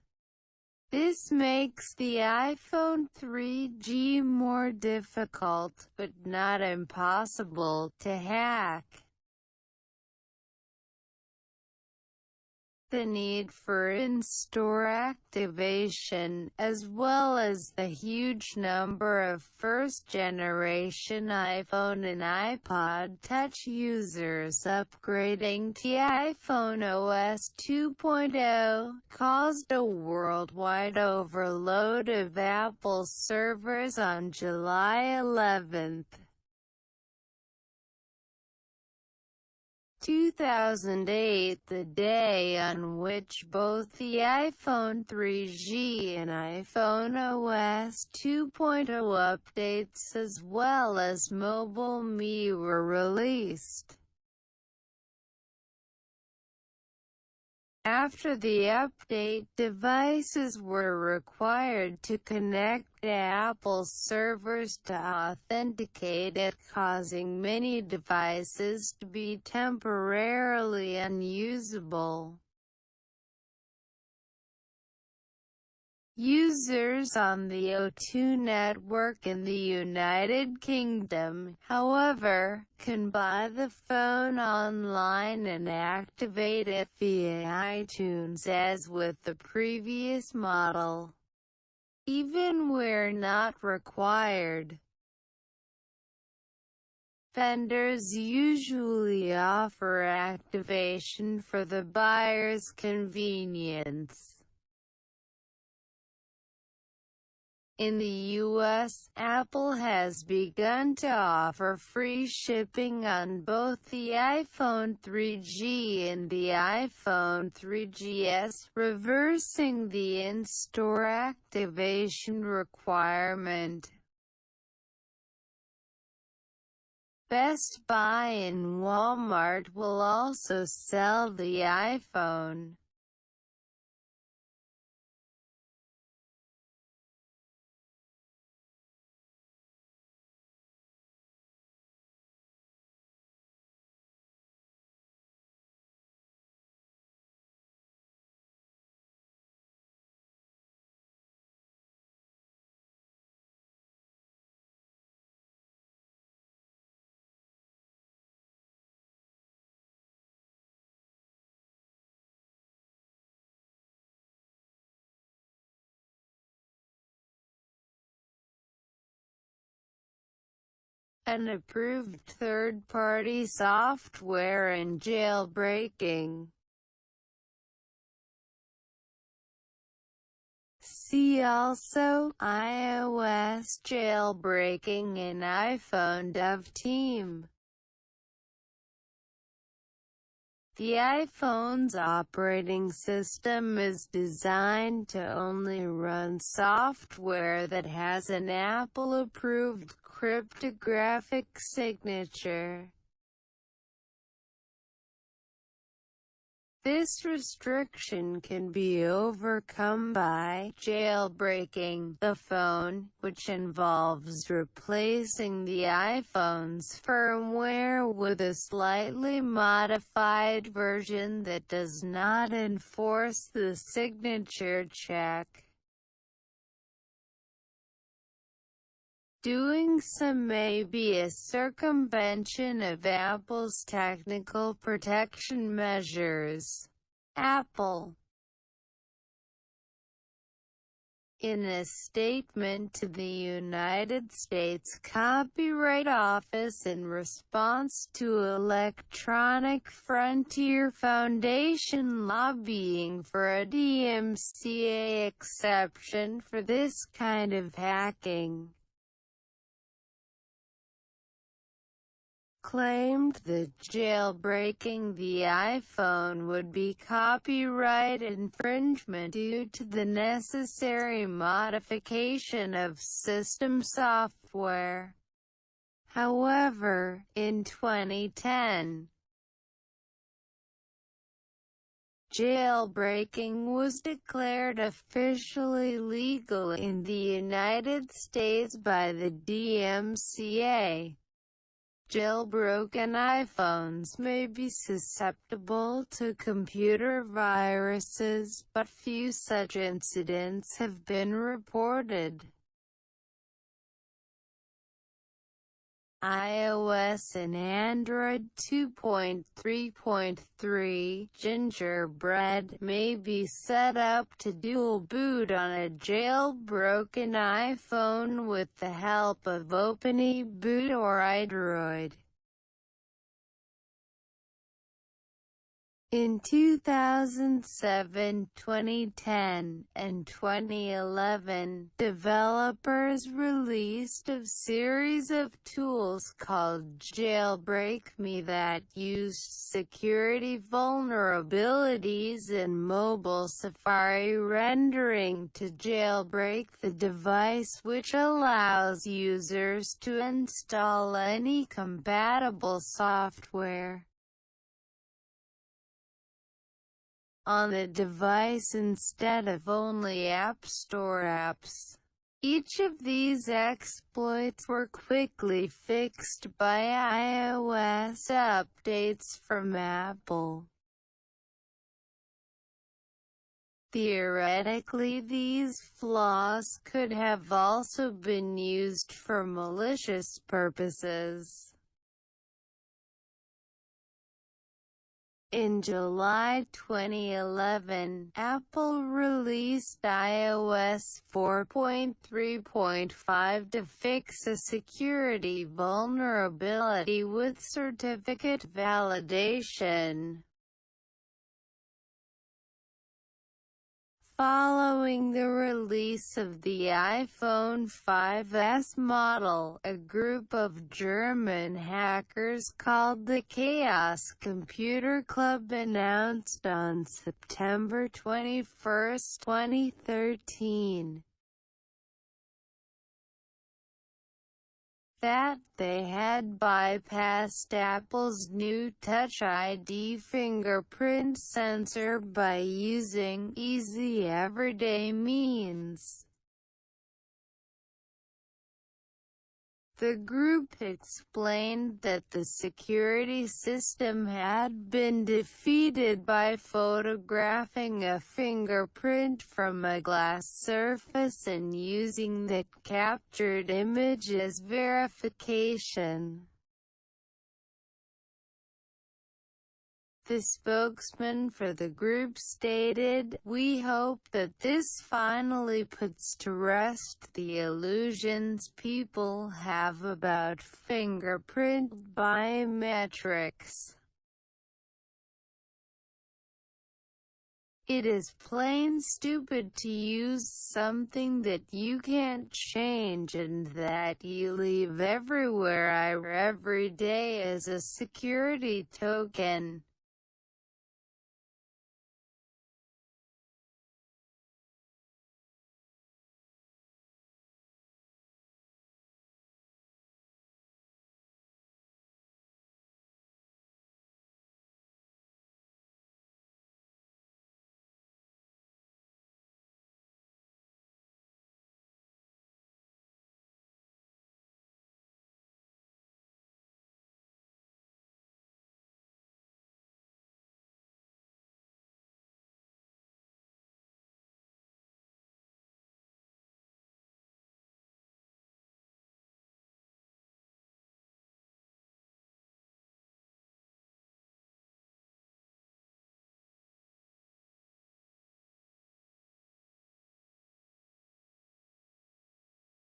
This makes the iPhone 3G more difficult, but not impossible, to hack. The need for in-store activation, as well as the huge number of first-generation iPhone and iPod Touch users upgrading to iPhone OS 2.0, caused a worldwide overload of Apple servers on July 11, 2008, the day on which both the iPhone 3G and iPhone OS 2.0 updates as well as Mobile Me were released. After the update, devices were required to connect to Apple's servers to authenticate it, causing many devices to be temporarily unusable. Users on the O2 network in the United Kingdom, however, can buy the phone online and activate it via iTunes as with the previous model, even where not required. Vendors usually offer activation for the buyer's convenience. In the US, Apple has begun to offer free shipping on both the iPhone 3G and the iPhone 3GS, reversing the in-store activation requirement. Best Buy and Walmart will also sell the iPhone. An approved third-party software and jailbreaking. See also, iOS jailbreaking and iPhone dev team. The iPhone's operating system is designed to only run software that has an Apple-approved cryptographic signature. This restriction can be overcome by jailbreaking the phone, which involves replacing the iPhone's firmware with a slightly modified version that does not enforce the signature check. Doing so may be a circumvention of Apple's technical protection measures. Apple, in a statement to the United States Copyright Office in response to Electronic Frontier Foundation lobbying for a DMCA exception for this kind of hacking, claimed that jailbreaking the iPhone would be copyright infringement due to the necessary modification of system software. However, in 2010, jailbreaking was declared officially legal in the United States by the DMCA. Jailbroken iPhones may be susceptible to computer viruses, but few such incidents have been reported. iOS and Android 2.3.3 Gingerbread may be set up to dual boot on a jailbroken iPhone with the help of OpenEboot or iDroid. In 2007, 2010, and 2011, developers released a series of tools called Jailbreak Me that used security vulnerabilities in mobile Safari rendering to jailbreak the device, which allows users to install any compatible software on the device instead of only App Store apps. Each of these exploits were quickly fixed by iOS updates from Apple. Theoretically, these flaws could have also been used for malicious purposes. In July 2011, Apple released iOS 4.3.5 to fix a security vulnerability with certificate validation. Following the release of the iPhone 5S model, a group of German hackers called the Chaos Computer Club announced on September 21, 2013, that they had bypassed Apple's new Touch ID fingerprint sensor by using easy everyday means. The group explained that the security system had been defeated by photographing a fingerprint from a glass surface and using the captured image as verification. The spokesman for the group stated, "We hope that this finally puts to rest the illusions people have about fingerprint biometrics. It is plain stupid to use something that you can't change and that you leave everywhere every day as a security token."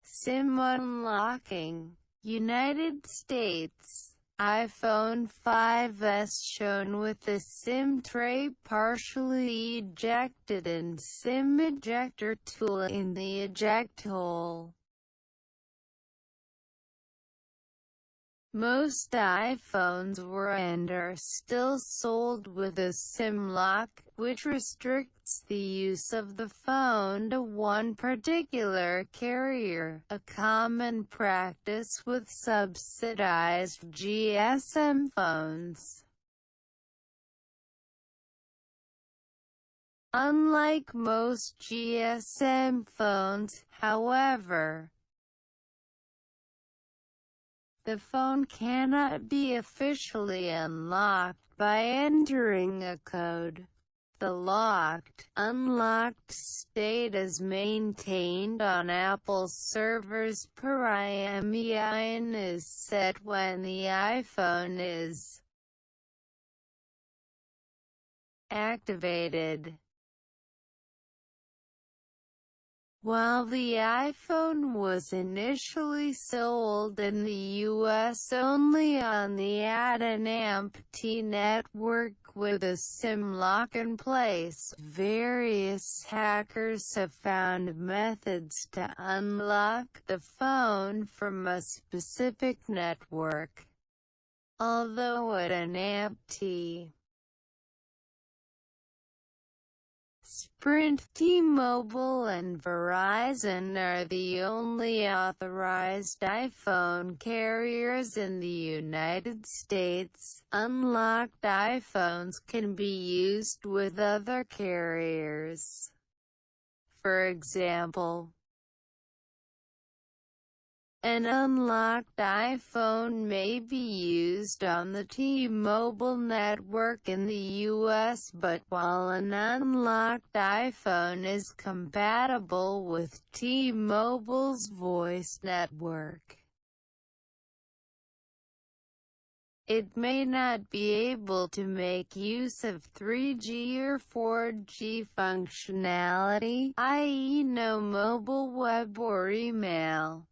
SIM unlocking. United States. iPhone 5S shown with the SIM tray partially ejected and SIM ejector tool in the eject hole. Most iPhones were and are still sold with a SIM lock, which restricts the use of the phone to one particular carrier, a common practice with subsidized GSM phones. Unlike most GSM phones, however, the phone cannot be officially unlocked by entering a code. The locked, unlocked state is maintained on Apple's servers per IMEI and is set when the iPhone is activated. While the iPhone was initially sold in the US only on the AT&T network with a SIM lock in place, various hackers have found methods to unlock the phone from a specific network. Although AT&T, Sprint, T-Mobile and Verizon are the only authorized iPhone carriers in the United States, unlocked iPhones can be used with other carriers. For example, an unlocked iPhone may be used on the T-Mobile network in the US, but while an unlocked iPhone is compatible with T-Mobile's voice network, it may not be able to make use of 3G or 4G functionality, i.e. no mobile web or email,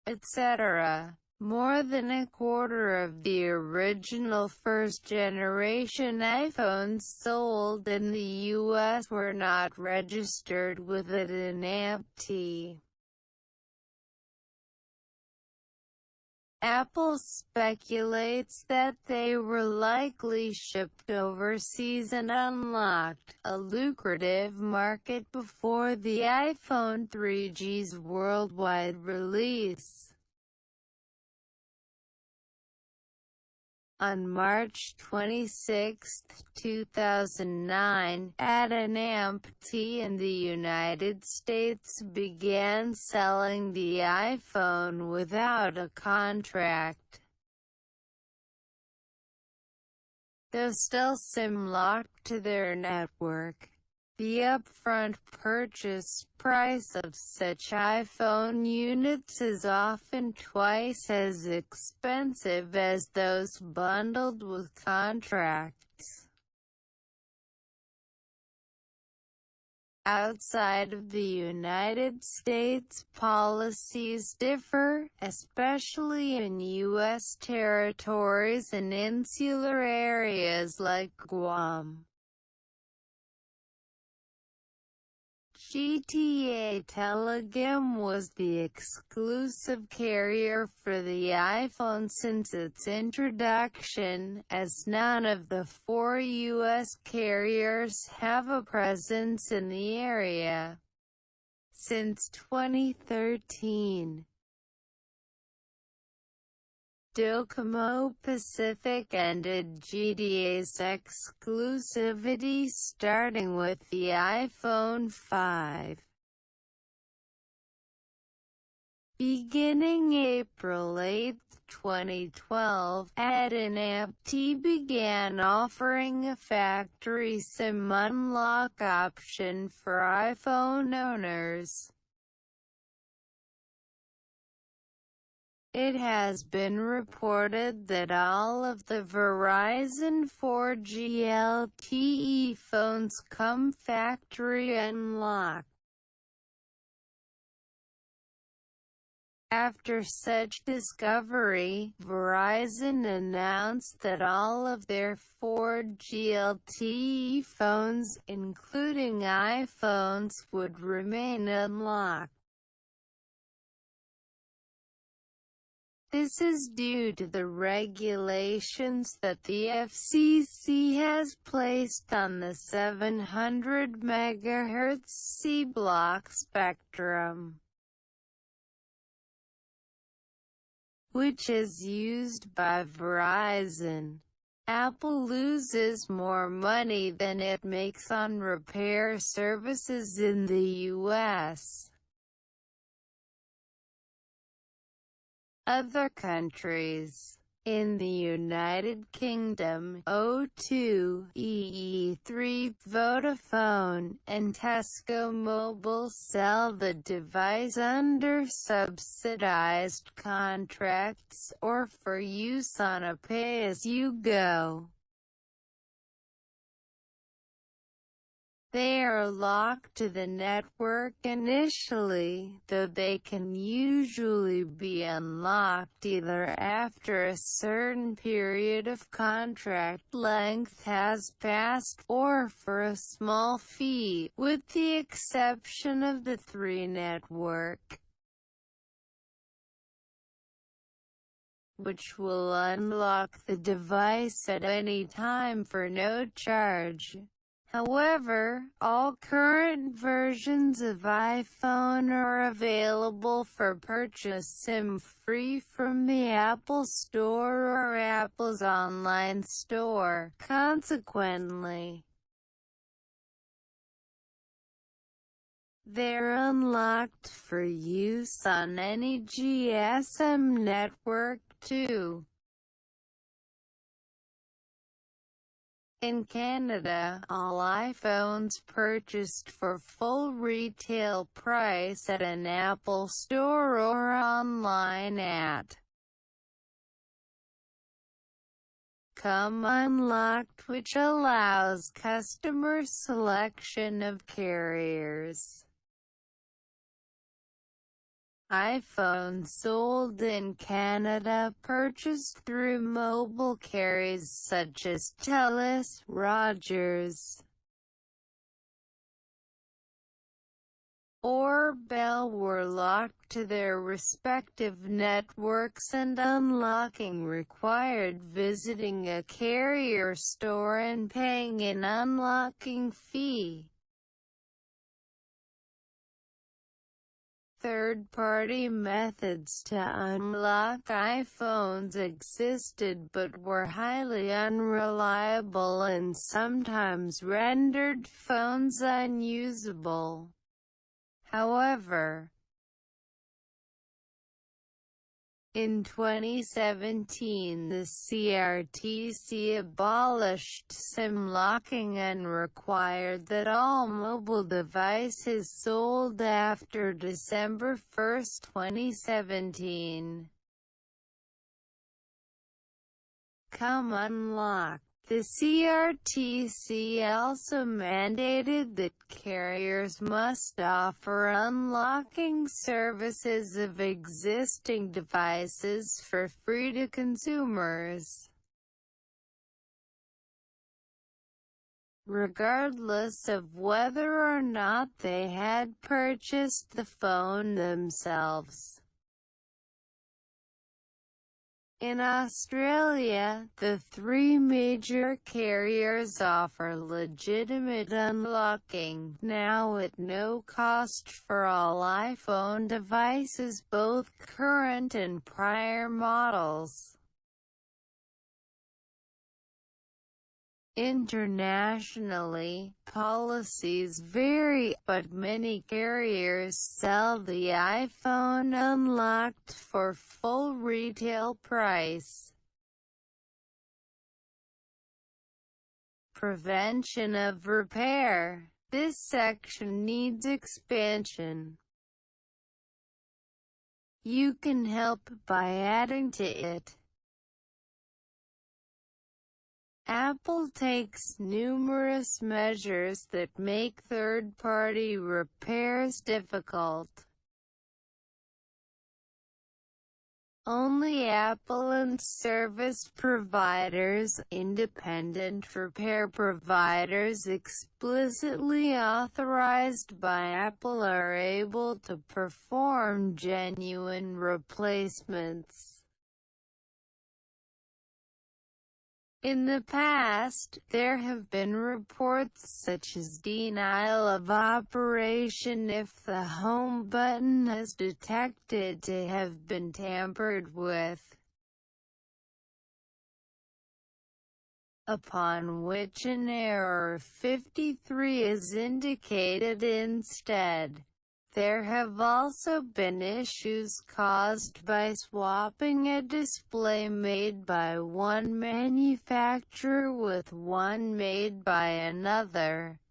etc. More than a quarter of the original first-generation iPhones sold in the U.S. were not registered with an AMP. Apple speculates that they were likely shipped overseas and unlocked a lucrative market before the iPhone 3G's worldwide release. On March 26, 2009, an AMP in the United States began selling the iPhone without a contract. Though still SIM-locked to their network, the upfront purchase price of such iPhone units is often twice as expensive as those bundled with contracts. Outside of the United States, policies differ, especially in U.S. territories and insular areas like Guam. GTA Telecom was the exclusive carrier for the iPhone since its introduction, as none of the 4 U.S. carriers have a presence in the area. Since 2013, Docomo Pacific ended GTA's exclusivity starting with the iPhone 5. Beginning April 8, 2012, AT&T began offering a factory SIM unlock option for iPhone owners. It has been reported that all of the Verizon 4G LTE phones come factory unlocked. After such discovery, Verizon announced that all of their 4G LTE phones, including iPhones, would remain unlocked. This is due to the regulations that the FCC has placed on the 700 MHz C-block spectrum, which is used by Verizon. Apple loses more money than it makes on repair services in the U.S. Other countries. In the United Kingdom, O2, EE3, Vodafone, and Tesco Mobile sell the device under subsidized contracts, or for use on a pay-as-you-go. They are locked to the network initially, though they can usually be unlocked either after a certain period of contract length has passed, or for a small fee, with the exception of the 3 network, which will unlock the device at any time for no charge. However, all current versions of iPhone are available for purchase SIM-free from the Apple Store or Apple's online store. Consequently, they're unlocked for use on any GSM network too. In Canada, all iPhones purchased for full retail price at an Apple Store or online at come unlocked, which allows customer selection of carriers. iPhone sold in Canada purchased through mobile carriers such as TELUS, Rogers, or Bell were locked to their respective networks, and unlocking required visiting a carrier store and paying an unlocking fee. Third-party methods to unlock iPhones existed but were highly unreliable and sometimes rendered phones unusable. However, in 2017 the CRTC abolished SIM locking and required that all mobile devices sold after December 1, 2017 come unlocked. The CRTC also mandated that carriers must offer unlocking services of existing devices for free to consumers, regardless of whether or not they had purchased the phone themselves. In Australia, the three major carriers offer legitimate unlocking, now at no cost for all iPhone devices, both current and prior models. Internationally, policies vary, but many carriers sell the iPhone unlocked for full retail price. Prevention of repair. This section needs expansion. You can help by adding to it. Apple takes numerous measures that make third-party repairs difficult. Only Apple and service providers, independent repair providers explicitly authorized by Apple, are able to perform genuine replacements. In the past, there have been reports such as denial of operation if the home button is detected to have been tampered with, upon which an error 53 is indicated instead. There have also been issues caused by swapping a display made by one manufacturer with one made by another.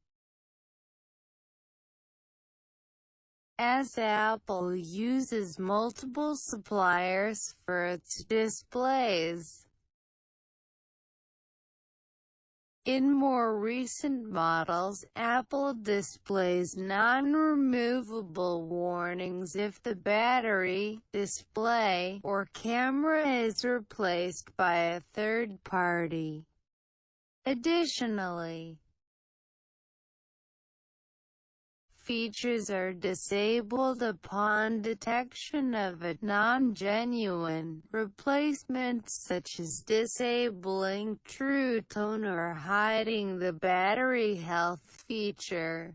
As Apple uses multiple suppliers for its displays, in more recent models, Apple displays non-removable warnings if the battery, display, or camera is replaced by a third party. Additionally, features are disabled upon detection of a non-genuine replacement, such as disabling True Tone or hiding the battery health feature.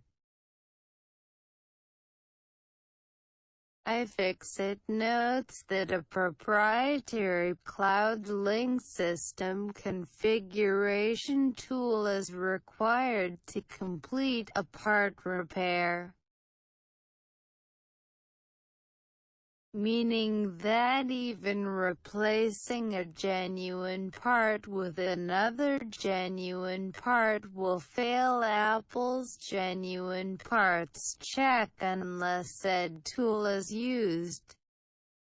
iFixit notes that a proprietary cloud link system configuration tool is required to complete a part repair, meaning that even replacing a genuine part with another genuine part will fail Apple's genuine parts check unless said tool is used.